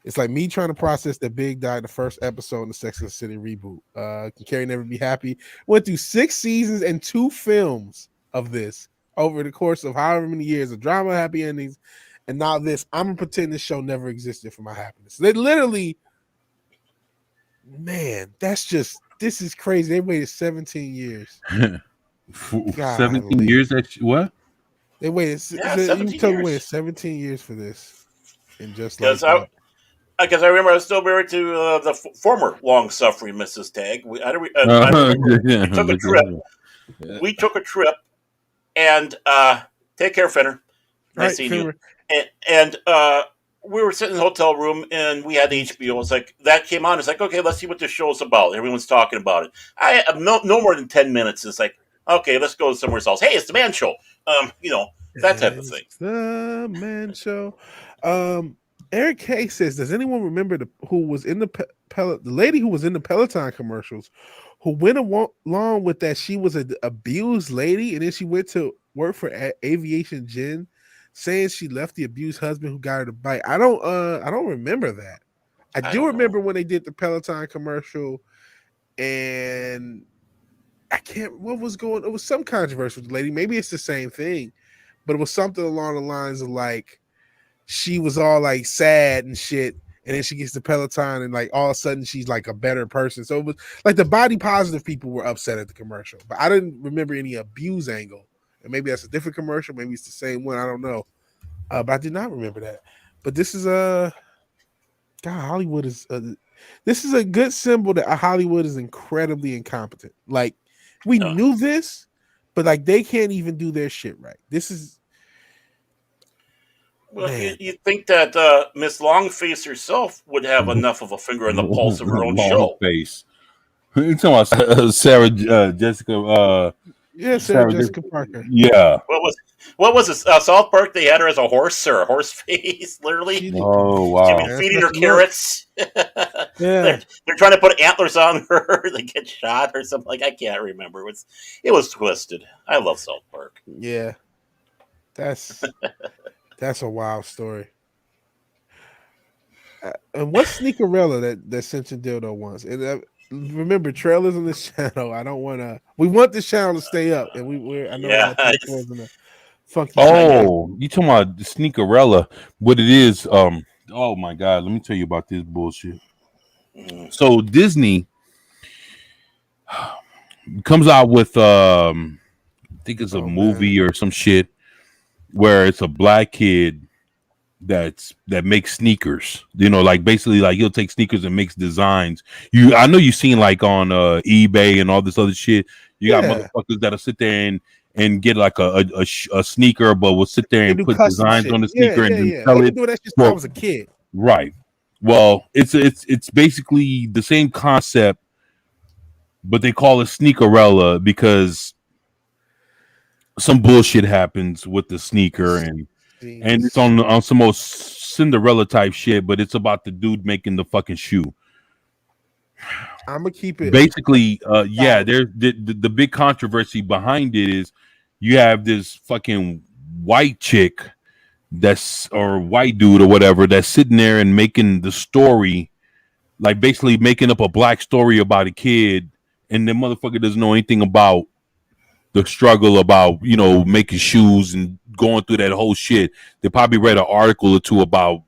It's like me trying to process that Big died the first episode in the Sex and the City reboot. Can Carrie never be happy? Went through 6 seasons and 2 films of this over the course of however many years of drama, happy endings, and now this. I'm gonna pretend this show never existed for my happiness. They literally, man, this is crazy. They waited 17 years.
17 years? What?
They waited. You told me waited 17 years for this, and just like
because I remember I was still married to the former long-suffering Mrs. Tag. We took a trip. Yeah. We took a trip, and take care, Fenner. Nice seeing you. And we were sitting in the hotel room, and we had HBO. It's like that came on. It's like, okay, let's see what this show is about. Everyone's talking about it. I have no more than 10 minutes. It's like, okay, let's go somewhere else. Hey, it's the Man Show. That type of thing.
The Man Show. Eric K says, does anyone remember who was in the lady who was in the Peloton commercials, who went along with that? She was an abused lady, and then she went to work for Aviation Gin, saying she left the abused husband who got her to bite. I don't remember that. I do remember when they did the Peloton commercial, and I can't. What was going? It was some controversy with the lady. Maybe it's the same thing, but it was something along the lines of like, she was all like sad and shit, and then she gets to Peloton, and like all of a sudden she's like a better person. So it was like the body positive people were upset at the commercial, but I didn't remember any abuse angle. And maybe that's a different commercial. Maybe it's the same one. I don't know, but I did not remember that. But this is Hollywood is this is a good symbol that Hollywood is incredibly incompetent. Like we knew this, but like they can't even do their shit right. This is.
Well, you think that Miss Longface herself would have enough of a finger in the pulse of her own show?
Face. You talking about Sarah Jessica?
Sarah Jessica Parker.
Yeah.
What was this? South Park? They had her as a horse or a horse face, literally.
Oh wow!
She'd be feeding her carrots. They're trying to put antlers on her. They get shot or something. Like I can't remember. It was twisted. I love South Park.
Yeah, that's a wild story. And what's Sneakerella that sent your dildo once? And remember, trailers on this channel. I don't want to. We want this channel to stay up, and we're. I know. Yeah, funky.
Oh, you talking about Sneakerella? What it is? Oh my God! Let me tell you about this bullshit. So Disney comes out with I think it's a movie or some shit where it's a black kid that makes sneakers. You know, like basically like he'll take sneakers and makes designs. I know you've seen like on eBay and all this other shit. You got motherfuckers that'll sit there and get like a sneaker, but will sit there and put designs
shit
on the sneaker and then sell it.
Doing that shit since I was a kid.
Right. Well, it's basically the same concept, but they call it Sneakerella because some bullshit happens with the sneaker and it's on some most Cinderella type shit, but it's about the dude making the fucking shoe.
I'm gonna keep it
basically. There's the big controversy behind it is you have this fucking white chick or white dude or whatever that's sitting there and making the story, like basically making up a black story about a kid, and the motherfucker doesn't know anything about the struggle about, you know, making shoes and going through that whole shit. They probably read an article or two about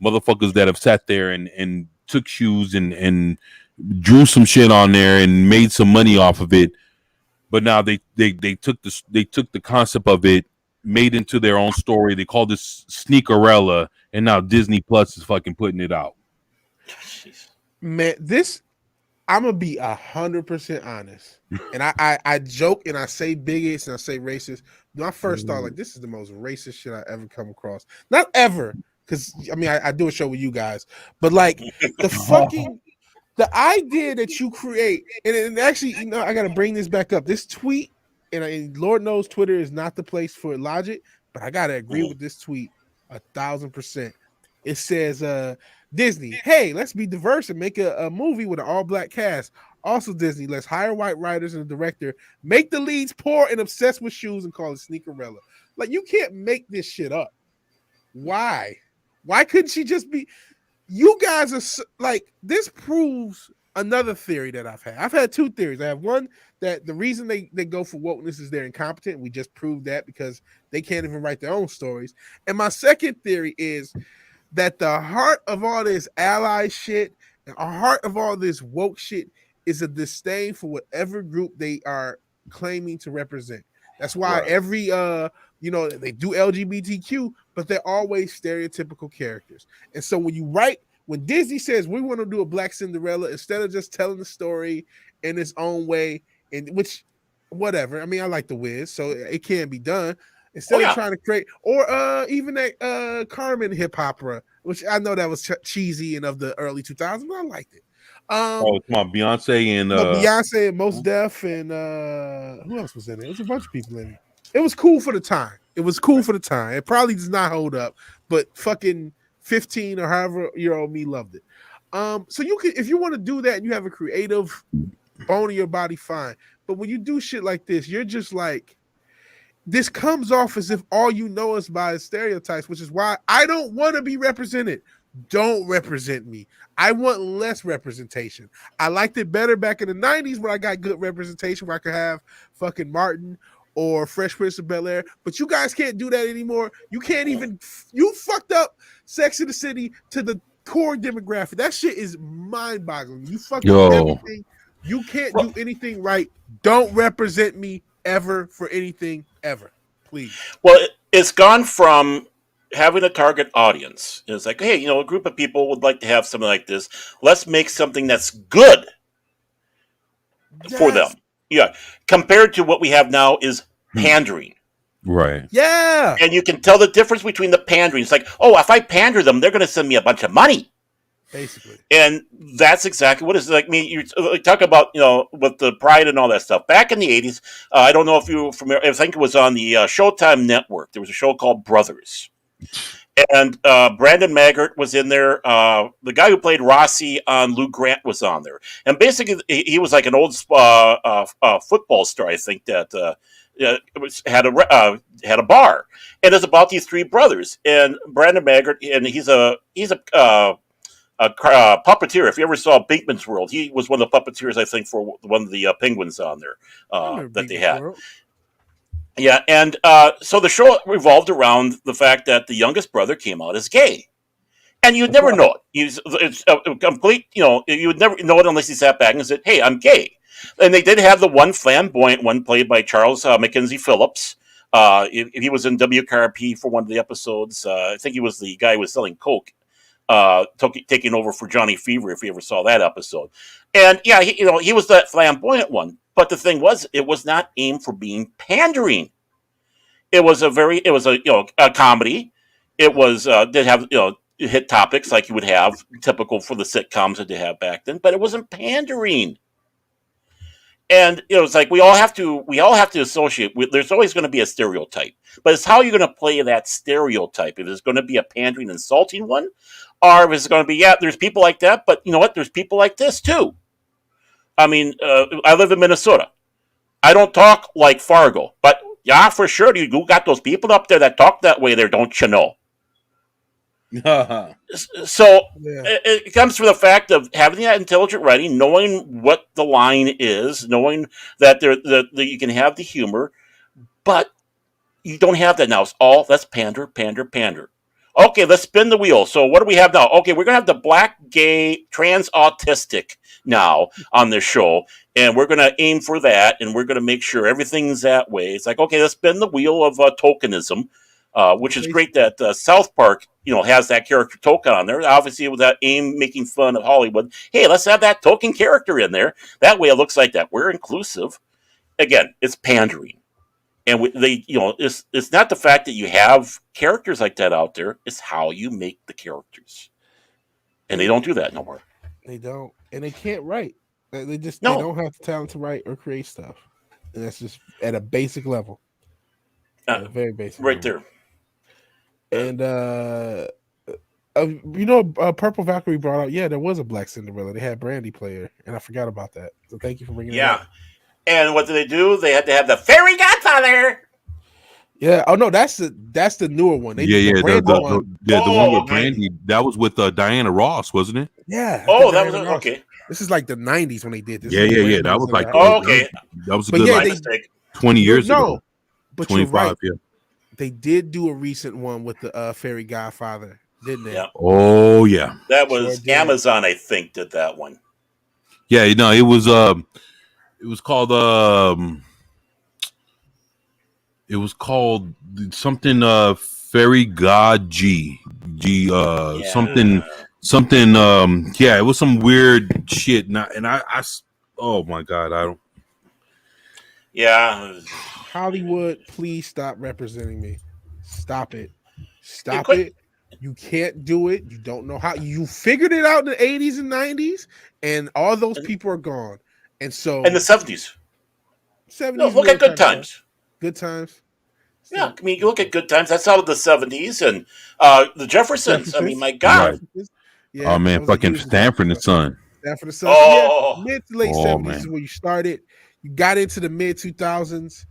motherfuckers that have sat there and took shoes and drew some shit on there and made some money off of it. But now they took the concept of it, made into their own story. They called this Sneakerella, and now Disney Plus is fucking putting it out.
Man, I'm gonna be 100% honest, and I joke and I say bigots and I say racist. When I first thought like this is the most racist shit I ever come across. Not ever, because I mean I do a show with you guys, but like the idea that you create, and actually, you know, I gotta bring this back up. This tweet, and Lord knows Twitter is not the place for logic, but I gotta agree with this tweet 1,000%. It says, Disney, hey, let's be diverse and make a movie with an all-black cast. Also, Disney, let's hire white writers and a director, make the leads poor and obsessed with shoes, and call it Sneakerella. Like, you can't make this shit up. Why? Why couldn't she just be? You guys are like, this proves another theory that I've had. I've had two theories. I have one that the reason they go for wokeness is they're incompetent. We just proved that because they can't even write their own stories. And my second theory is that the heart of all this ally shit and the heart of all this woke shit is a disdain for whatever group they are claiming to represent. That's why every you know, they do LGBTQ, but they're always stereotypical characters. And so when Disney says we want to do a Black Cinderella, instead of just telling the story in its own way, and which whatever, I mean, I like The Wiz, so it can be done. Instead of trying to create, or even that Carmen hip opera, which I know that was cheesy and of the early 2000s, but I liked it.
It's my Beyonce and
Beyonce and Mos Def and who else was in it? It was a bunch of people in it. It was cool for the time. It probably does not hold up, but fucking 15 or however year old me loved it. So you can, if you want to do that and you have a creative bone in your body, fine. But when you do shit like this, you're just like, this comes off as if all you know is by stereotypes, which is why I don't want to be represented. Don't represent me. I want less representation. I liked it better back in the 90s when I got good representation, where I could have fucking Martin or Fresh Prince of Bel-Air, but you guys can't do that anymore. You can't even, you fucked up Sex and the City to the core demographic. That shit is mind-boggling. You fucked up everything. You can't do anything right. Don't represent me ever for anything ever, please.
Well, it's gone from having a target audience. It's like, hey, you know, a group of people would like to have something like this. Let's make something that's good for them. Yeah. Compared to what we have now is pandering.
Right.
Yeah.
And you can tell the difference between the pandering. It's like, oh, if I pander them, they're going to send me a bunch of money.
Basically.
And that's exactly what it's like. I mean, you talk about, you know, with the Pride and all that stuff. Back in the 80s, I don't know if you were familiar, I think it was on the Showtime network. There was a show called Brothers. And Brandon Maggart was in there. The guy who played Rossi on Lou Grant was on there. And basically, he was like an old football star, I think, that had a bar. And it's about these three brothers. And Brandon Maggart, and he's a puppeteer. If you ever saw Pinkman's World, he was one of the puppeteers, I think, for one of the penguins on there that they had. World. Yeah, and so the show revolved around the fact that the youngest brother came out as gay. And you'd never know it. It's a complete, you know, you would never know it unless he sat back and said, hey, I'm gay. And they did have the one flamboyant one played by Charles Mackenzie Phillips, If he was in WKRP for one of the episodes, I think he was the guy who was selling coke, taking over for Johnny Fever. If you ever saw that episode, and yeah, he was that flamboyant one. But the thing was, it was not aimed for being pandering. It was a comedy. It was did have hit topics like you would have typical for the sitcoms that they have back then, but it wasn't pandering. And it's like we all have to associate. There's always going to be a stereotype, but it's how you're going to play that stereotype. If it's going to be a pandering, insulting one, or if it's going to be there's people like that, but you know what? There's people like this too. I mean, I live in Minnesota. I don't talk like Fargo, but yeah, for sure, you got those people up there that talk that way there, don't you know? So it comes from the fact of having that intelligent writing, knowing what the line is, knowing that you can have the humor, but you don't have that now. It's all let's pander, pander, pander. Okay, let's spin the wheel. So what do we have now? Okay, we're going to have the black, gay, trans, autistic now on this show, and we're going to aim for that, and we're going to make sure everything's that way. It's like, okay, let's spin the wheel of tokenism, which is great that South Park, has that character token on there. Obviously, with that aim making fun of Hollywood. Hey, let's have that token character in there. That way, it looks like that we're inclusive. Again, it's pandering. And it's not the fact that you have characters like that out there. It's how you make the characters, and they don't do that no more.
They don't, and they can't write. They don't have the talent to write or create stuff, and that's just at a basic level, a very basic,
right
level.
There.
And Purple Valkyrie brought out, there was a Black Cinderella. They had Brandy player, and I forgot about that. So thank you for bringing it up.
And what did they do? They had to have the fairy godfather.
Yeah. Oh no, that's the newer one.
The one with Brandy. That was with Diana Ross, wasn't it?
Yeah.
Oh, that was okay.
This is like the '90s when they did this.
Yeah. That was like
okay.
That was a good mistake. 20 years ago.
But
25.
You're right.
Yeah.
They did do a recent one with the fairy godfather, didn't they?
Yeah.
Oh yeah.
That was Amazon, I think, did that one.
Yeah. It was. It was called something Fairy God G something it was some weird shit. Oh my god, I don't.
Yeah.
Hollywood, please stop representing me. Stop it. Stop it. You can't do it. You don't know how. You figured it out in the 80s and 90s, and all those people are gone. And so
in the 70s. Look at Good Times.
Good Times.
Yeah, I mean, you look at Good Times. That's out of the 70s, and the Jeffersons. I mean, my God.
Right. Yeah, oh man, fucking Stanford and Son.
Stanford and Son. Mid to late 70s is where you started. You got into the mid 2000s,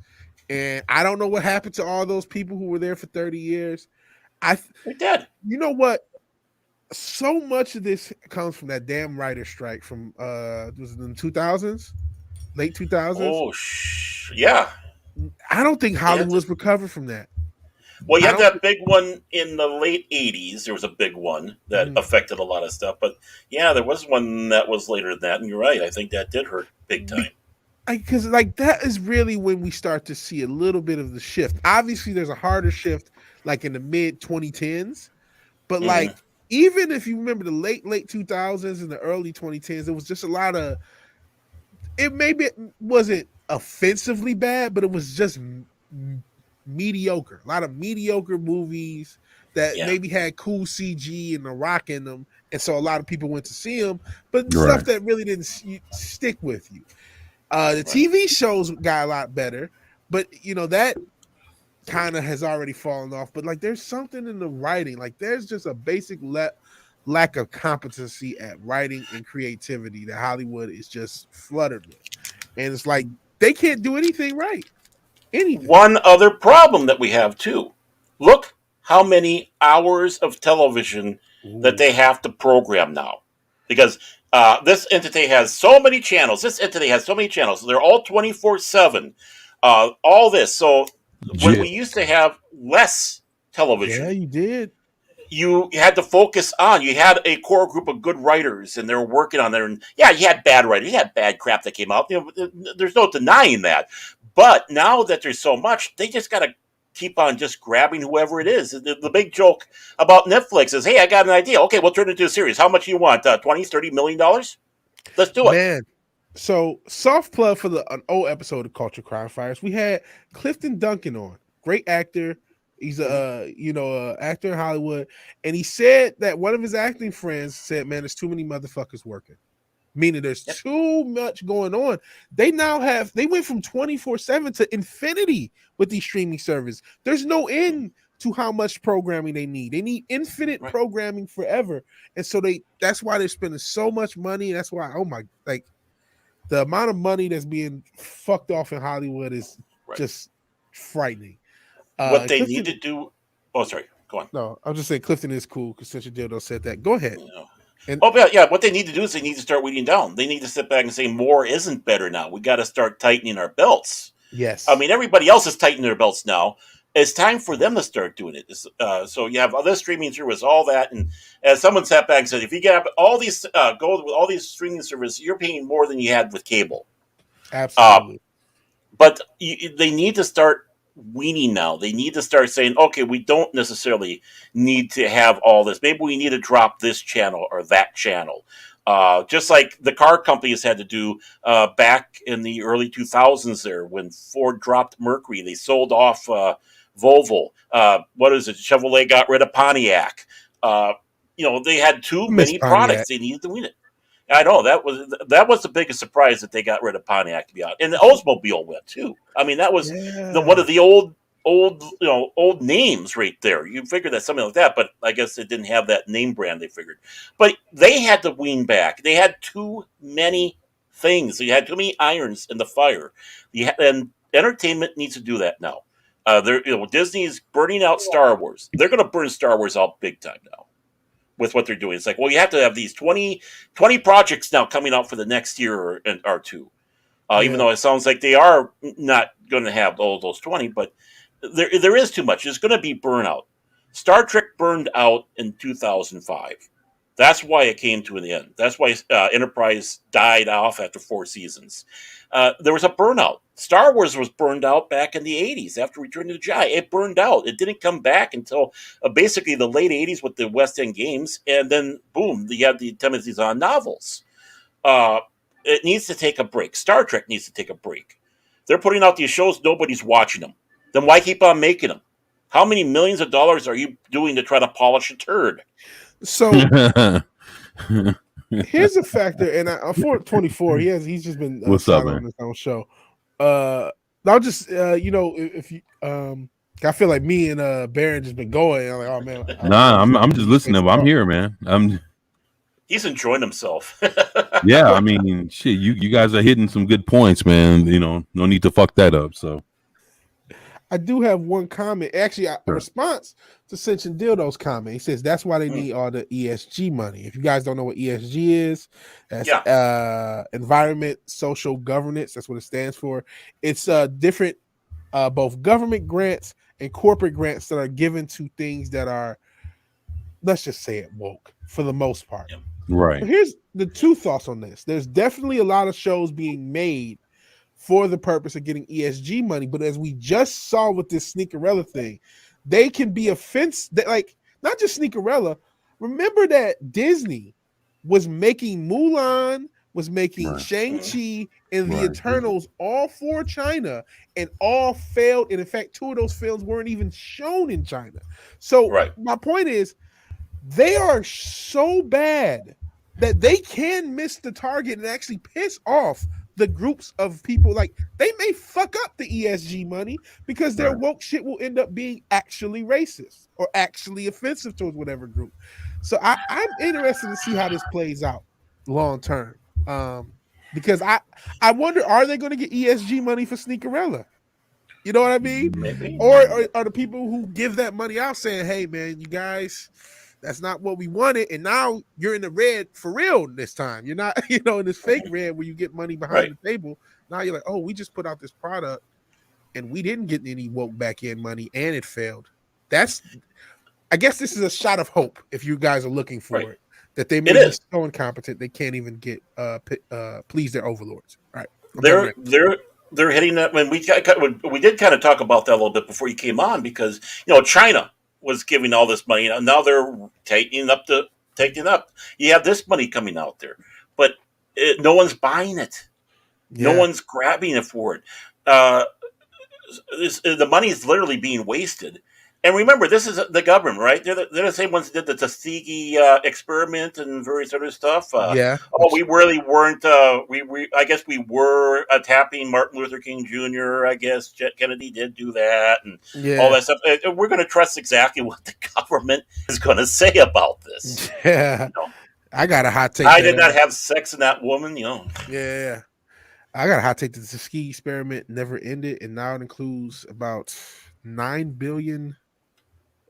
and I don't know what happened to all those people who were there for 30 years.
They're dead.
You know what? So much of this comes from that damn writer strike from was it in the 2000s, late 2000s.
Oh, yeah.
I don't think Hollywood's recovered from that.
Well, you had that big one in the late 80s. There was a big one that affected a lot of stuff. But yeah, there was one that was later than that. And you're right. I think that did hurt big time.
Because that is really when we start to see a little bit of the shift. Obviously, there's a harder shift like in the mid 2010s. But like, even if you remember the late 2000s and the early 2010s, it was just a lot of, it wasn't offensively bad, but it was just mediocre. A lot of mediocre movies that maybe had cool CG and The Rock in them. And so a lot of people went to see them, but stuff that really didn't stick with you. The TV shows got a lot better, but that kind of has already fallen off. But like, there's something in the writing, like there's just a basic lack of competency at writing and creativity that Hollywood is just flooded with, and it's like they can't do anything right. Anything.
One other problem that we have too. Look how many hours of television that they have to program now, because this entity has so many channels. They're all 24/7. All this. So when we used to have less television,
you did.
You had to focus on. You had a core group of good writers, and they were working on there. And you had bad writers. You had bad crap that came out. There's no denying that. But now that there's so much, they just got to keep on just grabbing whoever it is. The big joke about Netflix is, hey, I got an idea. Okay, we'll turn it into a series. How much do you want? $20-30 million? Let's do it.
Man, so soft plug for an old episode of Culture Crime Fires. We had Clifton Duncan on, great actor. He's a actor in Hollywood, and he said that one of his acting friends said, "Man, there's too many motherfuckers working." Meaning there's too much going on. They went from 24/7 to infinity with these streaming services. There's no end to how much programming they need. They need infinite programming forever. And so that's why they're spending so much money. That's why, the amount of money that's being fucked off in Hollywood is just frightening.
What they need to do. Oh, sorry. Go on.
No, I'm just saying Clifton is cool because Central Dildo said that. Go ahead.
What they need to do is they need to start weeding down. They need to sit back and say more isn't better now. We got to start tightening our belts.
Yes.
I mean, everybody else is tightening their belts now. It's time for them to start doing it. So you have other streaming service, all that, and as someone sat back and said, if you get all these go with all these streaming services, you're paying more than you had with cable.
Absolutely.
But they need to start weaning now. They need to start saying, okay, we don't necessarily need to have all this. Maybe we need to drop this channel or that channel. Just like the car companies had to do back in the early 2000s there when Ford dropped Mercury. They sold off Volvo. Chevrolet got rid of Pontiac. They had too many products. They needed to wean it. I know that was the biggest surprise that they got rid of Pontiac, to be honest. And the Oldsmobile went too. I mean, that was one of the old names right there. You figured that something like that, but I guess it didn't have that name brand. They figured, but they had to wean back. They had too many things. They had too many irons in the fire. And entertainment needs to do that now. Disney's burning out Star Wars. They're going to burn Star Wars out big time now. With what they're doing, it's like, well, you have to have these 20 projects now coming out for the next year or two. Even though it sounds like they are not going to have all those 20, but there is too much. There's going to be burnout. Star Trek burned out in 2005. That's why it came to an end. That's why Enterprise died off after 4 seasons. There was a burnout. Star Wars was burned out back in the 80s after Return to the Jedi. It burned out. It didn't come back until basically the late 80s with the West End Games. And then, boom, you have the Timothy Zahn novels. It needs to take a break. Star Trek needs to take a break. They're putting out these shows. Nobody's watching them. Then why keep on making them? How many millions of dollars are you doing to try to polish a turd?
So here's a factor, and for 24, he's just been
what's up, man?
On his own show. I'll just if you I feel like me and Baron just been going. I'm like, oh man.
I'm just listening. I'm here, man.
He's enjoying himself.
Yeah, I mean, shit. You guys are hitting some good points, man. No need to fuck that up. So.
I do have one comment. Actually, a response to Cinch and Dildo's comment. He says that's why they need all the ESG money. If you guys don't know what ESG is, that's environment, social governance. That's what it stands for. It's different, both government grants and corporate grants that are given to things that are, let's just say it, woke for the most part.
Right.
But here's the 2 thoughts on this. There's definitely a lot of shows being made for the purpose of getting ESG money. But as we just saw with this Sneakerella thing, they can be offensive. Like, not just Sneakerella. Remember that Disney was making Mulan, was making Shang-Chi and the Eternals all for China, and all failed. And in fact, 2 of those films weren't even shown in China. So my point is, they are so bad that they can miss the target and actually piss off the groups of people. Like, they may fuck up the ESG money because their woke shit will end up being actually racist or actually offensive towards whatever group. So I'm interested to see how this plays out long term. Because I wonder, are they going to get ESG money for Sneakerella? You know what I mean?
Maybe.
Or are the people who give that money out saying, hey man, you guys, that's not what we wanted, and now you're in the red for real this time. You're not, in this fake red where you get money behind the table. Now you're like, oh, we just put out this product and we didn't get any woke back end money and it failed. I guess this is a shot of hope if you guys are looking for it. That they may be so incompetent they can't even get please their overlords. All right.
they're hitting that when we did kind of talk about that a little bit before you came on because China was giving all this money and now they're taking it up. You have this money coming out there, but no one's buying it. No one's grabbing it for it. The money is literally being wasted. And remember, this is the government, right? They're the same ones that did the Tuskegee experiment and various other stuff. We really weren't. I guess we were tapping Martin Luther King Jr. I guess Kennedy did do that and all that stuff. We're going to trust exactly what the government is going to say about this.
Yeah, I got a hot take.
I did not have sex in that woman.
Yeah. I got a hot take that the Tuskegee experiment never ended, and now it includes about 9 billion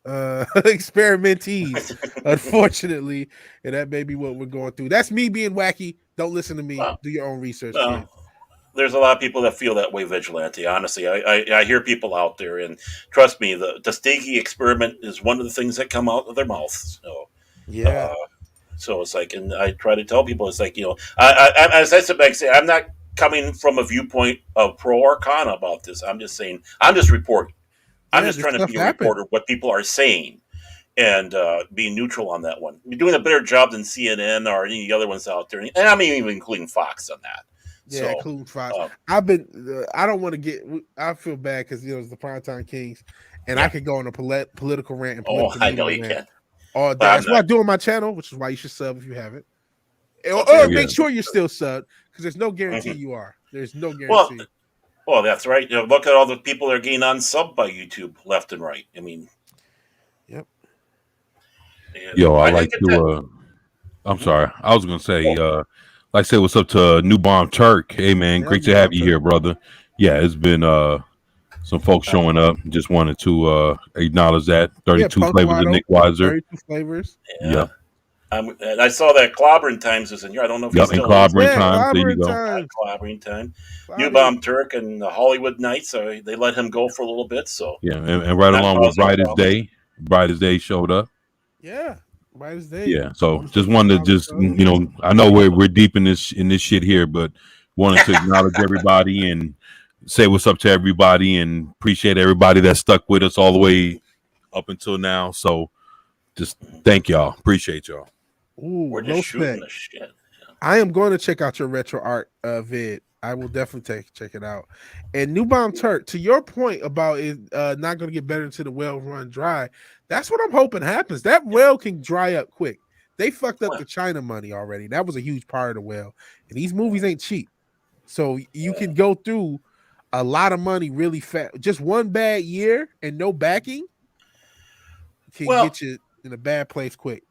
experimentees, unfortunately, and that may be what we're going through. That's me being wacky. Don't listen to me. Do your own research.
There's a lot of people that feel that way, Vigilante. Honestly, I hear people out there, and trust me, the Tuskegee experiment is one of the things that come out of their mouths. So, so it's like, and I try to tell people, it's like, as I said back, I'm not coming from a viewpoint of pro or con about this. I'm just saying, I'm just reporting. I'm just trying to be a reporter of what people are saying and being neutral on that one. You're doing a better job than CNN or any of the other ones out there. And I mean, even including Fox on that.
Yeah, including Fox. I don't want to get, I feel bad because, it's the Primetime Kings and I could go on a political rant. And
I know you can.
All day. That's what I do on my channel, which is why you should sub if you haven't. Or make sure you're still sub because there's no guarantee you are. There's no guarantee.
Well, that's right. Look at all the people that are getting unsub by YouTube left and right. I mean,
yep.
I like to. I'm sorry. I was gonna say, like, say what's up to New Bomb Turk. Hey, man, great to have you here, brother. Yeah, it's been some folks showing up. Just wanted to acknowledge that 32 flavors of Nick Weiser.
32 flavors.
Yeah. And I saw that Clobbering Times is in here. I don't know if he's still
Clobbering Times. There you go.
Clobbering Time. New Bomb Turk and the Hollywood Nights. They let him go for a little bit. So
and right along with Brightest Day. Brightest Day showed up.
Yeah, Brightest Day.
Yeah. So just wanted to I know we're deep in this shit here, but wanted to acknowledge everybody and say what's up to everybody and appreciate everybody that stuck with us all the way up until now. So just thank y'all. Appreciate y'all.
Ooh,
we're just shooting the shit. Yeah.
I am going to check out your retro art vid. I will definitely check it out. And New Bomb Turk, to your point about it not going to get better until the well run dry, that's what I'm hoping happens. That well can dry up quick. They fucked up the China money already. That was a huge part of the well. And these movies ain't cheap. So you can go through a lot of money really fast. Just one bad year and no backing can get you in a bad place quick.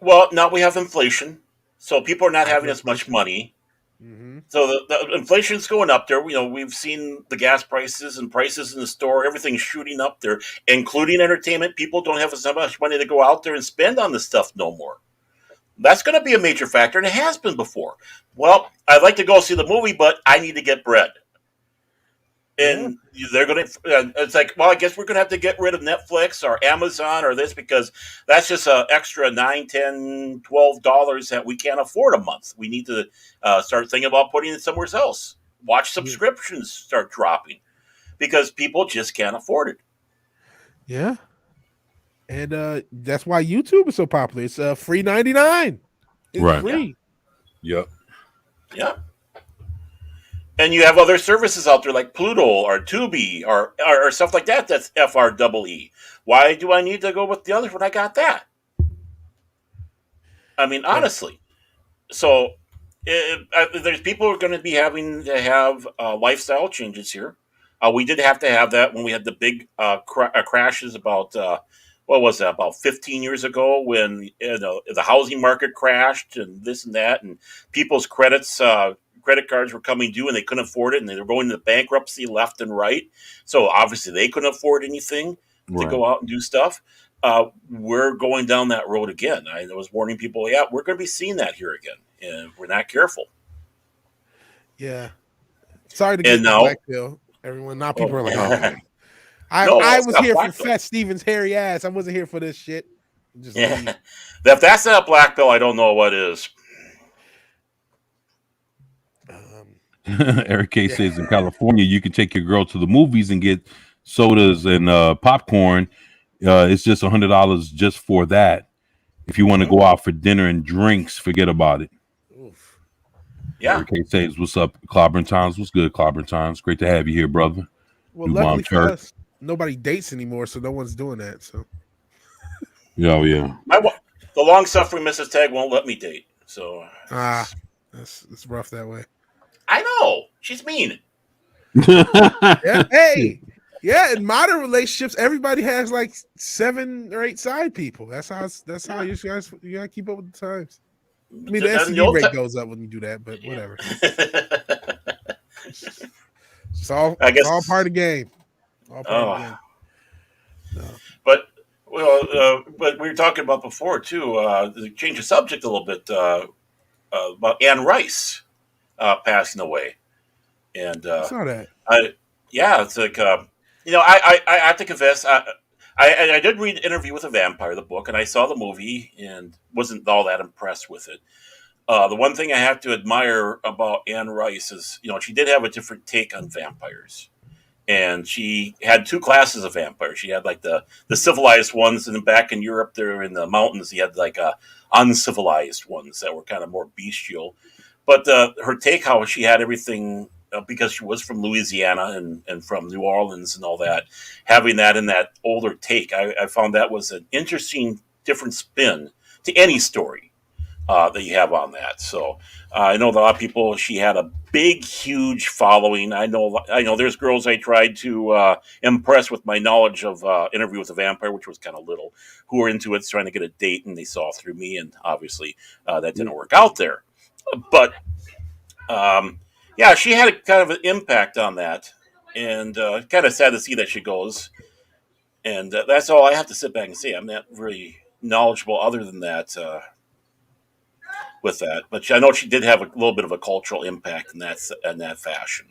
Well, now we have inflation, so people are not having as much money.
Mm-hmm.
So the inflation's going up there. We've seen the gas prices and prices in the store. Everything's shooting up there, including entertainment. People don't have as much money to go out there and spend on this stuff no more. That's going to be a major factor, and it has been before. Well, I'd like to go see the movie, but I need to get bread. And they're going to, it's like, well, I guess we're going to have to get rid of Netflix or Amazon or this because that's just an extra $9, $10, $12 that we can't afford a month. We need to start thinking about putting it somewhere else. Watch subscriptions start dropping because people just can't afford it.
Yeah. And that's why YouTube is so popular. It's free 99. It's free.
Yep.
Yeah. And you have other services out there like Pluto or Tubi or stuff like that. That's FREE. Why do I need to go with the others when I got that? I mean, honestly. So there's people who are going to be having to have lifestyle changes here. We did have to have that when we had the big crashes about, what was that, about 15 years ago when the housing market crashed and this and that. And people's credit cards were coming due and they couldn't afford it and they were going into bankruptcy left and right. So obviously they couldn't afford anything to go out and do stuff. We're going down that road again. I was warning people, we're going to be seeing that here again. And we're not careful.
Yeah. Sorry to get the black pill. Everyone, now people are like, I was here for Fat Stevens' hairy ass. I wasn't here for this shit.
If that's not black pill, I don't know what is.
Eric K says in California, you can take your girl to the movies and get sodas and popcorn. It's just $100 just for that. If you want to go out for dinner and drinks, forget about it.
Oof.
Yeah.
Eric K says, "What's up, Clobbering Times? What's good, Clobbering Times? Great to have you here, brother."
Well, luckily for us, nobody dates anymore, so no one's doing that. So,
yeah.
The long-suffering Mrs. Tag won't let me date. So,
it's rough that way.
I know she's mean.
Yeah, hey, yeah. In modern relationships, everybody has like 7 or 8 side people. That's how you guys gotta keep up with the times. I mean, the STD rate goes up when you do that, but whatever. It's all part of the game. All part of the game. No.
But but we were talking about before too. To change the subject a little bit about Anne Rice passing away, and
I saw that.
It's like I have to confess. I did read Interview with a Vampire, the book, and I saw the movie and wasn't all that impressed with it. The one thing I have to admire about Anne Rice is, she did have a different take on vampires. And she had 2 classes of vampires. She had like the civilized ones, and then back in Europe, there in the mountains, you had like uncivilized ones that were kind of more bestial. But her take, how she had everything, because she was from Louisiana and from New Orleans and all that, having that in that older take, I found that was an interesting, different spin to any story that you have on that. So I know a lot of people. She had a big, huge following. I know. There's girls I tried to impress with my knowledge of Interview with a Vampire, which was kind of little, who were into it, trying to get a date, and they saw through me, and obviously that didn't work out there. But she had a kind of an impact on that, and kind of sad to see that she goes. And that's all I have to sit back and say. I'm not very knowledgeable other than that. With that, but I know she did have a little bit of a cultural impact in that fashion.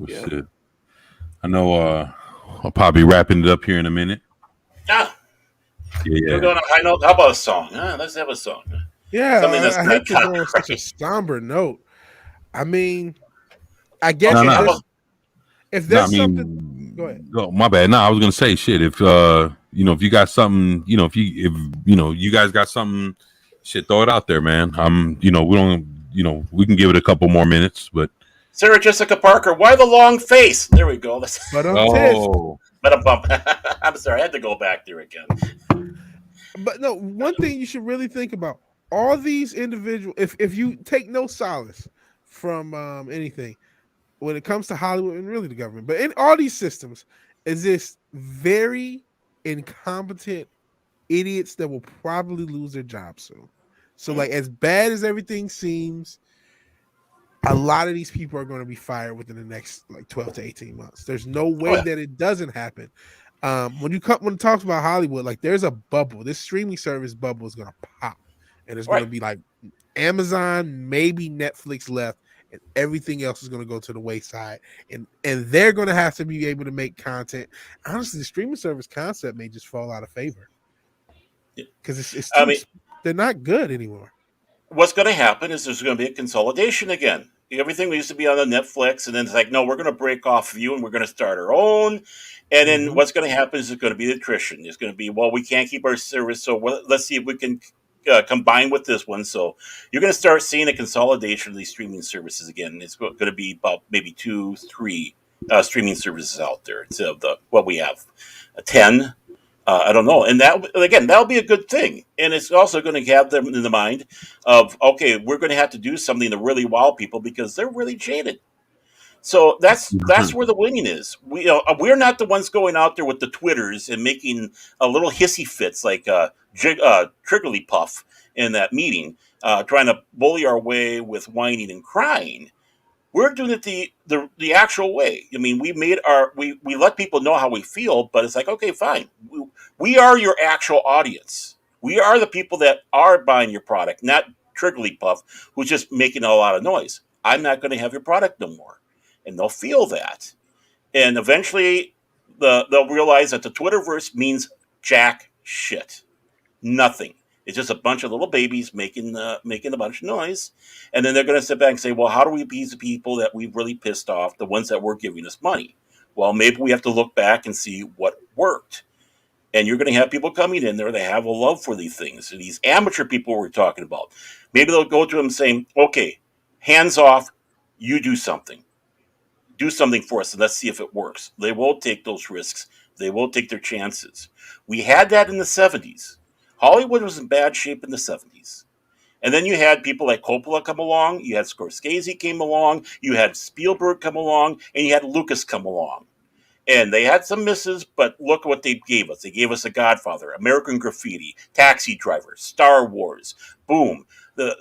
Shit. I know. I'll probably be wrapping it up here in a minute.
Yeah. We're going on a high note. How about a song? Let's have a song.
Yeah, I hate to go on such a somber note. I mean, I guess if there's something, go ahead.
Oh, my bad. No, I was gonna say shit. If if you got something, if you guys got something, shit, throw it out there, man. We don't, we can give it a couple more minutes, but
Sarah Jessica Parker, why the long face? There we go.
But
I'm sorry, I had to go back there again.
But no, one thing you should really think about: all these individuals. If you take no solace from anything when it comes to Hollywood and really the government, but in all these systems, is this very incompetent idiots that will probably lose their jobs soon. So, like, as bad as everything seems, a lot of these people are going to be fired within the next 12 to 18 months. There's no way that it doesn't happen. When it talks about Hollywood, like, there's a bubble. This streaming service bubble is going to pop, and it's going to be like Amazon, maybe Netflix left, and everything else is going to go to the wayside, and they're going to have to be able to make content. Honestly, the streaming service concept may just fall out of favor because they're not good anymore.
What's going to happen is there's going to be a consolidation again. Everything used to be on the Netflix, and then it's like, no, we're going to break off of you, and we're going to start our own. And then what's going to happen is there's going to be attrition. It's going to be, well, we can't keep our service, so let's see if we can combine with this one. So you're going to start seeing a consolidation of these streaming services again. It's going to be about maybe 2-3 streaming services out there instead of what we have, 10. I don't know. And that'll be a good thing. And it's also going to have them in the mind of, okay, we're going to have to do something to really wow people because they're really jaded. So that's where the winning is. We're not the ones going out there with the Twitters and making a little hissy fits like Trigglypuff in that meeting, trying to bully our way with whining and crying. We're doing it the actual way. I mean, we let people know how we feel, but it's like, okay, fine. We are your actual audience. We are the people that are buying your product, not Trigglypuff, who's just making a lot of noise. I'm not going to have your product no more. And they'll feel that. And eventually they'll realize that the Twitterverse means jack shit. Nothing. It's just a bunch of little babies making a bunch of noise, and then they're going to sit back and say, "Well, how do we appease the people that we've really pissed off, the ones that were giving us money?" Well, maybe we have to look back and see what worked. And you're going to have people coming in there that have a love for these things. And these amateur people we're talking about, maybe they'll go to them saying, "Okay, hands off, you do something. Do something for us, and let's see if it works." They will take those risks. They will take their chances. We had that in the 70s. Hollywood was in bad shape in the 70s. And then you had people like Coppola come along, you had Scorsese came along, you had Spielberg come along, and you had Lucas come along. And they had some misses, but look what they gave us. They gave us The Godfather, American Graffiti, Taxi Driver, Star Wars. Boom. The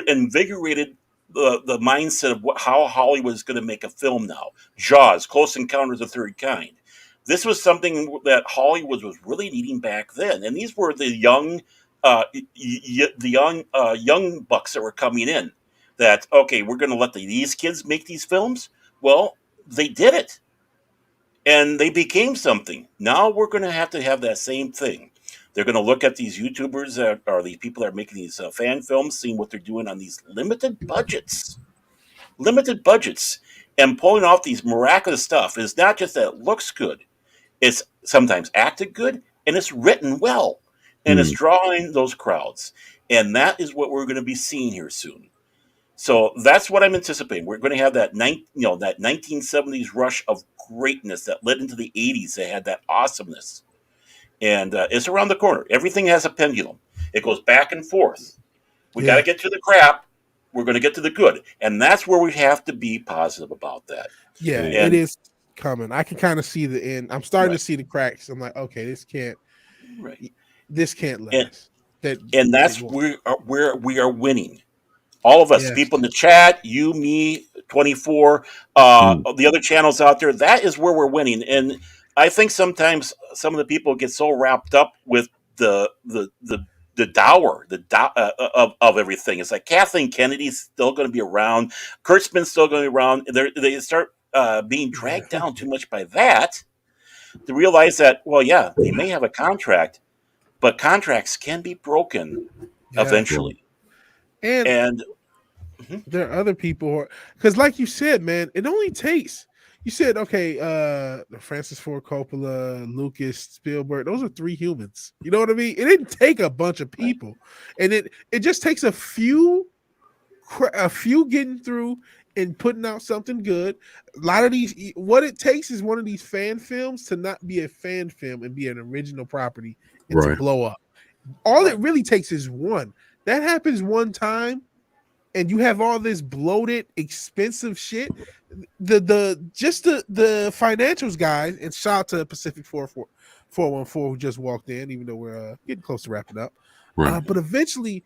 invigorated the mindset of how Hollywood is going to make a film now. Jaws, Close Encounters of the Third Kind. This was something that Hollywood was really needing back then, and these were the young young bucks that were coming in. That, okay, we're going to let these kids make these films. Well, they did it, and they became something. Now we're going to have that same thing. They're going to look at these YouTubers that are these people that are making these fan films, seeing what they're doing on these limited budgets, and pulling off these miraculous stuff. It's not just that it looks good. It's sometimes acted good, and it's written well, and it's drawing those crowds. And that is what we're going to be seeing here soon. So that's what I'm anticipating. We're going to have that 1970s rush of greatness that led into the 80s. They had that awesomeness. And it's around the corner. Everything has a pendulum. It goes back and forth. We got to get to the crap. We're going to get to the good. And that's where we have to be positive about that.
Yeah, it is coming. I can kind of see the end. I'm starting to see the cracks. I'm like, okay, this can't last.
And that's where we are winning. All of us, people in the chat, you, me, 24, the other channels out there, that is where we're winning. And I think sometimes some of the people get so wrapped up with the dower of everything. It's like Kathleen Kennedy's still going to be around, Kurtzman's still going to be around. They start being dragged down too much by that to realize that, well, yeah, they may have a contract, but contracts can be broken eventually. And
there are other people because, like you said, man, it only takes. You said, okay, Francis Ford Coppola, Lucas, Spielberg, those are 3 humans. You know what I mean? It didn't take a bunch of people. And it just takes a few getting through and putting out something good. A lot of these, what it takes is one of these fan films to not be a fan film and be an original property and to blow up. All it really takes is one. That happens one time, and you have all this bloated, expensive shit. The financials guys, and shout out to Pacific 414 who just walked in, even though we're getting close to wrapping up. But eventually,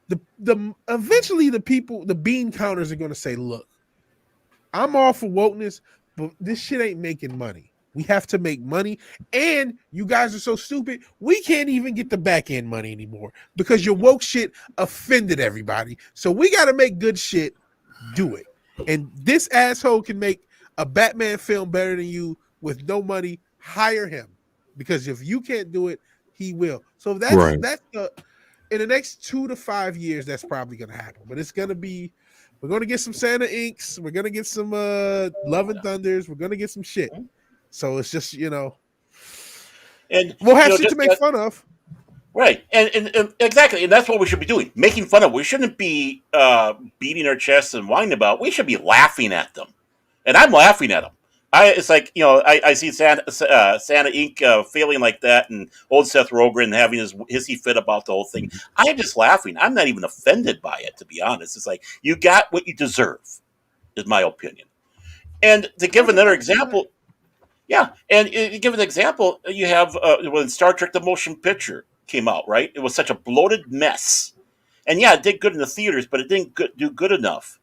the people, the bean counters are going to say, "Look, I'm all for wokeness, but this shit ain't making money. We have to make money, and you guys are so stupid, we can't even get the back end money anymore because your woke shit offended everybody. So we got to make good shit. Do it. And this asshole can make a Batman film better than you with no money. Hire him, because if you can't do it, he will. So that's in the next 2 to 5 years, that's probably going to happen. But it's going to be, we're going to get some Santa Inks. We're going to get some Love and Thunders. We're going to get some shit. So it's just, and we'll have shit to make fun of.
Right. And exactly. And that's what we should be doing. Making fun of. We shouldn't be beating our chests and whining about. We should be laughing at them. And I'm laughing at them. It's like, I see Santa Inc. Failing like that, and old Seth Rogen having his hissy fit about the whole thing. I'm just laughing. I'm not even offended by it, to be honest. It's like, you got what you deserve, is my opinion. And to give another example, give an example, you have when Star Trek: The Motion Picture came out, right? It was such a bloated mess. And yeah, it did good in the theaters, but it didn't do good enough.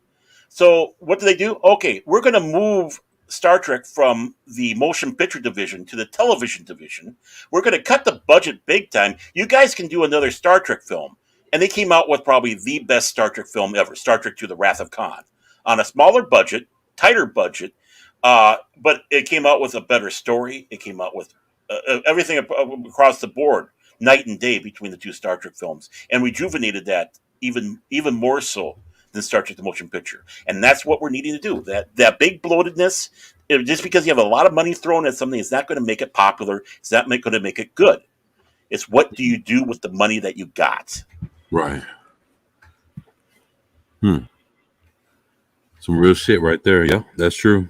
So what do they do? Okay, we're going to move Star Trek from the motion picture division to the television division. We're going to cut the budget big time. You guys can do another Star Trek film. And they came out with probably the best Star Trek film ever, Star Trek II: The Wrath of Khan, on a smaller budget, tighter budget, but it came out with a better story. It came out with everything across the board. night and day between the two Star Trek films, and rejuvenated that even more so than Star Trek the Motion Picture. And that's what we're needing to do. That big bloatedness, just because you have a lot of money thrown at something, is not going to make it popular. It's not going to make it good. It's what do you do with the money that you got?
Right. Some real shit right there. Yeah, that's true.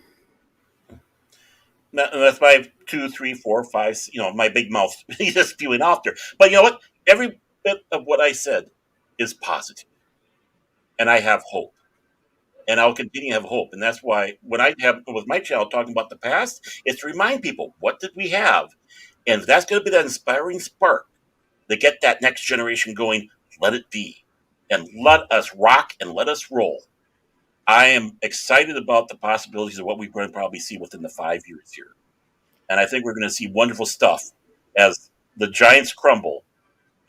That's my 2, 3, 4, 5. My big mouth just spewing out there. But you know what? Every bit of what I said is positive, and I have hope, and I'll continue to have hope. And that's why when I have with my channel talking about the past, it's to remind people what did we have, and if that's going to be that inspiring spark to get that next generation going. Let it be, and let us rock and let us roll. I am excited about the possibilities of what we're going to probably see within the 5 years here. And I think we're going to see wonderful stuff as the giants crumble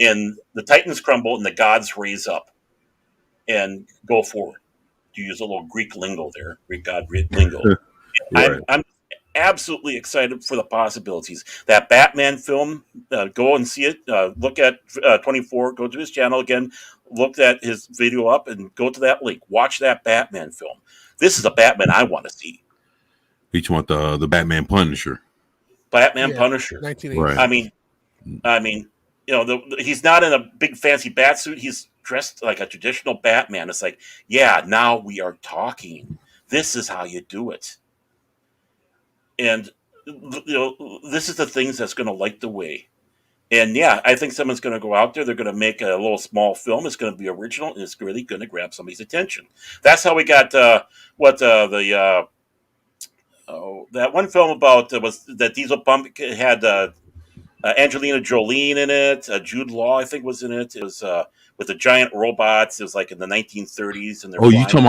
and the titans crumble and the gods raise up and go forward. To use a little Greek lingo there, Greek god lingo. Right. I'm absolutely excited for the possibilities. That Batman film, go and see it. Look at 24, go to his channel again, look at his video up and go to that link. Watch that Batman film. This is a Batman I want to see.
Each want the Batman Punisher.
Punisher.
Right.
I mean, he's not in a big fancy bat suit. He's dressed like a traditional Batman. It's like, yeah, now we are talking. This is how you do it. And this is the things that's going to light the way. And yeah, I think someone's going to go out there. They're going to make a little small film. It's going to be original, and it's really going to grab somebody's attention. That's how we got that one film about was that Diesel Pump had Angelina Jolie in it. Jude Law, I think, was in it. It was with the giant robots. It was like in the 1930s. And
you talking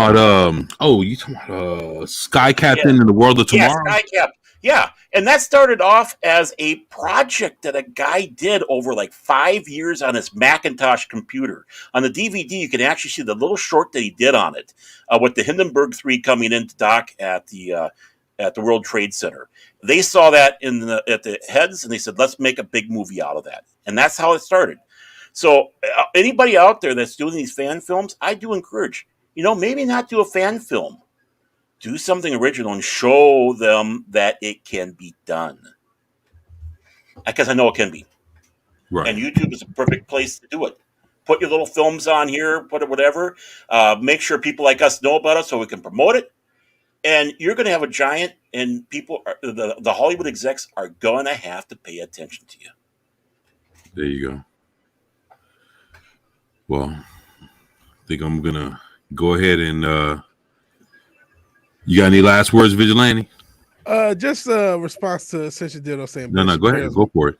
about Sky Captain in the World of Tomorrow?
Yeah, Sky Captain. Yeah, and that started off as a project that a guy did over like 5 years on his Macintosh computer. On the DVD, you can actually see the little short that he did on it, with the Hindenburg 3 coming into dock at the World Trade Center. They saw that at the heads, and they said, "Let's make a big movie out of that." And that's how it started. So anybody out there that's doing these fan films, I do encourage, maybe not do a fan film. Do something original and show them that it can be done. Because I know it can be.
Right.
And YouTube is a perfect place to do it. Put your little films on here, put it whatever. Make sure people like us know about it so we can promote it. And you're going to have a giant, and the Hollywood execs are going to have to pay attention to you.
There you go. Well, I think I'm going to go ahead and... You got any last words, Vigilante?
Just a response to Ascension Dildo saying,
No, go ahead. Go for it.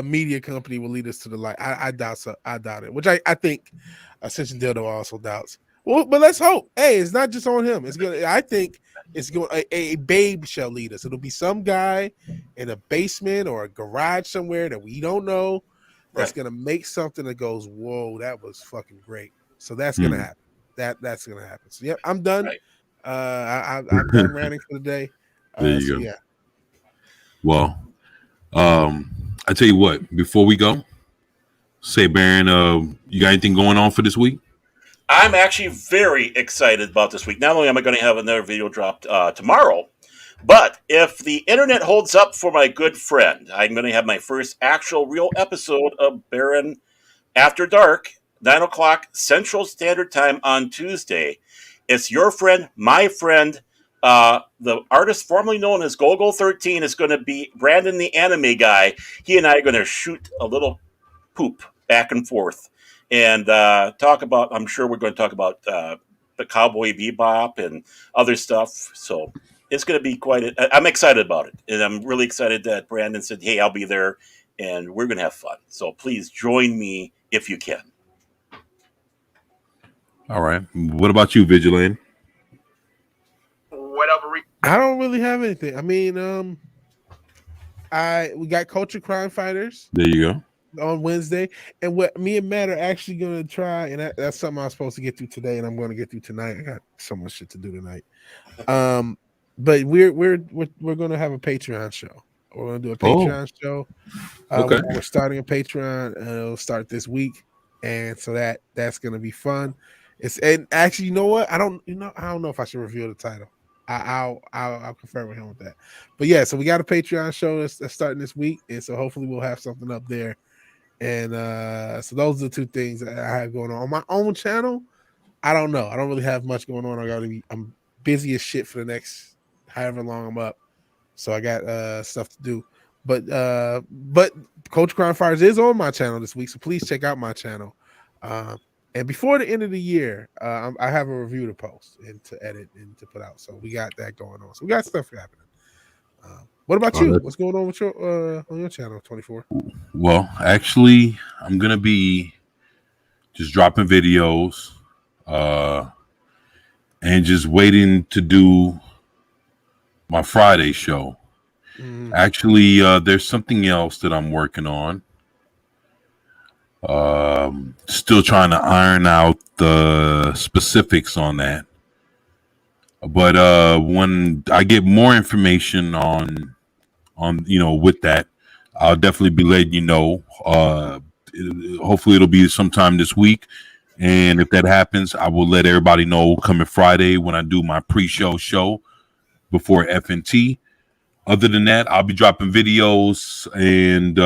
Media company will lead us to the light. I doubt so. I doubt it, which I think Ascension Dildo also doubts. Well, but let's hope. Hey, it's not just on him. It's going. I think it's going. A babe shall lead us. It'll be some guy in a basement or a garage somewhere that we don't know that's going to make something that goes, whoa, that was fucking great. So that's going to happen. That's going to happen. So yeah, I'm done.
Right.
I'm done ranting for the day.
There you go. Yeah. Well, I tell you what. Before we go, say, Baron, you got anything going on for this week?
I'm actually very excited about this week. Not only am I going to have another video dropped tomorrow, but if the internet holds up for my good friend, I'm going to have my first actual real episode of Baron After Dark, 9 o'clock Central Standard Time on Tuesday. It's your friend, my friend, the artist formerly known as Golgo13 is going to be Brandon the anime guy. He and I are going to shoot a little poop back and forth and talk about, I'm sure we're going to talk about the Cowboy Bebop and other stuff. So it's going to be I'm excited about it. And I'm really excited that Brandon said, hey, I'll be there and we're going to have fun. So please join me if you can.
All right. What about you, Vigilante?
I don't really have anything. I mean, we got Culture Crime Fighters.
There you go.
On Wednesday, and what me and Matt are actually going to try, and that's something I'm supposed to get through today, and I'm going to get through tonight. I got so much shit to do tonight. But we're going to have a Patreon show. We're gonna do a Patreon show.
Okay.
We're starting a Patreon. It'll start this week, and so that's gonna be fun. And actually, you know what? I don't know if I should reveal the title. I'll confirm with him with that. But yeah, so we got a Patreon show that's starting this week, and so hopefully we'll have something up there. And so those are the two things that I have going on my own channel. I don't know. I don't really have much going on. I'm busy as shit for the next however long I'm up. So I got stuff to do. But Coach Crown Fires is on my channel this week, so please check out my channel. And before the end of the year, I have a review to post and to edit and to put out. So we got that going on. So we got stuff happening. What about you? What's going on with your on your channel, 24?
Well, actually, I'm gonna be just dropping videos, and just waiting to do my Friday show. Actually, there's something else that I'm working on. Still trying to iron out the specifics on that. But when I get more information on with that, I'll definitely be letting you know. Hopefully it'll be sometime this week. And if that happens, I will let everybody know coming Friday when I do my pre-show show before FNT. Other than that, I'll be dropping videos and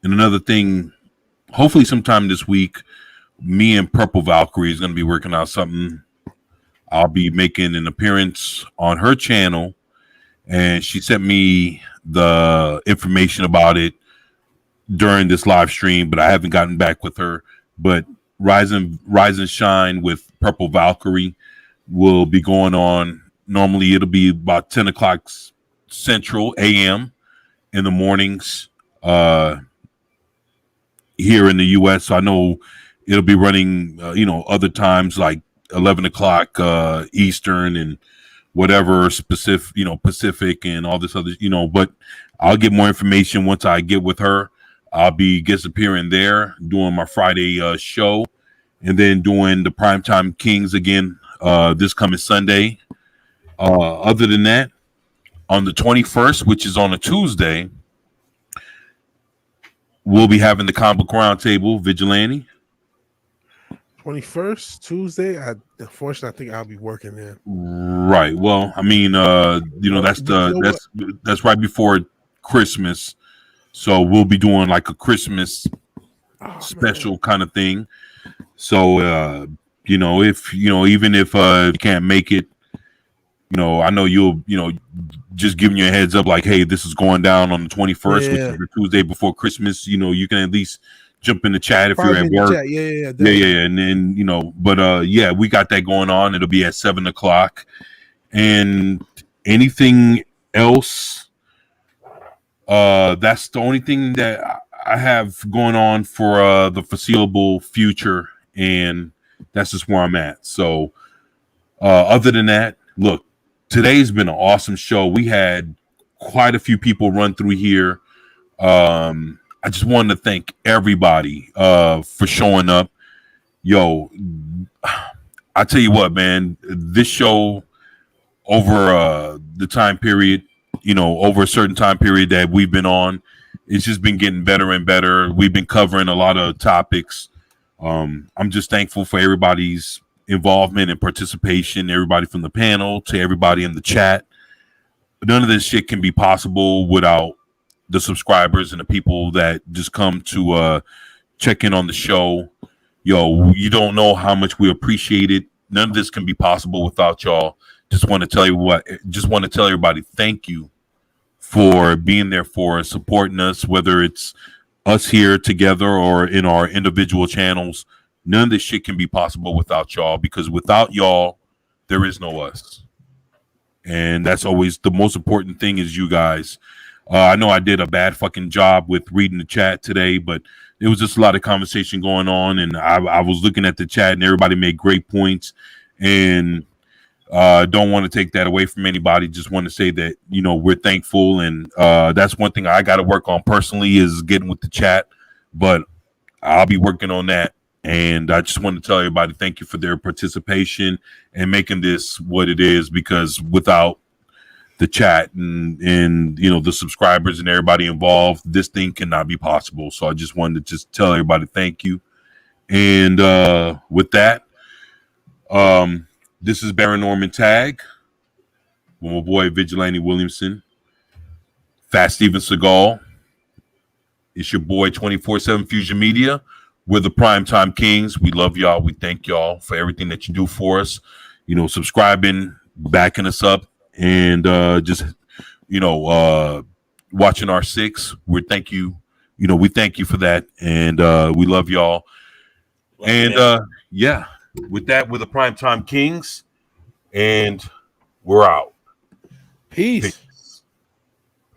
and another thing, hopefully sometime this week, me and Purple Valkyrie is going to be working out something. I'll be making an appearance on her channel, and she sent me the information about it during this live stream, but I haven't gotten back with her. But Rise and Shine with Purple Valkyrie will be going on. Normally it'll be about 10 o'clock Central AM in the mornings here in the US. So I know it'll be running other times like 11 o'clock Eastern and whatever Pacific and all this other, but I'll get more information once I get with her. I'll be guest appearing there, doing my Friday show, and then doing the Primetime Kings again this coming Sunday. Other than that, on the 21st, which is on a Tuesday, we'll be having the Comic Book Roundtable Vigilante.
21st, Tuesday. Unfortunately, I think I'll be working there.
Right. Well, I mean, that's right before Christmas. So we'll be doing like a Christmas special kind of thing. So, if even if you can't make it, I know you'll, just giving you a heads up like, hey, this is going down on the 21st, which is the Tuesday before Christmas. You can at least jump in the chat if you're at work. Yeah. And then, we got that going on. It'll be at 7 o'clock. And anything else, that's the only thing that I have going on for the foreseeable future, and that's just where I'm at. So other than that, look, today's been an awesome show. We had quite a few people run through here. I just wanted to thank everybody for showing up. Yo, I tell you what, man, this show over the time period, over a certain time period that we've been on, it's just been getting better and better. We've been covering a lot of topics. I'm just thankful for everybody's involvement and participation, everybody from the panel to everybody in the chat. None of this shit can be possible without the subscribers and the people that just come to check in on the show. Yo, you don't know how much we appreciate it. None of this can be possible without y'all. Just want to tell everybody thank you for being there for us, supporting us, whether it's us here together or in our individual channels. None of this shit can be possible without y'all, because without y'all, there is no us. And that's always the most important thing, is you guys. I know I did a bad fucking job with reading the chat today, but it was just a lot of conversation going on, and I was looking at the chat, and everybody made great points, and don't want to take that away from anybody. Just want to say that, we're thankful, and that's one thing I got to work on personally, is getting with the chat, but I'll be working on that And I just want to tell everybody thank you for their participation and making this what it is, because without the chat and you know, the subscribers and everybody involved, this thing cannot be possible. So I just wanted to just tell everybody thank you. And with that, this is Baron Norman Tag with my boy Vigilante Williamson, Fat Steven Seagal. It's your boy 24/7 Fusion Media. We're the Primetime Kings. We love y'all. We thank y'all for everything that you do for us. You know, subscribing, backing us up, and just, you know, watching our six. We thank you. You know, we thank you for that, and we love y'all. And yeah, with that, we're the Primetime Kings, and we're out.
Peace.